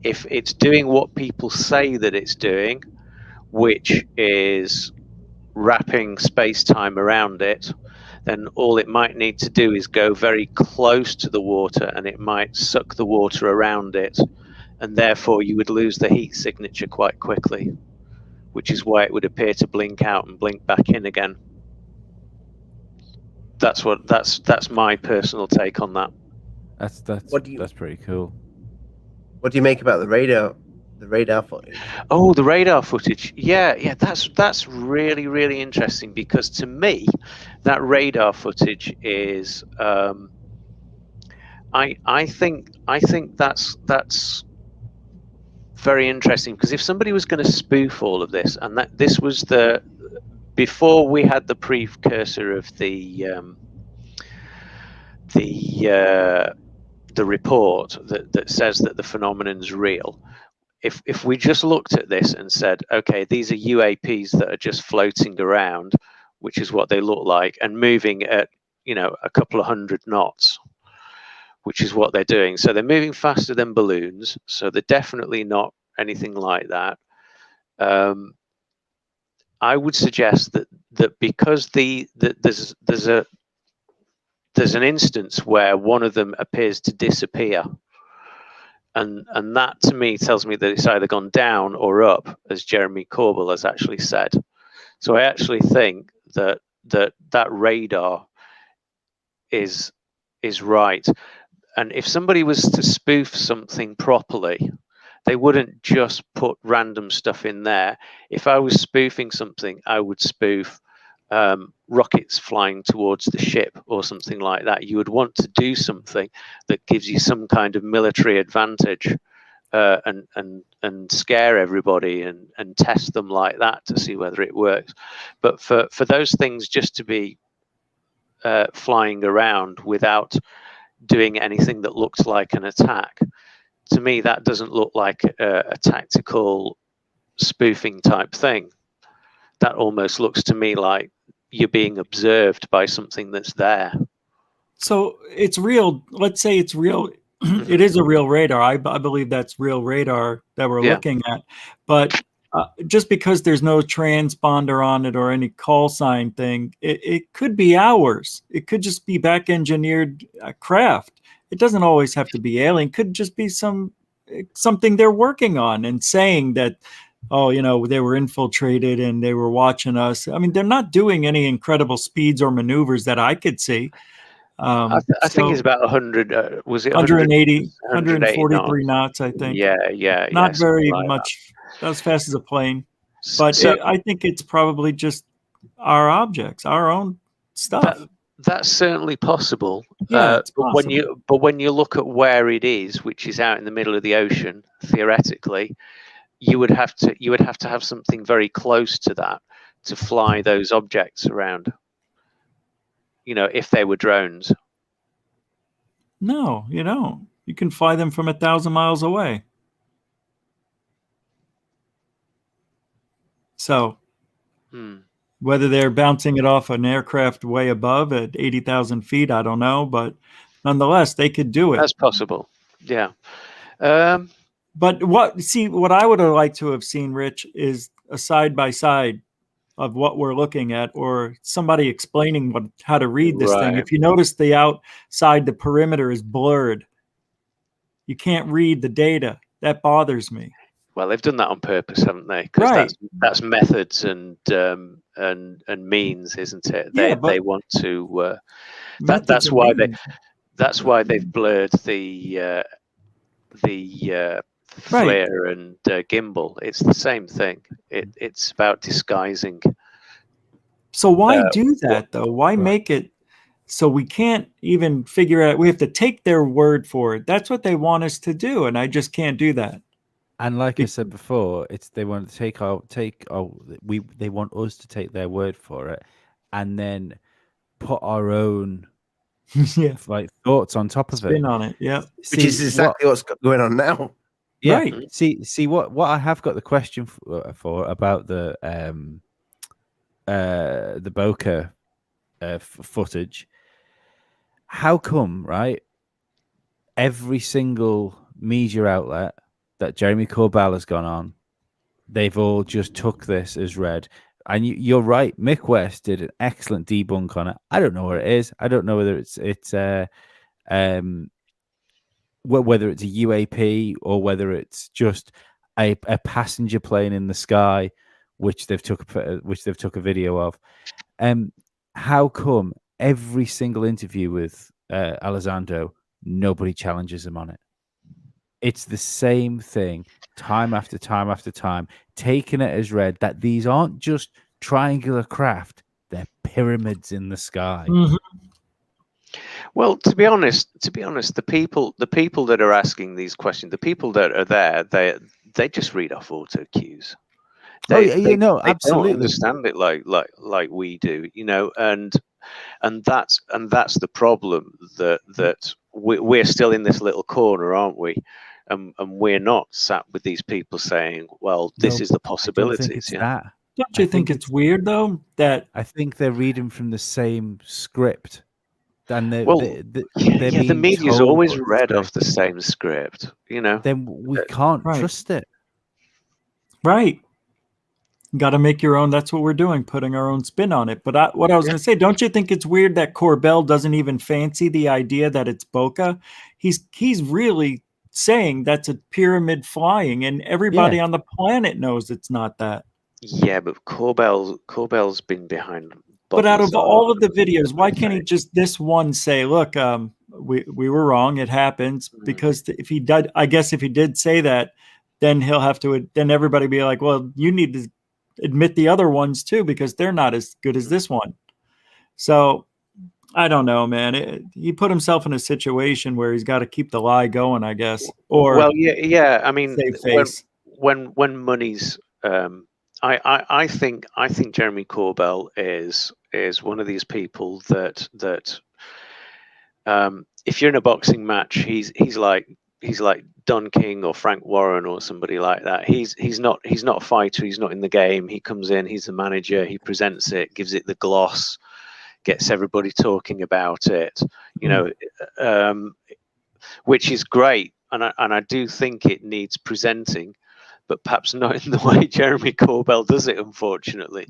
Speaker 4: it's doing what people say that it's doing, which is wrapping space-time around it, then all it might need to do is go very close to the water, and it might suck the water around it, and therefore you would lose the heat signature quite quickly, which is why it would appear to blink out and blink back in again. That's my personal take on that.
Speaker 3: That's pretty cool.
Speaker 2: What do you make about the radar footage?
Speaker 4: Oh, the radar footage. Yeah, that's really, really interesting, because to me, that radar footage is I think that's very interesting, because if somebody was going to spoof all of this, and that this was before we had the precursor of the report that says that the phenomenon's real. If we just looked at this and said, okay, these are UAPs that are just floating around, which is what they look like, and moving at, you know, a couple of 100 knots, which is what they're doing. So they're moving faster than balloons. So they're definitely not anything like that. I would suggest that because there's an instance where one of them appears to disappear, and that to me tells me that it's either gone down or up, as Jeremy Corbell has actually said. So I actually think that radar is right. And if somebody was to spoof something properly, they wouldn't just put random stuff in there. If I was spoofing something, I would spoof rockets flying towards the ship or something like that. You would want to do something that gives you some kind of military advantage, and scare everybody and test them like that to see whether it works. But for those things just to be flying around without doing anything that looks like an attack, to me that doesn't look like a tactical spoofing type thing. That almost looks to me like you're being observed by something that's there.
Speaker 5: So it's real. Let's say it's real. It is a real radar. I believe that's real radar that we're looking at. But just because there's no transponder on it or any call sign thing, it could be ours. It could just be back engineered craft. It doesn't always have to be alien. It could just be some something they're working on and saying that, oh, you know, they were infiltrated and they were watching us. I mean, they're not doing any incredible speeds or maneuvers that I could see.
Speaker 4: I think it's about 100. Was it
Speaker 5: 180,
Speaker 4: 180
Speaker 5: 143 knots? I think.
Speaker 4: Yeah.
Speaker 5: Not very
Speaker 4: like
Speaker 5: much. Not as fast as a plane, but I think it's probably just our objects, our own stuff.
Speaker 4: That's certainly possible.
Speaker 5: Yeah, it's
Speaker 4: but when you look at where it is, which is out in the middle of the ocean, theoretically, you would have to have something very close to that to fly those objects around. You know, if they were drones.
Speaker 5: No, you don't. You can fly them from 1,000 miles away. So, whether they're bouncing it off an aircraft way above at 80,000 feet, I don't know, but nonetheless, they could do it.
Speaker 4: That's possible. Yeah.
Speaker 5: But what I would have liked to have seen, Rich, is a side by side of what we're looking at, or somebody explaining how to read this thing. If you notice, the outside, the perimeter is blurred. You can't read the data. That bothers me.
Speaker 4: Well, they've done that on purpose, haven't they? Because that's methods and means, isn't it? They want to. That's why they've blurred the flare and gimbal. It's the same thing. It's about disguising.
Speaker 5: So why do that though? Why make it so we can't even figure out? We have to take their word for it. That's what they want us to do, and I just can't do that.
Speaker 3: And like I said before, they want to they want us to take their word for it, and then put our own like thoughts on top of
Speaker 5: Spin on it. Yeah,
Speaker 2: which is exactly what's going on now.
Speaker 3: Yeah.
Speaker 5: Right.
Speaker 3: See what I have got the question for about the Boca footage. How come, right? Every single media outlet that Jeremy Corbell has gone on, they've all just took this as read. And you're right. Mick West did an excellent debunk on it. I don't know what it is. I don't know whether it's whether it's a UAP or whether it's just a passenger plane in the sky, which they've took a video of. How come every single interview with Elizondo, nobody challenges him on it? It's the same thing, time after time after time, taking it as read that these aren't just triangular craft; they're pyramids in the sky.
Speaker 5: Mm-hmm.
Speaker 4: Well, to be honest, the people that are asking these questions, the people that are there, they just read off auto cues. They don't understand it like we do, you know, and that's the problem that we're still in this little corner, aren't we? And we're not sat with these people saying, well, this is the possibilities.
Speaker 5: Don't you think it's weird though that
Speaker 3: I think they're reading from the same script? And the
Speaker 4: media's always read off the same script, you know.
Speaker 3: Then we can't trust it.
Speaker 5: Right. Got to make your own. That's what we're doing, putting our own spin on it. But what I was going to say, don't you think it's weird that Corbell doesn't even fancy the idea that it's Boca? He's really saying that's a pyramid flying, and everybody on the planet knows it's not that.
Speaker 4: Yeah, but Corbell's been behind.
Speaker 5: But out of all of the videos, why can't he just this one say, look, we were wrong. It happens. Because if he did say that, then he'll have to, then everybody be like, well, you need to admit the other ones too, because they're not as good as this one. So I don't know, man. He put himself in a situation where he's got to keep the lie going, I guess. Or
Speaker 4: I mean, when money's, I think Jeremy Corbell is one of these people that if you're in a boxing match, he's like Don King or Frank Warren or somebody like that. He's not a fighter. He's not in the game. He comes in. He's the manager. He presents it, gives it the gloss, gets everybody talking about it. You know, which is great. And I do think it needs presenting, but perhaps not in the way Jeremy Corbell does it, unfortunately.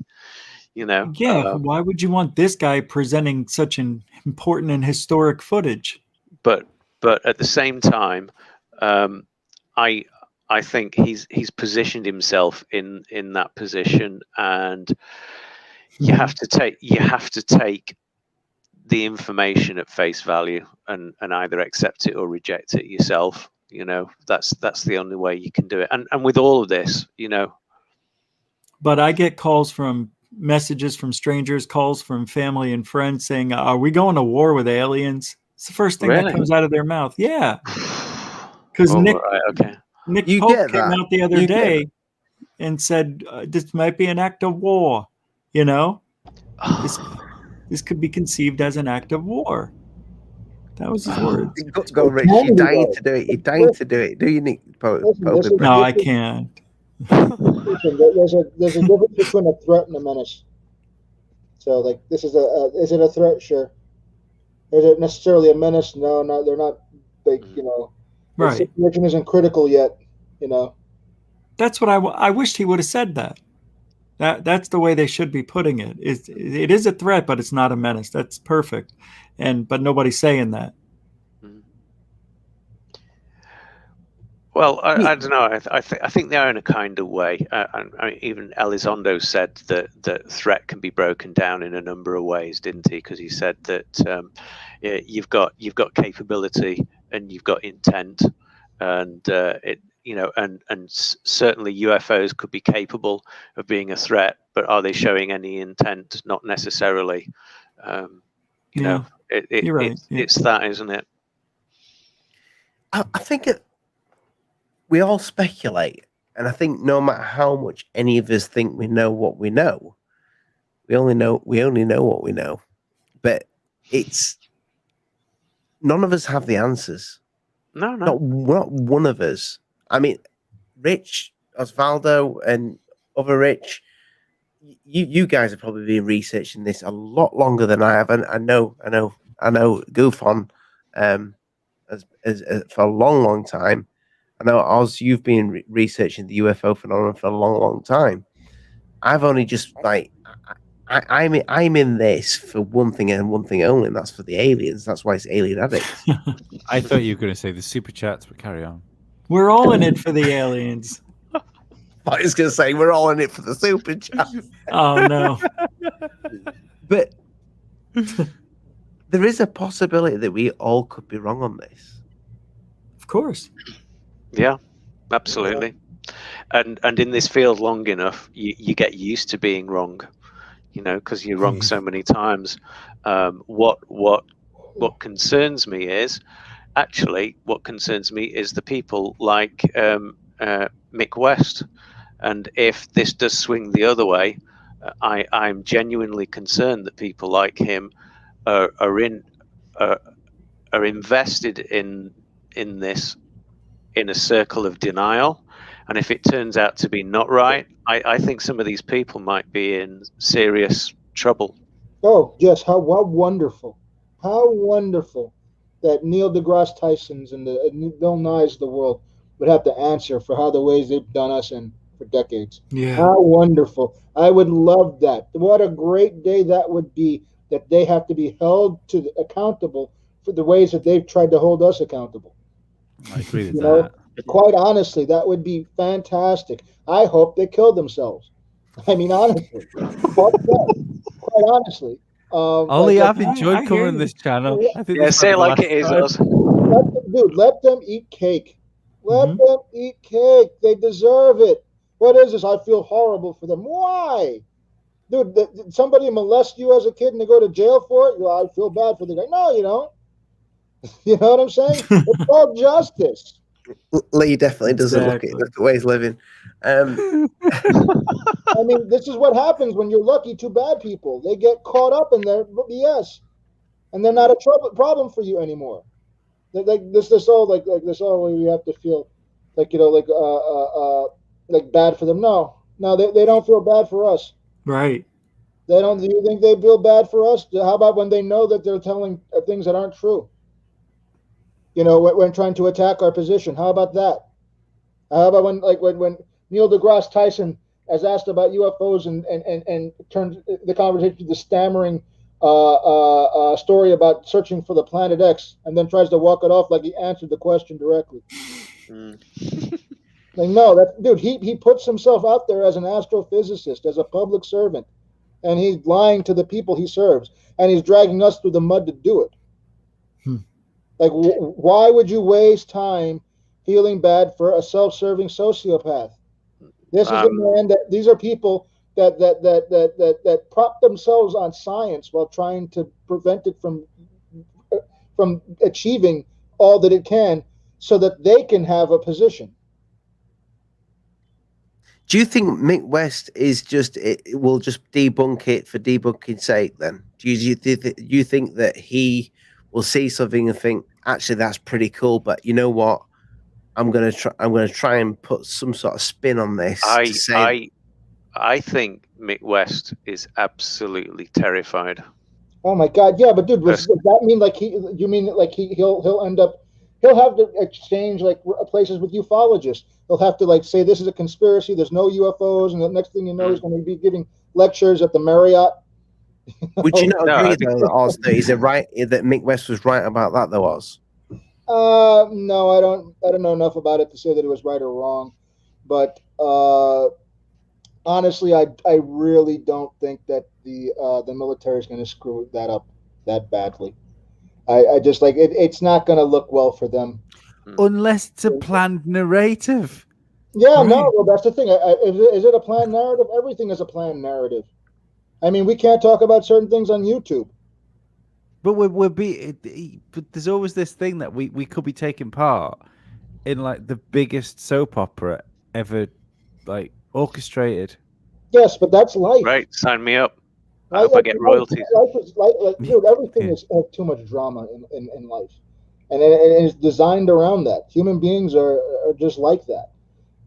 Speaker 4: You know.
Speaker 5: Yeah. Why would you want this guy presenting such an important and historic footage?
Speaker 4: But at the same time, I think he's positioned himself in that position, and you have to take the information at face value and either accept it or reject it yourself. That's the only way you can do it. And with all of this,
Speaker 5: But I get messages from strangers, calls from family and friends saying, "Are we going to war with aliens?" It's the first thing that comes out of their mouth. Yeah, because Nick Pope came out the other day and said this might be an act of war. This could be conceived as an act of war. That was his words.
Speaker 2: Go, Rich. You're dying to do it. You're dying to do it. Do you, Nick Pope?
Speaker 5: No, I can't.
Speaker 1: Listen, there's a difference between a threat and a menace. So, like, this is is it a threat? Sure. Is it necessarily a menace? No, they're not. Like,
Speaker 5: right.
Speaker 1: The situation isn't critical yet.
Speaker 5: That's what I wished he would have said that. That's the way they should be putting it. It is a threat, but it's not a menace. That's perfect. But nobody's saying that.
Speaker 4: Well, I don't know. I think they are in a kind of way. I mean, even Elizondo said that threat can be broken down in a number of ways, didn't he? Because he said that you've got capability and you've got intent, and certainly UFOs could be capable of being a threat, but are they showing any intent? Not necessarily.
Speaker 5: You're right.
Speaker 4: It's that, isn't it?
Speaker 2: I think we all speculate, and I think no matter how much any of us think we know what we know, we only know what we know. But none of us have the answers.
Speaker 4: No.
Speaker 2: Not one of us. I mean, Rich, Osvaldo, and other Rich, you guys have probably been researching this a lot longer than I have, and I know Goofon as for a long time. I know, Oz, you've been researching the UFO phenomenon for a long time. I've only just I'm in this for one thing and one thing only, and that's for the aliens. That's why it's Alien Addicts.
Speaker 3: I thought you were going to say the super chats, but carry on.
Speaker 5: We're all in it for the aliens.
Speaker 2: I was going to say we're all in it for the super chat.
Speaker 5: Oh no!
Speaker 2: But there is a possibility that we all could be wrong on this.
Speaker 5: Of course.
Speaker 4: Yeah, absolutely. And in this field long enough, you get used to being wrong, because you're wrong so many times. What concerns me is the people like Mick West. And if this does swing the other way, I'm genuinely concerned that people like him are invested in this in a circle of denial. And if it turns out to be not right, I think some of these people might be in serious trouble.
Speaker 1: Oh, yes. How wonderful. How wonderful that Neil deGrasse Tyson's and the Bill Nye's of the world would have to answer for how the ways they've done us in for decades.
Speaker 5: Yeah.
Speaker 1: How wonderful. I would love that. What a great day that would be, that they have to be held accountable for the ways that they've tried to hold us accountable.
Speaker 3: I agree with that.
Speaker 1: Quite honestly, that would be fantastic. I hope they kill themselves. I mean, honestly. Quite honestly.
Speaker 3: Ollie, I've enjoyed covering this channel. I think
Speaker 4: say it like it is, Oz.
Speaker 1: Let them eat cake. Let them eat cake. They deserve it. What is this? I feel horrible for them. Why? Dude, did somebody molest you as a kid and they go to jail for it? Well, I feel bad for the guy. No, you don't. You know what I'm saying? It's called justice.
Speaker 2: Lee definitely doesn't look at the way he's living.
Speaker 1: I mean, this is what happens when you're lucky to bad people. They get caught up in their BS, and they're not a problem for you anymore. Like this all where you have to feel like like bad for them. No, they don't feel bad for us.
Speaker 5: Right.
Speaker 1: They don't. Do you think they feel bad for us? How about when they know that they're telling things that aren't true? When trying to attack our position. How about that? How about when Neil deGrasse Tyson has asked about UFOs and turned the conversation to the stammering story about searching for the planet X, and then tries to walk it off like he answered the question directly. Like, no, that dude, he puts himself out there as an astrophysicist, as a public servant, and he's lying to the people he serves, and he's dragging us through the mud to do it. Like, why would you waste time feeling bad for a self-serving sociopath? This is a man that these are people that prop themselves on science while trying to prevent it from achieving all that it can, so that they can have a position.
Speaker 2: Do you think Mick West is will just debunk it for debunking's sake? Then do you think that he will see something and think, actually, that's pretty cool, but you know what? I'm gonna try and put some sort of spin on this.
Speaker 4: I think Mick West is absolutely terrified.
Speaker 1: Oh my God, yeah, but dude, does that mean like he'll end up, he'll have to exchange like places with ufologists. He'll have to like say this is a conspiracy, there's no UFOs, and the next thing you know, he's going to be giving lectures at the Marriott.
Speaker 2: Would you not agree though, Oz, that that Mick West was right about that though, Oz?
Speaker 1: No, I don't know enough about it to say that it was right or wrong, but honestly, I really don't think that the military is going to screw that up that badly. I just like it's not going to look well for them.
Speaker 3: Unless it's a planned narrative.
Speaker 1: Yeah, right. No, well, that's the thing. Is it a planned narrative? Everything is a planned narrative. I mean, we can't talk about certain things on YouTube.
Speaker 3: But but there's always this thing that we could be taking part in like the biggest soap opera ever, like orchestrated.
Speaker 1: Yes, but that's life.
Speaker 4: Right, sign me up. I hope I get royalties.
Speaker 1: Life is like dude, everything has too much drama in life. And it's designed around that. Human beings are just like that.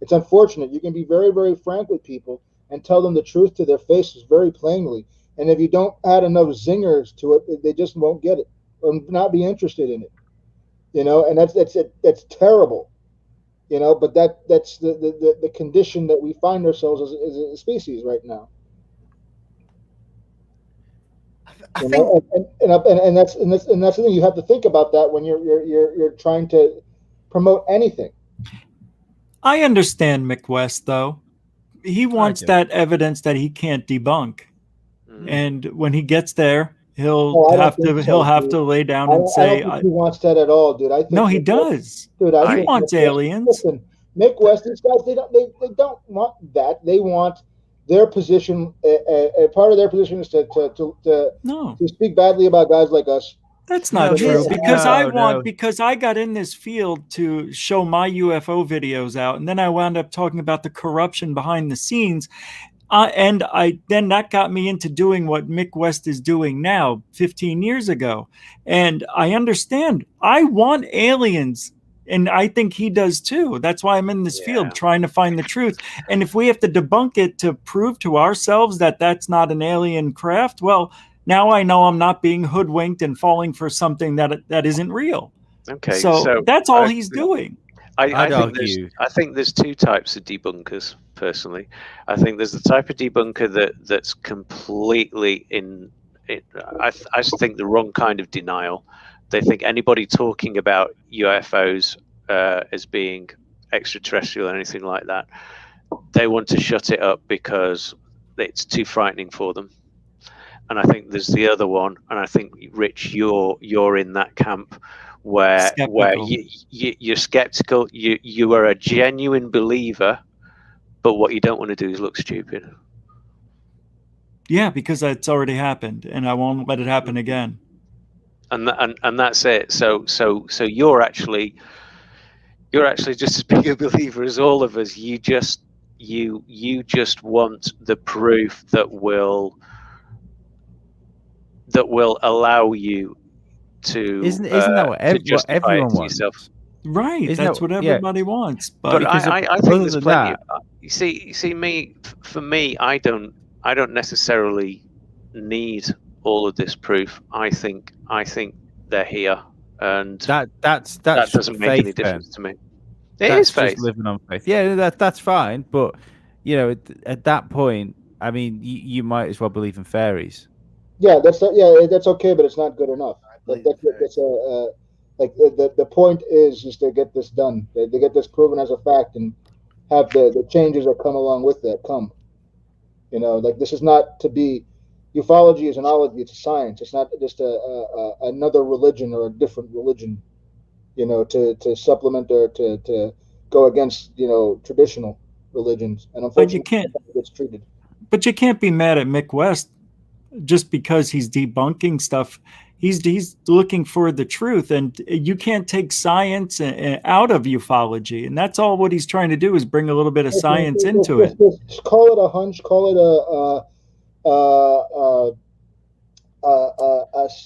Speaker 1: It's unfortunate. You can be very, very frank with people and tell them the truth to their faces very plainly. And if you don't add enough zingers to it, they just won't get it or not be interested in it. You know, and that's terrible. You know, but that's the condition that we find ourselves as a species right now. And that's the thing. You have to think about that when you're trying to promote anything.
Speaker 5: I understand Mick West, though. He wants that evidence that he can't debunk, and when he gets there, he'll have to lay down and say,
Speaker 1: I don't think he wants that at all, dude. I think
Speaker 5: no, he does.
Speaker 1: Dude,
Speaker 5: he wants aliens.
Speaker 1: Listen, Mick West, these guys, they don't want that. They want their position. A part of their position is to speak badly about guys like us.
Speaker 5: That's not true, because because I got in this field to show my UFO videos out, and then I wound up talking about the corruption behind the scenes. Then that got me into doing what Mick West is doing now 15 years ago. And I understand. I want aliens, and I think he does too. That's why I'm in this field trying to find the truth. And if we have to debunk it to prove to ourselves that that's not an alien craft, well, now I know I'm not being hoodwinked and falling for something that isn't real.
Speaker 4: Okay,
Speaker 5: so that's all he's doing.
Speaker 4: I think there's two types of debunkers. Personally, I think there's the type of debunker that's completely I think the wrong kind of denial. They think anybody talking about UFOs as being extraterrestrial or anything like that, they want to shut it up because it's too frightening for them. And I think there's the other one, and I think Rich, you're in that camp where you're skeptical. You are a genuine believer, but what you don't want to do is look stupid.
Speaker 5: Yeah, because it's already happened, and I won't let it happen again.
Speaker 4: And that's it. So you're actually just as big a believer as all of us. You just want the proof that will allow you to
Speaker 3: isn't that what everyone wants?
Speaker 4: Yourself.
Speaker 5: Right, that's what everybody wants. But
Speaker 4: I think there's plenty. You see, for me, I don't necessarily need all of this proof. I think they're here, and that doesn't make any difference to me. It is faith.
Speaker 3: Just living on faith. Yeah, that's fine. But you know, at that point, I mean, you might as well believe in fairies.
Speaker 1: Yeah, that's okay, but it's not good enough. That's Like the point is to get this done, to get this proven as a fact, and have the changes that come along with that come. You know, like this is not to be. Ufology is an ology. It's a science. It's not just another religion or a different religion. You know, to supplement or to go against traditional religions, and unfortunately, it gets treated.
Speaker 5: But you can't be mad at Mick West just because he's debunking stuff. He's looking for the truth, and you can't take science out of ufology, and that's all what he's trying to do is bring a little bit of science into it.
Speaker 1: Just call it a hunch, call it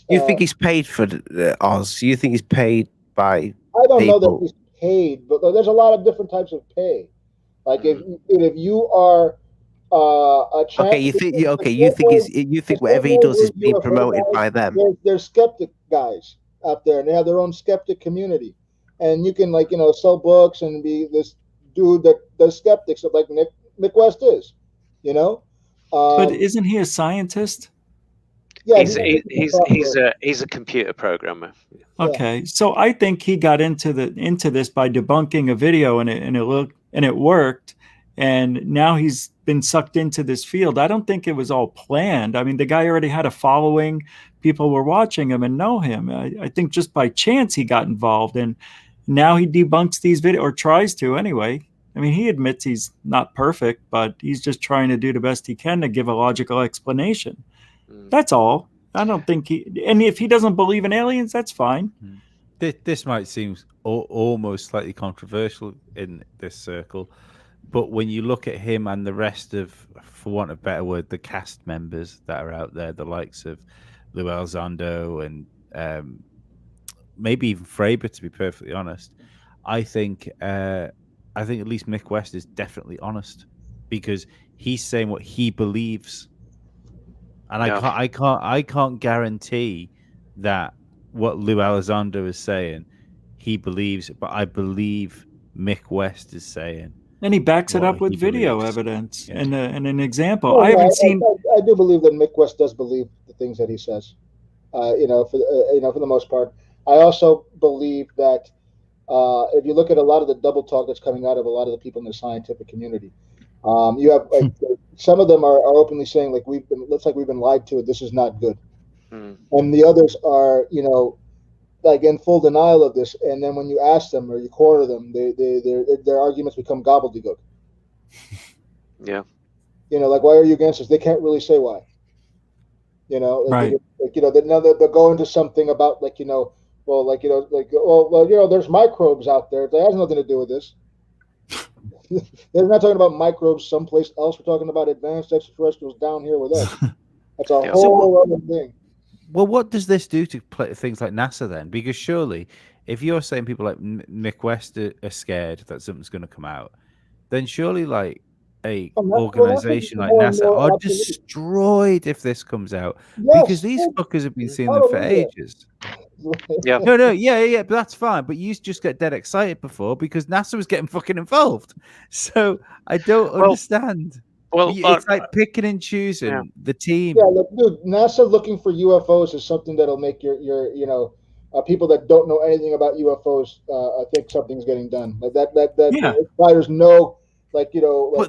Speaker 2: You think he's paid for Oz? You think he's paid by?
Speaker 1: I don't know that
Speaker 2: people?
Speaker 1: he's paid, but there's a lot of different types of pay. Like if you are
Speaker 2: Okay, you think you think whatever he does is being promoted by them.
Speaker 1: There's skeptic guys out there, and they have their own skeptic community, and you can sell books and be this dude that does skeptics, like Mick West is,
Speaker 5: But isn't he a scientist?
Speaker 1: Yeah,
Speaker 4: he's a computer programmer.
Speaker 5: Okay, so I think he got into this by debunking a video, and it worked, and now he's been sucked into this field. I don't think it was all planned. I mean, the guy already had a following. People were watching him and know him. I think just by chance he got involved, and now he debunks these videos, or tries to anyway. I mean, he admits he's not perfect, but he's just trying to do the best he can to give a logical explanation. That's all. I don't think and if he doesn't believe in aliens, that's fine.
Speaker 3: This might seem almost slightly controversial in this circle, but when you look at him and the rest of, for want of a better word, the cast members that are out there, the likes of Lou Elizondo and maybe even Fravor, to be perfectly honest, I think at least Mick West is definitely honest, because he's saying what he believes. And I can't guarantee that what Lou Elizondo is saying he believes, but I believe Mick West is saying.
Speaker 5: And he backs it up with video evidence and an example.
Speaker 1: Well,
Speaker 5: I haven't seen.
Speaker 1: I do believe that Mick West does believe the things that he says. For the most part. I also believe that if you look at a lot of the double talk that's coming out of a lot of the people in the scientific community, you have some of them are openly saying looks like we've been lied to. This is not good, and the others are in full denial of this. And then when you ask them or you corner them, their arguments become gobbledygook.
Speaker 4: Yeah,
Speaker 1: why are you against this? They can't really say why.
Speaker 5: Right.
Speaker 1: They'll go into something about there's microbes out there. That has nothing to do with this. They're not talking about microbes someplace else. We're talking about advanced extraterrestrials down here with us. That's a whole other thing.
Speaker 3: Well, what does this do to things like NASA then? Because surely, if you're saying people like Mick West are scared that something's going to come out, then surely a organization like NASA are destroyed if this comes out, because these fuckers have been seeing them for ages.
Speaker 4: Yeah.
Speaker 3: No, yeah, but that's fine. But you just get dead excited before because NASA was getting fucking involved. So I don't understand.
Speaker 4: Well,
Speaker 3: it's like picking and choosing the team.
Speaker 1: Yeah, dude, NASA looking for UFOs is something that'll make your people that don't know anything about UFOs think something's getting done. Like that inspires no.
Speaker 3: But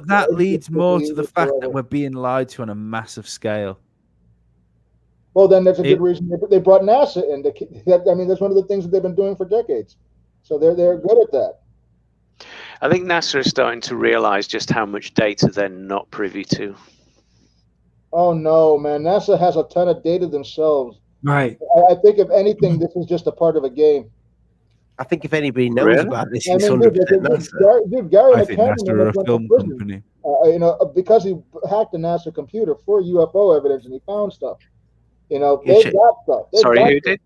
Speaker 3: that leads more to the fact that we're being lied to on a massive scale.
Speaker 1: Well, then that's a good reason they brought NASA in. That's one of the things that they've been doing for decades. So they're good at that.
Speaker 4: I think NASA is starting to realize just how much data they're not privy to.
Speaker 1: Oh no, man! NASA has a ton of data themselves.
Speaker 5: Right.
Speaker 1: I think if anything, this is just a part of a game.
Speaker 2: I think if anybody knows about this, it's 100%
Speaker 1: Dude, Gary
Speaker 3: I think NASA are a film company.
Speaker 1: Because he hacked a NASA computer for UFO evidence and he found stuff. They've got stuff.
Speaker 4: Sorry, who did?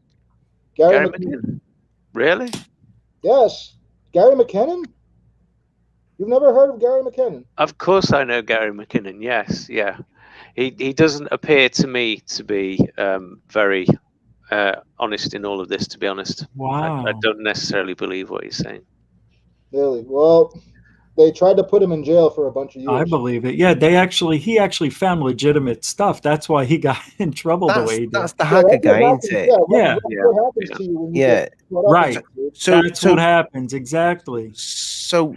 Speaker 1: Gary McKinnon.
Speaker 4: Really?
Speaker 1: Yes, Gary McKinnon. You've never heard of Gary McKinnon?
Speaker 4: Of course, I know Gary McKinnon. Yes, yeah. He doesn't appear to me to be very honest in all of this, to be honest.
Speaker 5: Wow.
Speaker 4: I don't necessarily believe what he's saying.
Speaker 1: Really? Well, They tried to put him in jail for a bunch of years.
Speaker 5: I believe it. Yeah, he actually found legitimate stuff. That's why he got in trouble the way he did.
Speaker 2: That's the hacker guy, isn't it?
Speaker 5: Yeah.
Speaker 1: What happens to you when you
Speaker 2: Yeah.
Speaker 1: get caught up in
Speaker 5: Right.
Speaker 1: it, dude?
Speaker 5: That's what happens. Exactly.
Speaker 2: So,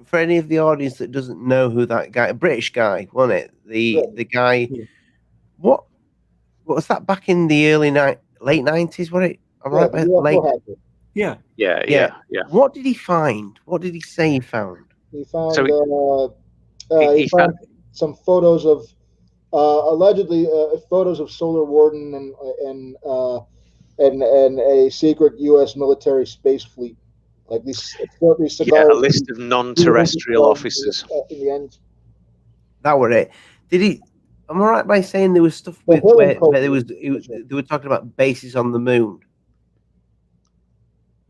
Speaker 2: for any of the audience that doesn't know who that guy, a British guy, wasn't it? The guy. What was that back in the late 90s? Was it? Am I right? Late.
Speaker 5: Yeah.
Speaker 4: Yeah.
Speaker 2: What did he find? What did he say he found?
Speaker 1: He found
Speaker 4: So
Speaker 1: he found some photos of allegedly photos of Solar Warden and a secret U.S. military space fleet, like these cigars.
Speaker 4: Yeah, a list of non-terrestrial officers.
Speaker 1: In the end,
Speaker 2: that were it. Did he? Am I right by saying there was stuff with where they were talking about bases on the moon?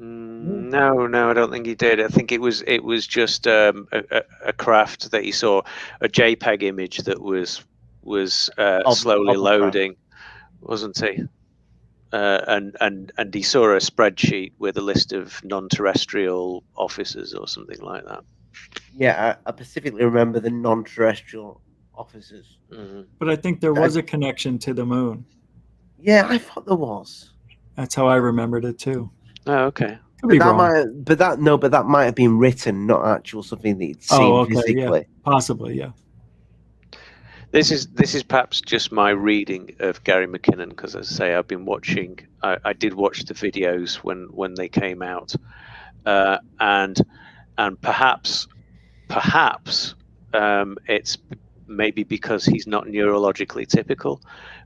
Speaker 4: No, I don't think he did. I think it was just a craft that he saw, a JPEG image that was slowly loading, wasn't he? And he saw a spreadsheet with a list of non-terrestrial officers or something like that.
Speaker 2: Yeah, I specifically remember the non-terrestrial officers.
Speaker 5: But I think there was a connection to the moon.
Speaker 2: Yeah, I thought there was.
Speaker 5: That's how I remembered it too.
Speaker 4: Oh, okay.
Speaker 5: Could be wrong.
Speaker 2: But that might have been written, not actual something that you'd seen physically.
Speaker 5: Yeah. Possibly, yeah.
Speaker 4: This is perhaps just my reading of Gary McKinnon, because as I say, I've been watching. I did watch the videos when they came out, and perhaps it's maybe because he's not neurologically typical,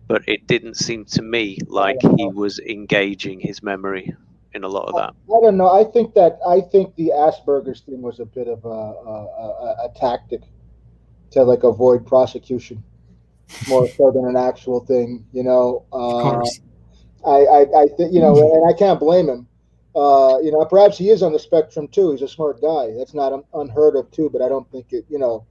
Speaker 4: but it didn't seem to me like he was engaging his memory in a lot of that.
Speaker 1: I don't know. I think the Asperger's thing was a bit of a tactic to like avoid prosecution, more so than an actual thing. You know,
Speaker 5: of course.
Speaker 1: I think, you know, and I can't blame him. You know, perhaps he is on the spectrum too. He's a smart guy. That's not unheard of too. But I don't think it. You know,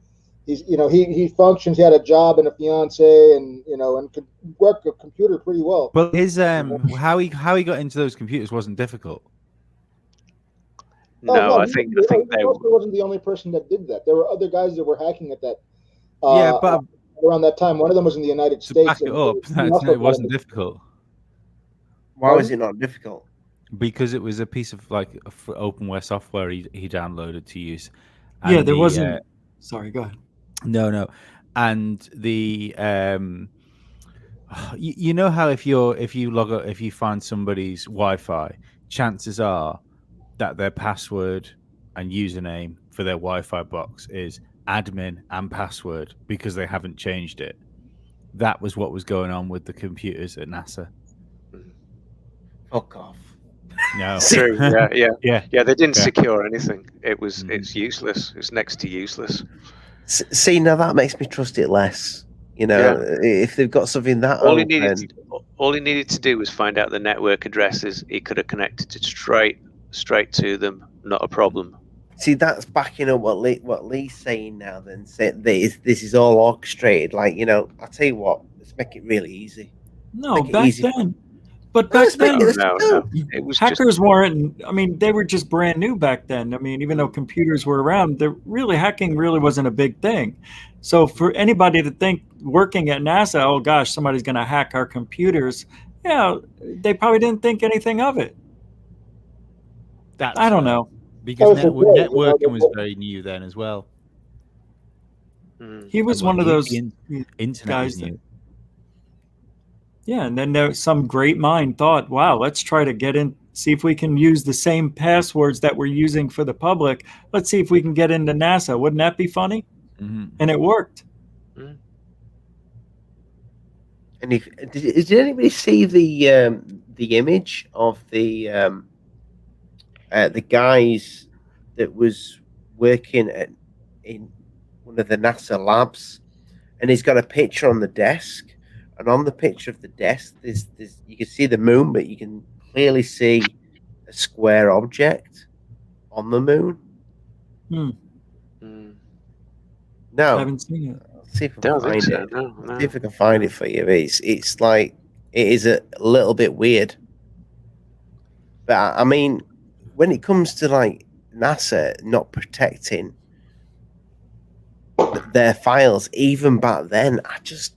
Speaker 1: he functions. He had a job and a fiance, and could work a computer pretty well.
Speaker 3: But his how he got into those computers wasn't difficult.
Speaker 4: No, I think
Speaker 1: he also wasn't the only person that did that. There were other guys that were hacking at that.
Speaker 3: But
Speaker 1: around that time, one of them was in the United States.
Speaker 3: Back it up. It wasn't difficult.
Speaker 2: Why was it not difficult?
Speaker 3: Because it was a piece of openware software he downloaded to use.
Speaker 5: Yeah, there wasn't. Sorry, go ahead.
Speaker 3: No, and the you know how if you find somebody's Wi-Fi, chances are that their password and username for their Wi-Fi box is admin and password because they haven't changed it. That was what was going on with the computers at NASA.
Speaker 2: Fuck off.
Speaker 3: No.
Speaker 4: True. Yeah. They didn't
Speaker 3: Yeah.
Speaker 4: secure anything. It's useless. It's next to useless.
Speaker 2: See, now that makes me trust it less. You know, if they've got something that
Speaker 4: all
Speaker 2: open,
Speaker 4: he needed to do was find out the network addresses. He could have connected it straight to them. Not a problem.
Speaker 2: See, that's backing up what Lee's saying now. Then say this is all orchestrated. Like, you know, I'll tell you what. Let's make it really easy.
Speaker 5: No, back then. But back then,
Speaker 4: it was
Speaker 5: hackers weren't. I mean, they were just brand new back then. I mean, even though computers were around, hacking really wasn't a big thing. So for anybody to think working at NASA, oh gosh, somebody's going to hack our computers, they probably didn't think anything of it. I don't know.
Speaker 3: Because networking was very new then as well.
Speaker 5: He was one of those
Speaker 3: internet
Speaker 5: guys
Speaker 3: was new.
Speaker 5: Yeah, and then there some great mind thought, wow, let's try to get in, see if we can use the same passwords that we're using for the public. Let's see if we can get into NASA. Wouldn't that be funny?
Speaker 3: Mm-hmm.
Speaker 5: And it worked.
Speaker 2: And did anybody see the image of the guys that was working in one of the NASA labs, and he's got a picture on the desk? And on the picture of the desk, there's you can see the moon, but you can clearly see a square object on the moon. No,
Speaker 5: I haven't seen it.
Speaker 2: Let's see if I can find it. No. See if I can find it for you. It's like it is a little bit weird. But I mean, when it comes to like NASA not protecting their files, even back then, I just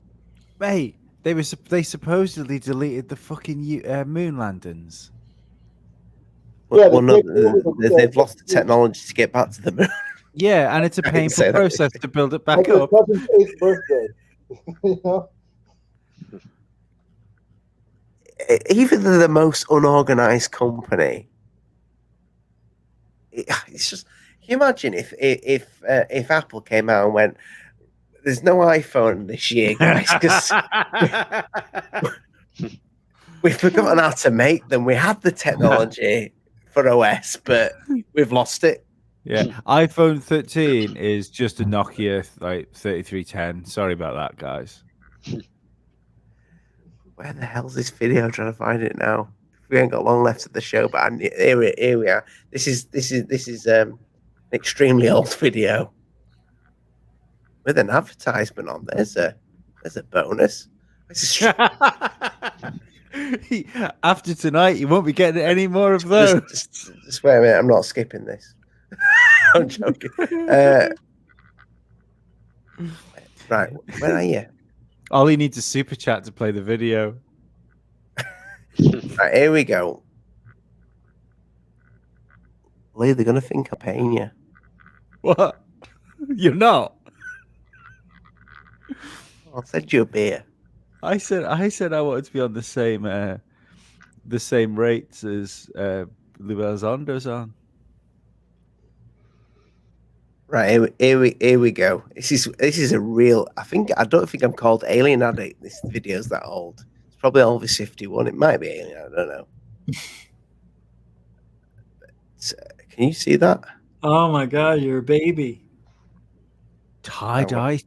Speaker 3: Mate, they supposedly deleted the fucking moon landings.
Speaker 1: Yeah,
Speaker 2: well,
Speaker 1: they-
Speaker 2: no, they've lost the technology to get back to the moon.
Speaker 3: Yeah, and it's a
Speaker 2: I didn't say
Speaker 3: painful
Speaker 2: that.
Speaker 3: process to build it back
Speaker 1: Like your
Speaker 3: up.
Speaker 1: cousin's 8th birthday. You know?
Speaker 2: Even the most unorganized company, it's just. Can you imagine if Apple came out and went, "There's no iPhone this year, guys, because we've forgotten how to make them. We had the technology for OS, but we've lost it."
Speaker 3: Yeah, iPhone 13 is just a Nokia like 3310. Sorry about that, guys.
Speaker 2: Where the hell's this video? I'm trying to find it now. We ain't got long left of the show, but here we are. This is an extremely old video with an advertisement on. There's a bonus.
Speaker 3: After tonight, you won't be getting any more of those.
Speaker 2: Just wait a minute. I'm not skipping this. I'm joking. Right, where are you?
Speaker 3: Ollie needs a super chat to play the video.
Speaker 2: Right, here we go. Lee, they're gonna think I'm paying you.
Speaker 3: What? You're not.
Speaker 2: I'll send you a beer.
Speaker 3: I said I wanted to be on the same rates as Luelzondo's on.
Speaker 2: Right, here we go. This is a real. I don't think I'm called Alien Addict. This video's that old. It's probably Elvis 51. It might be Alien. I don't know. Can you see that?
Speaker 5: Oh my God, you're a baby.
Speaker 3: Tie-dye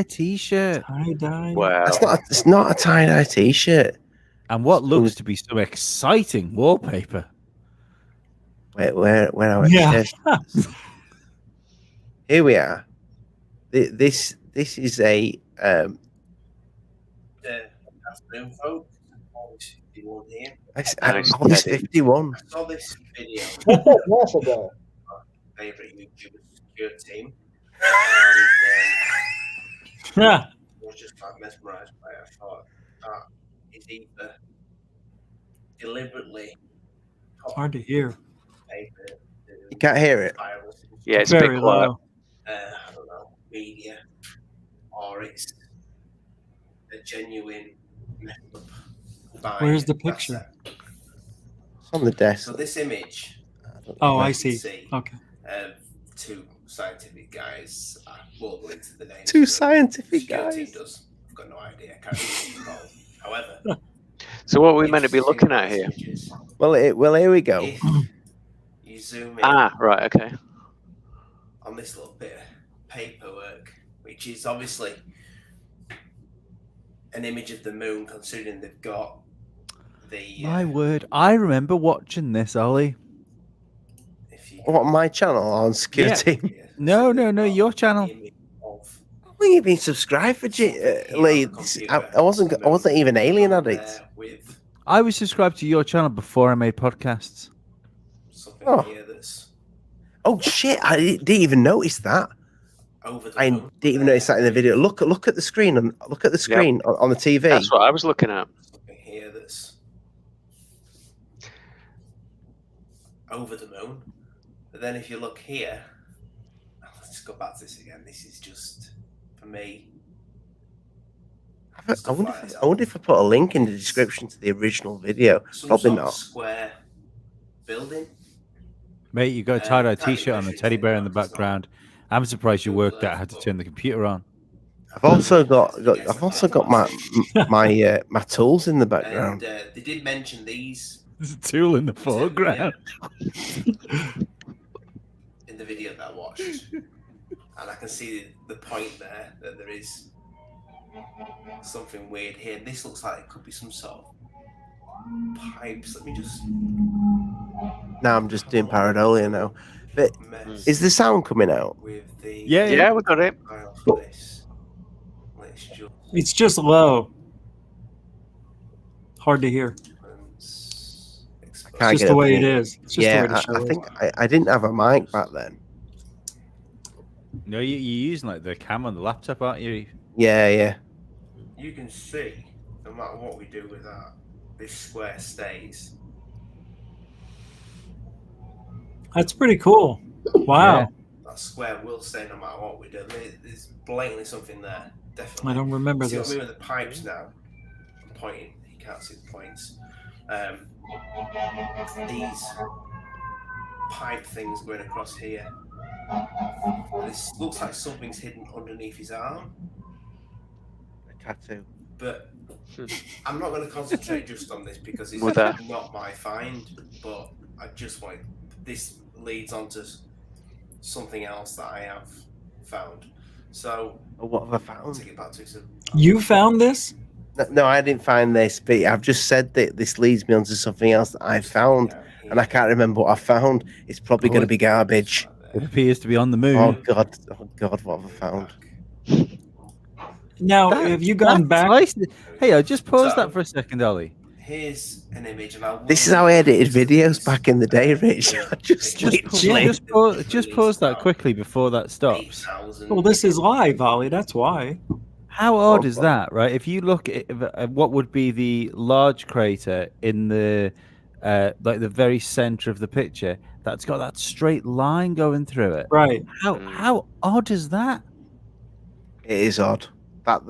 Speaker 3: t-shirt.
Speaker 5: Tie-dye.
Speaker 4: Wow.
Speaker 2: It's not a tie-dye t-shirt.
Speaker 3: And what looks to be some exciting wallpaper.
Speaker 2: Wait, where are we?
Speaker 5: Yeah.
Speaker 2: Here we are. This is a
Speaker 12: afternoon, folks. Always 51 here.
Speaker 2: Always 51.
Speaker 12: I saw this video.
Speaker 1: What's that NASA guy?
Speaker 12: Favorite YouTuber secure team.
Speaker 5: Yeah.
Speaker 12: I was just like mesmerized by it. I thought that is either deliberately
Speaker 5: It's hard to hear.
Speaker 12: paper.
Speaker 2: You can't hear it.
Speaker 4: Yeah, it's a
Speaker 5: Very
Speaker 4: bit quiet.
Speaker 5: low.
Speaker 12: I don't know, media, or it's a genuine mess up by
Speaker 5: Where's the picture?
Speaker 12: NASA.
Speaker 2: It's on the desk.
Speaker 12: So this image,
Speaker 5: Oh,
Speaker 12: you
Speaker 5: I
Speaker 12: can
Speaker 5: see. Okay.
Speaker 12: Two scientific guys. I won't go into the names.
Speaker 2: Two
Speaker 12: but
Speaker 2: scientific
Speaker 12: secure team
Speaker 2: guys.
Speaker 12: does. I've got no idea. I can't remember what it's called. However,
Speaker 4: So what are we meant to be looking at here?
Speaker 2: Well, here we go.
Speaker 12: if you zoom in
Speaker 4: Ah, right, okay.
Speaker 12: on this little bit of paperwork, which is obviously an image of the moon, considering they've got the.
Speaker 3: My word, I remember watching this, Ollie.
Speaker 2: What, my channel on security?
Speaker 3: No, your channel.
Speaker 2: I think you've been subscribed for Lee. I wasn't even Alien Addict.
Speaker 3: I was subscribed to your channel before I made podcasts.
Speaker 2: Oh shit! I didn't even notice that. I didn't even notice that in the video. Look at the screen and look at the screen on the TV.
Speaker 4: That's what I was looking at.
Speaker 12: Here that's over the moon. But then if you look here, let's go back to this again. This is just for me.
Speaker 2: I wonder if I put a link in the description to the original video.
Speaker 12: Some
Speaker 2: Probably
Speaker 12: sort of
Speaker 2: not.
Speaker 12: square building.
Speaker 3: Mate, you got a tie-dye t-shirt on, a teddy bear in the background. I'm surprised you worked out how to turn the computer on.
Speaker 2: I've also got my tools in the background.
Speaker 12: And they did mention these
Speaker 3: There's a tool in the foreground.
Speaker 12: in the video that I watched, and I can see the point there that there is something weird here. This looks like it could be some sort of pipes. Let me just.
Speaker 2: Now I'm just doing pareidolia now. But is the sound coming out?
Speaker 3: Yeah,
Speaker 4: we got it.
Speaker 5: It's just low. Hard to hear.
Speaker 2: It's
Speaker 5: just the way it is. It's just the way to show
Speaker 2: I
Speaker 5: it.
Speaker 2: think I didn't have a mic back then.
Speaker 3: No, you're using like the cam on the laptop, aren't you?
Speaker 2: Yeah, yeah.
Speaker 12: You can see, no matter what we do with that, this square stays.
Speaker 5: That's pretty cool. Wow.
Speaker 3: Yeah.
Speaker 12: That square will stay no matter what we do. There's blatantly something there, definitely.
Speaker 5: I don't remember
Speaker 12: See,
Speaker 5: this.
Speaker 12: I'm moving the pipes now. I'm pointing. You can't see the points. These pipe things going across here. This looks like something's hidden underneath his arm.
Speaker 2: A tattoo.
Speaker 12: But I'm not going to concentrate just on this because it's
Speaker 4: Mother.
Speaker 12: not my find. But I just want this leads on to something else that I have found. So
Speaker 2: what have I found?
Speaker 12: Take it back to some.
Speaker 5: You found this?
Speaker 2: No, I didn't find this, but I've just said that this leads me on to something else that I found, and I can't remember what I found. It's probably going to be garbage.
Speaker 3: It appears to be on the moon.
Speaker 2: Oh God, what have I found?
Speaker 5: Now, have you gone back?
Speaker 3: Hey, I just pause that for a second, Ollie.
Speaker 12: Here's an image, and I
Speaker 2: This is how I edited videos back in the day, Rich. just literally.
Speaker 3: Just pause that quickly before that stops.
Speaker 5: Well, this is live, Ollie. That's why.
Speaker 3: How odd is that, right? If you look at what would be the large crater in the like the very center of the picture, that's got that straight line going through it.
Speaker 5: Right.
Speaker 3: How odd is that?
Speaker 2: It is odd. That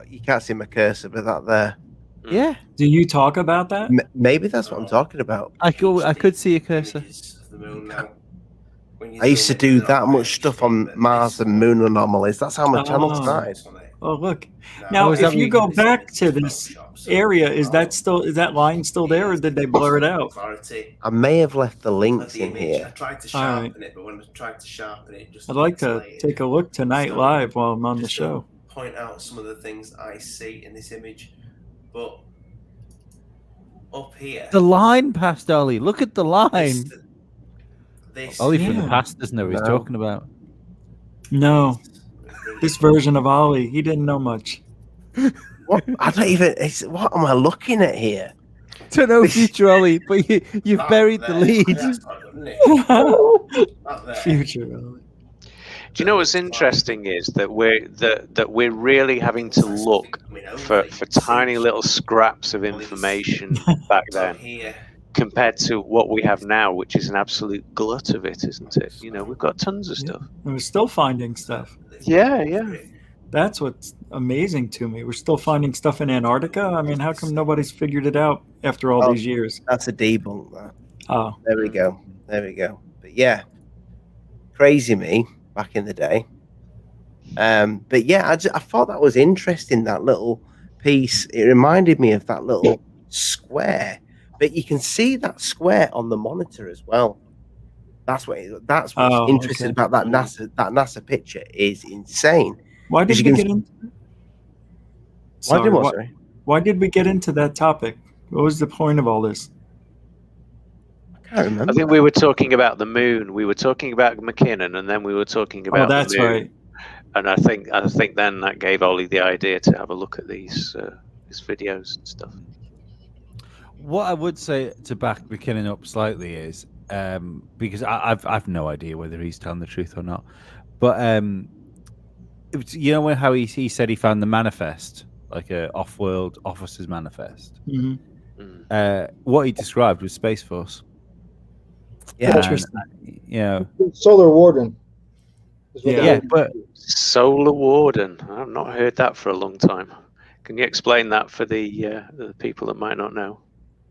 Speaker 2: you can't see my cursor, but that there.
Speaker 3: Yeah.
Speaker 5: Do you talk about that?
Speaker 2: Maybe that's what I'm talking about.
Speaker 3: I could see a cursor.
Speaker 2: I used to do that much stuff on Mars and Moon anomalies. That's how my channel started.
Speaker 5: Oh, look. Now, if you go back to this area, is that line still there, or did they blur it out?
Speaker 2: I may have left the links in here.
Speaker 12: I tried to sharpen it, but when I tried to sharpen it, just
Speaker 5: I'd like to take a look tonight live while I'm on the show.
Speaker 12: point out some of the things I see in this image. But up here,
Speaker 3: The line past Ollie. Look at the line. Ollie from the
Speaker 5: Yeah.
Speaker 3: past doesn't know what he's
Speaker 2: No.
Speaker 3: talking about.
Speaker 5: No. This version of Ollie, he didn't know much.
Speaker 2: What? I don't even. What am I looking at here?
Speaker 3: Don't know future Ollie, but you've buried the lead.
Speaker 5: Future Ollie.
Speaker 4: Do you know what's interesting is that we're really having to look for tiny little scraps of information back then compared to what we have now, which is an absolute glut of it, isn't it? You know, we've got tons of stuff.
Speaker 5: And we're still finding stuff.
Speaker 4: Yeah, yeah.
Speaker 5: That's what's amazing to me. We're still finding stuff in Antarctica. I mean, how come nobody's figured it out after all these years?
Speaker 2: That's a debunk. That.
Speaker 5: Oh,
Speaker 2: There we go. There we go. But yeah, crazy me back in the day. But yeah, I thought that was interesting. That little piece. It reminded me of that little square. But you can see that square on the monitor as well. That's what's interesting about that NASA picture is insane.
Speaker 5: Why did we get into? Why did we get into that topic? What was the point of all this?
Speaker 2: I can't remember.
Speaker 4: I think we were talking about the moon. We were talking about McKinnon, and then we were talking about
Speaker 5: that's
Speaker 4: the moon.
Speaker 5: right.
Speaker 4: And I think then that gave Ollie the idea to have a look at these videos and stuff.
Speaker 3: What I would say to back McKinnon up slightly is because I've no idea whether he's telling the truth or not, but you know how he said he found the manifest, like a off-world officer's manifest.
Speaker 5: Mm-hmm.
Speaker 3: What he described was Space Force.
Speaker 2: Yeah,
Speaker 3: yeah.
Speaker 1: Solar Warden.
Speaker 3: Yeah, but
Speaker 4: Solar Warden. I've not heard that for a long time. Can you explain that for the people that might not know?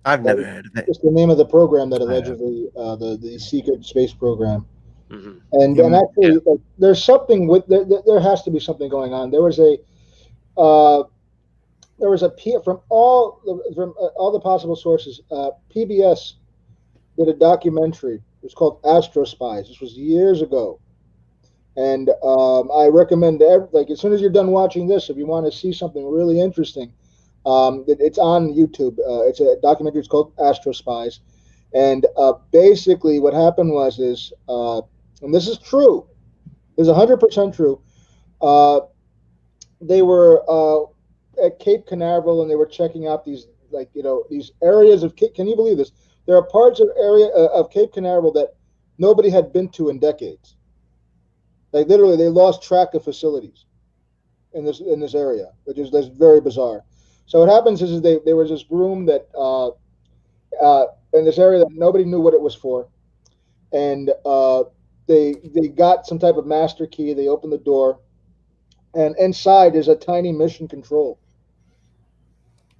Speaker 2: I've never heard of it.
Speaker 1: It's the name of the program that allegedly the secret space program.
Speaker 4: Mm-hmm.
Speaker 1: And actually, like, there's something with there has to be something going on. There was a from all the possible sources. PBS did a documentary. It was called Astro Spies. This was years ago, and I recommend as soon as you're done watching this, if you want to see something really interesting, it's on YouTube. It's a documentary. It's called Astro Spies, and basically what happened was and this is true. It's 100% true. They were at Cape Canaveral and they were checking out these these areas of can you believe this? There are parts of Cape Canaveral that nobody had been to in decades. Like literally, they lost track of facilities in this area, which is that's very bizarre. So what happens is there was this room that in this area that nobody knew what it was for, and they got some type of master key. They opened the door, and inside is a tiny mission control.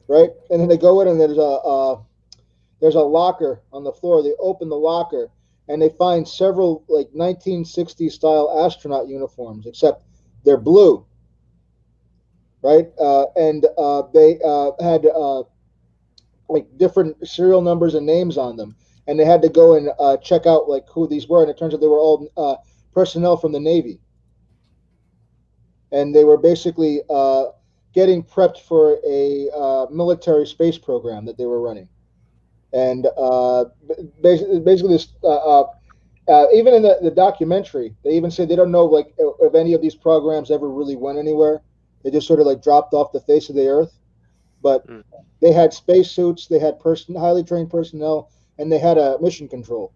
Speaker 1: Right, and then they go in and there's a locker on the floor. They open the locker and they find several like 1960s style astronaut uniforms, except they're blue. Right, and they had like different serial numbers and names on them, and they had to go and check out like who these were, and it turns out they were all personnel from the Navy, and they were basically getting prepped for a military space program that they were running. And basically this, even in the documentary, they even say they don't know like if any of these programs ever really went anywhere. They just sort of like dropped off the face of the earth. But they had spacesuits, they had highly trained personnel, and they had a mission control.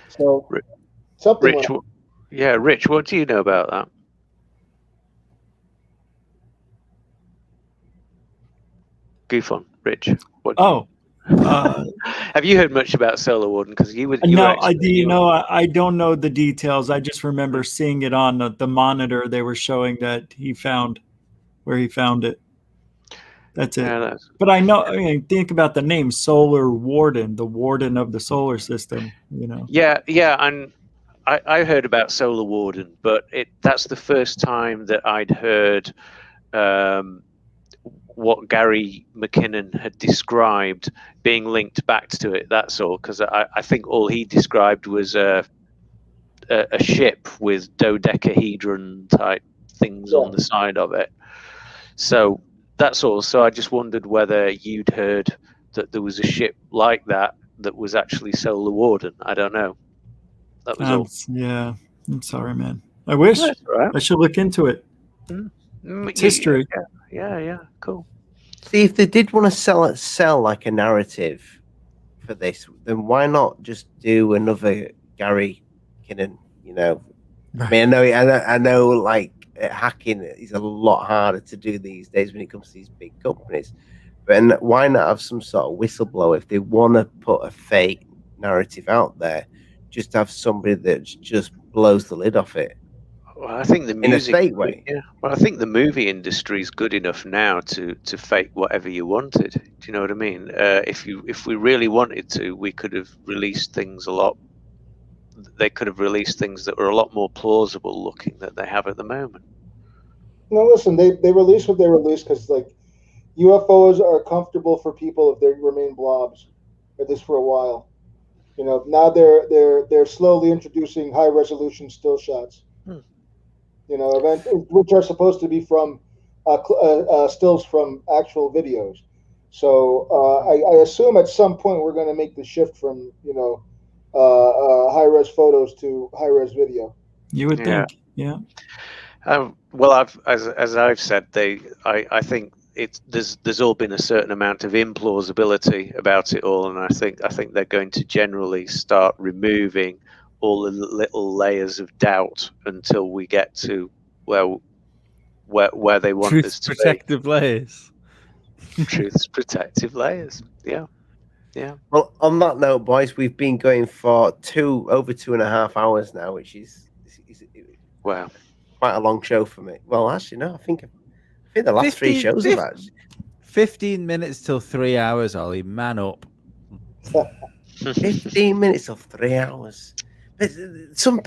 Speaker 1: So something.
Speaker 4: Rich, Rich, what do you know about that? Goof on, Rich. Have you heard much about Solar Warden? Because you
Speaker 5: I don't know the details. I just remember seeing it on the monitor. They were showing that he found where he found it. That's it. Yeah, but I know. I mean, think about the name Solar Warden, the warden of the solar system. You know.
Speaker 4: Yeah, and I heard about Solar Warden, but that's the first time that I'd heard what Gary McKinnon had described being linked back to it. That's all, because I think all he described was a ship with dodecahedron type things on the side of it. So that's all. So I just wondered whether you'd heard that there was a ship like that was actually Solar Warden. I don't know. That was all.
Speaker 5: Yeah, I'm sorry, man. I wish. Right. I should look into it. It's history.
Speaker 4: Yeah, cool.
Speaker 2: See, if they did want to sell like a narrative for this, then why not just do another Gary McKinnon? You know, I mean, I know, like hacking is a lot harder to do these days when it comes to these big companies. But why not have some sort of whistleblower if they want to put a fake narrative out there? Just have somebody that just blows the lid off it.
Speaker 4: Well, I think the music,
Speaker 2: in a fake way.
Speaker 4: Yeah. Well, I think the movie industry is good enough now to fake whatever you wanted. Do you know what I mean? If we really wanted to, we could have released things They could have released things that were a lot more plausible looking than they have at the moment.
Speaker 1: No, listen, they release what they release because like UFOs are comfortable for people if they remain blobs, at least for a while. You know, now they're slowly introducing high resolution still shots. You know, which are supposed to be from stills from actual videos. So I assume at some point we're going to make the shift from high res photos to high res video.
Speaker 5: You would think, yeah.
Speaker 4: Well, as I've said, I think there's all been a certain amount of implausibility about it all, and I think they're going to generally start removing all the little layers of doubt until we get to where they want us to
Speaker 3: protective
Speaker 4: be.
Speaker 3: Layers.
Speaker 4: Truth's protective layers. Yeah.
Speaker 2: Well, on that note, boys, we've been going for over 2.5 hours now, which is
Speaker 4: wow,
Speaker 2: quite a long show for me. Well, actually, no, I think the last 3 shows have actually
Speaker 3: 15 minutes till 3 hours. Ollie, man up.
Speaker 2: 15 minutes or 3 hours. But some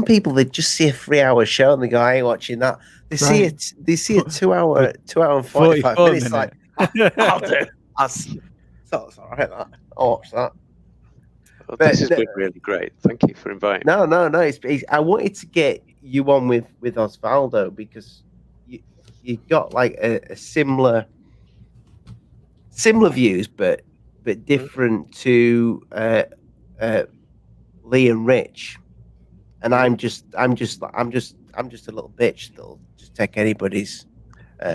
Speaker 2: people, they just see a 3-hour show and they go, "I ain't watching that." They see it. They see a 2 hour and 45 minutes. Like, I'll do. That's all right. I'll watch that.
Speaker 4: Well, this has been really great. Thank you for inviting.
Speaker 2: No. I wanted to get you on with Osvaldo because you got like a similar views, but different to Lee and Rich, and I'm just a little bitch that'll just take anybody's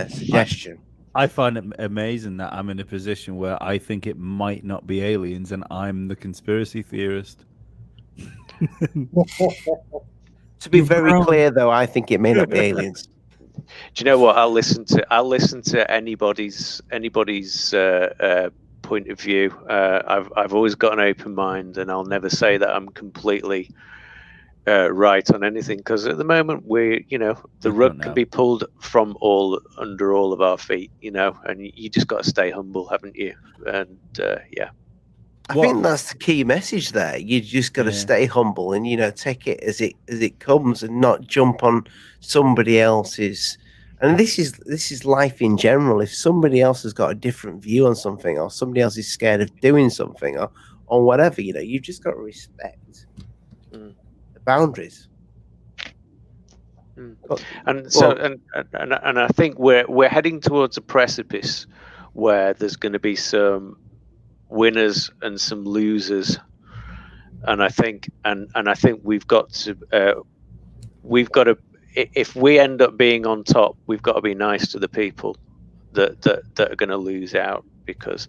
Speaker 2: suggestion.
Speaker 3: I find it amazing that I'm in a position where I think it might not be aliens, and I'm the conspiracy theorist.
Speaker 2: To be very clear, though, I think it may not be aliens.
Speaker 4: Do you know what? I'll listen to anybody's point of view. I've always got an open mind, and I'll never say that I'm completely right on anything, because at the moment the rug can be pulled from under all of our feet, and you just got to stay humble, haven't you? And yeah.
Speaker 2: I think that's the key message there. You just got to stay humble and take it as it comes, and not jump on somebody else's. And this is life in general. If somebody else has got a different view on something, or somebody else is scared of doing something, or whatever, you've just got to respect the boundaries.
Speaker 4: And I think we're heading towards a precipice where there's going to be some winners and some losers, and I think we've got to if we end up being on top, we've got to be nice to the people that are going to lose out, because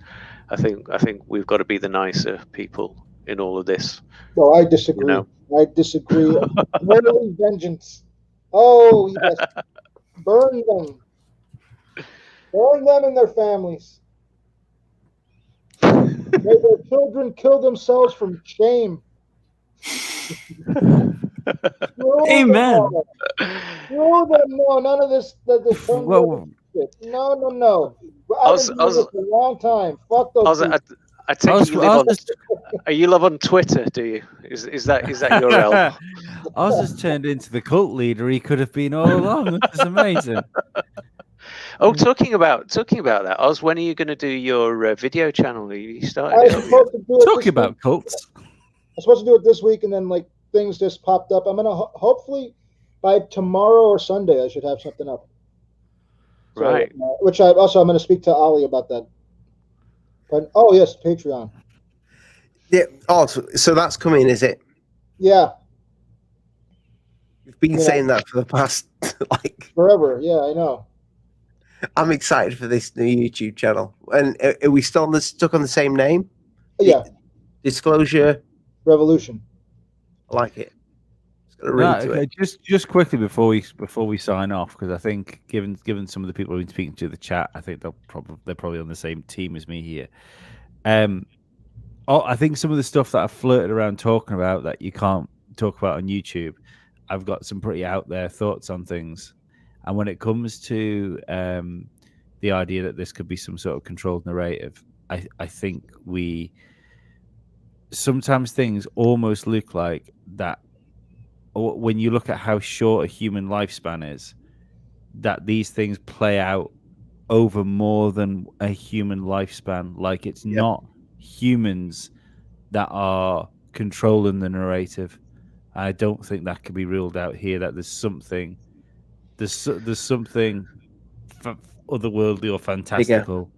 Speaker 4: I think we've got to be the nicer people in all of this.
Speaker 1: No, I disagree. I disagree. Murdering vengeance. Oh yes, burn them and their families. May their children kill themselves from shame.
Speaker 5: Amen.
Speaker 1: No, none of this. No. I've been doing this a long time. Fuck those.
Speaker 4: I take you live on Twitter, do you? Is that your realm?
Speaker 3: Oz has turned into the cult leader he could have been all along. This is amazing.
Speaker 4: Oh, talking about that, Oz, when are you going to do your video channel? You started.
Speaker 3: Talking about cults.
Speaker 1: I'm supposed to do it this week, and then things just popped up. I'm gonna hopefully by tomorrow or Sunday I should have something up. So,
Speaker 4: right.
Speaker 1: Which I'm going to speak to Ali about that. But yes, Patreon.
Speaker 2: Yeah. Oh, so that's coming, is it?
Speaker 1: Yeah.
Speaker 2: You've been saying that for the past
Speaker 1: forever. Yeah, I know.
Speaker 2: I'm excited for this new YouTube channel. And are we still stuck on the same name?
Speaker 1: Yeah.
Speaker 2: Disclosure
Speaker 1: Revolution.
Speaker 2: I like it.
Speaker 3: Just quickly before we sign off, because I think given some of the people who've been speaking to the chat, I think they're probably on the same team as me here. I think some of the stuff that I've flirted around talking about that you can't talk about on YouTube, I've got some pretty out there thoughts on things. And when it comes to the idea that this could be some sort of controlled narrative, I think sometimes things almost look like that. When you look at how short a human lifespan is, that these things play out over more than a human lifespan. Like it's not humans that are controlling the narrative. I don't think that can be ruled out here. That there's something otherworldly or fantastical,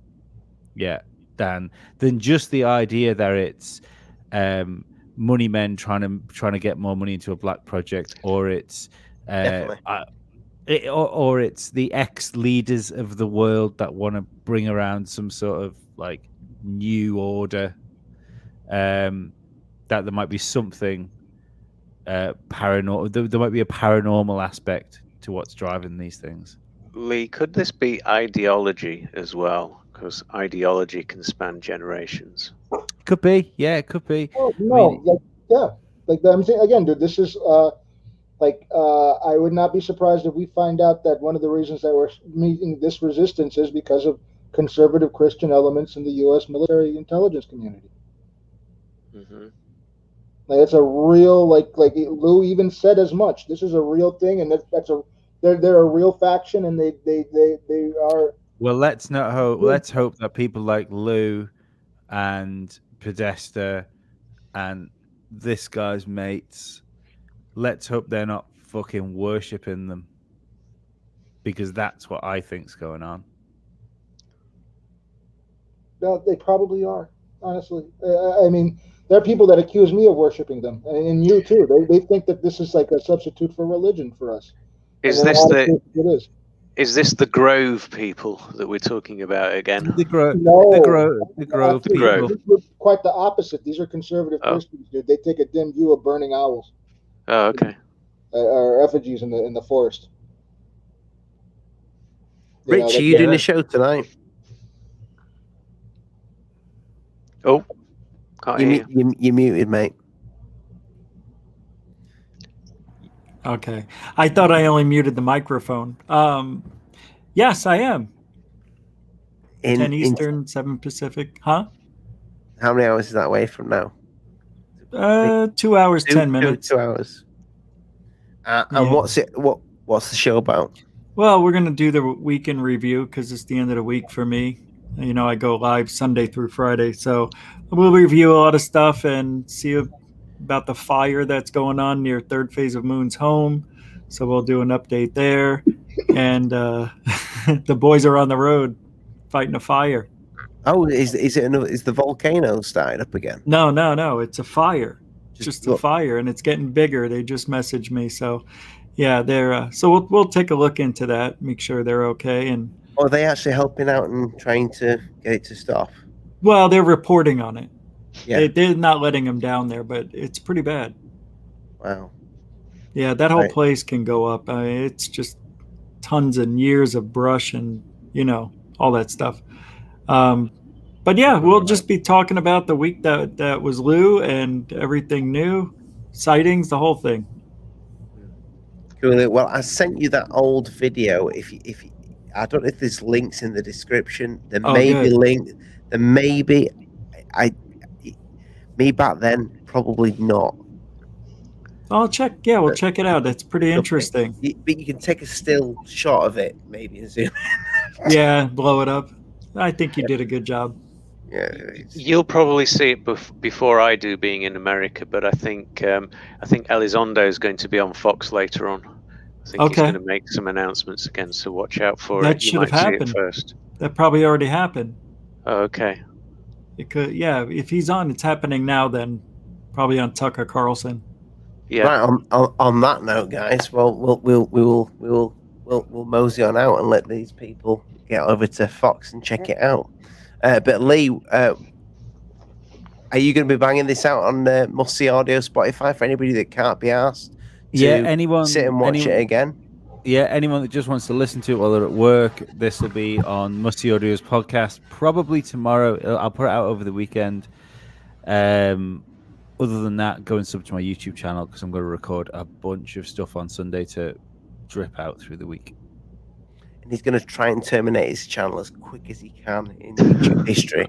Speaker 3: than just the idea that it's money men trying to get more money into a black project, or it's or it's the ex-leaders of the world that want to bring around some sort of new order, that there might be something paranormal. There might be a paranormal aspect to what's driving these things.
Speaker 4: Lee, could this be ideology as well? Because ideology can span generations.
Speaker 3: Could be, yeah, it could be.
Speaker 1: Oh, no, I'm saying again, dude. This is I would not be surprised if we find out that one of the reasons that we're meeting this resistance is because of conservative Christian elements in the U.S. military intelligence community.
Speaker 4: Mm-hmm.
Speaker 1: It's a real Lou even said as much. This is a real thing, and they're a real faction, and they are.
Speaker 3: Well, let's hope that people like Lou and Podesta and this guy's mates, let's hope they're not fucking worshipping them, because that's what I think's going on.
Speaker 1: No, they probably are, honestly. I mean, there are people that accuse me of worshipping them, and you too. They think that this is like a substitute for religion for us.
Speaker 4: Is this the Grove people that we're talking about again?
Speaker 3: The Grove people.
Speaker 1: Quite the opposite. These are conservative Christians, dude. They take a dim view of burning owls.
Speaker 4: Oh, okay.
Speaker 1: or effigies in the forest.
Speaker 2: Rich, are you doing a show tonight?
Speaker 4: Oh, can't hear you.
Speaker 2: You're muted, mate.
Speaker 5: Okay. I thought I only muted the microphone. Yes, I am. 10 Eastern, 7 Pacific. Huh?
Speaker 2: How many hours is that away from now?
Speaker 5: 2 hours, 10 minutes.
Speaker 2: 2 hours. And what's the show about?
Speaker 5: Well, we're going to do the week in review because it's the end of the week for me. You know, I go live Sunday through Friday. So we'll review a lot of stuff and see about the fire that's going on near third phase of Moon's home. So we'll do an update there. And the boys are on the road fighting a fire.
Speaker 2: Oh, is the volcano started up again?
Speaker 5: No. It's a fire. Just a fire, and it's getting bigger. They just messaged me. So yeah, they're so we'll take a look into that, make sure they're okay. And
Speaker 2: are they actually helping out and trying to get it to stop?
Speaker 5: Well, they're reporting on it.
Speaker 2: Yeah.
Speaker 5: They're not letting them down there, but it's pretty bad.
Speaker 2: Wow.
Speaker 5: Yeah, that whole place can go up. It's just tons and years of brush and, all that stuff. But yeah, we'll just be talking about the week that was Lou and everything new, sightings, the whole thing.
Speaker 2: Cool. Well, I sent you that old video. If I don't know if there's links in the description. There may be links. There may be. Me back then, probably not.
Speaker 5: I'll check. Yeah, we'll check it out. That's pretty interesting.
Speaker 2: But you can take a still shot of it, maybe, and zoom.
Speaker 5: Yeah, blow it up. I think you did a good job.
Speaker 2: Yeah,
Speaker 4: you'll probably see it before I do, being in America. But I think Elizondo is going to be on Fox later on. I think he's going to make some announcements again, so watch out for it.
Speaker 5: That should have happened
Speaker 4: first.
Speaker 5: That probably already happened.
Speaker 4: Oh, okay.
Speaker 5: It could, yeah. If he's on, it's happening now. Then probably on Tucker Carlson.
Speaker 4: Yeah.
Speaker 2: Right. On that note, guys, well, we'll mosey on out and let these people get over to Fox and check it out. But Lee, are you going to be banging this out on Must See Audio Spotify for anybody that can't be asked?
Speaker 3: Anyone
Speaker 2: sit and watch it again.
Speaker 3: Yeah, anyone that just wants to listen to it while they're at work, this will be on Must See Audio's podcast probably tomorrow. I'll put it out over the weekend. Other than that, go and sub to my YouTube channel because I'm going to record a bunch of stuff on Sunday to drip out through the week.
Speaker 2: And he's going to try and terminate his channel as quick as he can in YouTube history.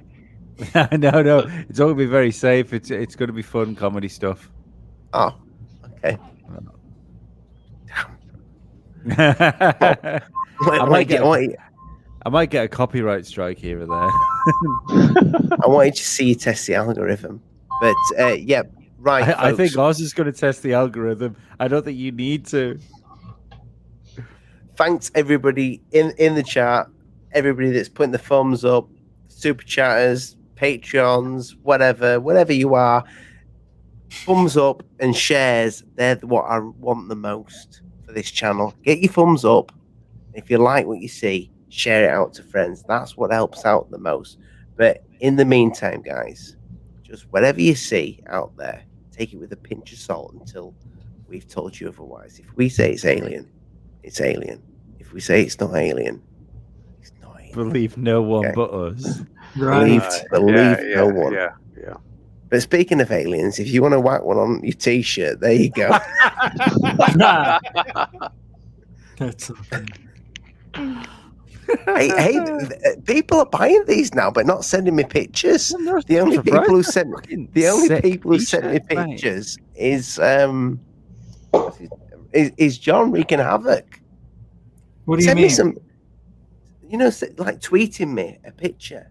Speaker 3: No, it's all going to be very safe. It's going to be fun comedy stuff.
Speaker 2: Oh, okay.
Speaker 3: I might get a copyright strike here or there.
Speaker 2: I want you to see you test the algorithm. But yeah, right.
Speaker 3: I think Oz is going to test the algorithm. I don't think you need to.
Speaker 2: Thanks everybody in the chat, everybody that's putting the thumbs up, super chatters, Patreons, whatever you are. Thumbs up and shares. They're what I want the most for this channel. Get your thumbs up. If you like what you see, share it out to friends. That's what helps out the most. But in the meantime, guys, just whatever you see out there, take it with a pinch of salt until we've told you otherwise. If we say it's alien, it's alien. If we say it's not alien, it's not alien.
Speaker 3: Believe no one but us.
Speaker 2: Believe no one.
Speaker 4: Yeah.
Speaker 2: But speaking of aliens, if you want to whack one on your t-shirt, there you go.
Speaker 5: That's
Speaker 2: hey, people are buying these now, but not sending me pictures. The only people who sent me pictures is John wreaking havoc.
Speaker 5: What do you mean?
Speaker 2: Send me some, like tweeting me a picture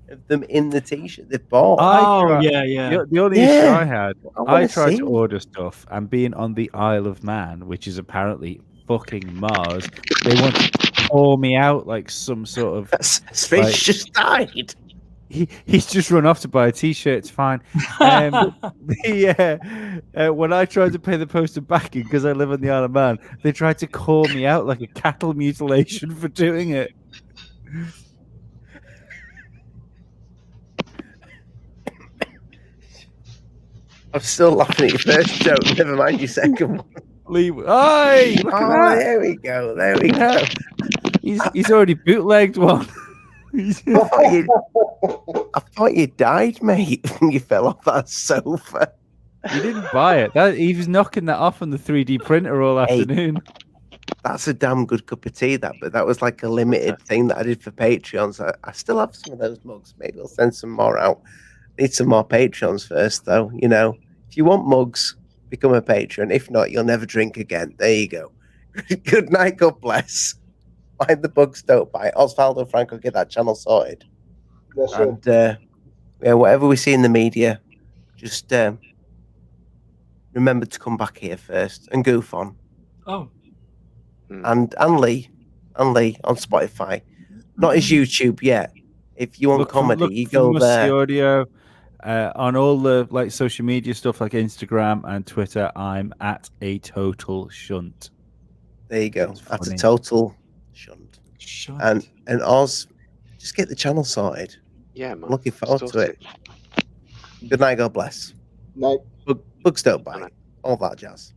Speaker 2: of them in the t-shirt they've bought.
Speaker 5: Yeah.
Speaker 3: The only issue I had, I tried to order stuff, and being on the Isle of Man, which is apparently fucking Mars, they want to pour me out like some sort of
Speaker 2: Space just died.
Speaker 3: He's just run off to buy a t-shirt. It's fine. When I tried to pay the postal backing because I live on the Isle of Man, they tried to call me out like a cattle mutilation for doing it.
Speaker 2: I'm still laughing at your first joke. Never mind your second one.
Speaker 3: Lee. Oi, look at that.
Speaker 2: There we go. There we go.
Speaker 3: He's already bootlegged one.
Speaker 2: I thought you died, mate, when you fell off that sofa.
Speaker 3: You didn't buy it. He was knocking that off on the 3D printer all afternoon.
Speaker 2: That's a damn good cup of tea, but that was like a limited thing that I did for Patreons. I still have some of those mugs. Maybe I'll send some more out. Need some more Patreons first, though. You know, if you want mugs, become a patron. If not, you'll never drink again. There you go. Good night. God bless. Mind the bugs, don't bite. Osvaldo Franco, get that channel sorted.
Speaker 1: Yes,
Speaker 2: and yeah, whatever we see in the media, just remember to come back here first and goof on.
Speaker 5: Oh.
Speaker 2: And Lee on Spotify, not his YouTube yet. If you want comedy, you go there.
Speaker 3: Audio, on all the like social media stuff like Instagram and Twitter, I'm at a total shunt.
Speaker 2: There you go. At a total shunt. And Oz, just get the channel sorted.
Speaker 4: Yeah, man.
Speaker 2: I'm looking forward to it. Good night. God bless.
Speaker 1: Night.
Speaker 2: Bugs don't bite. All that jazz.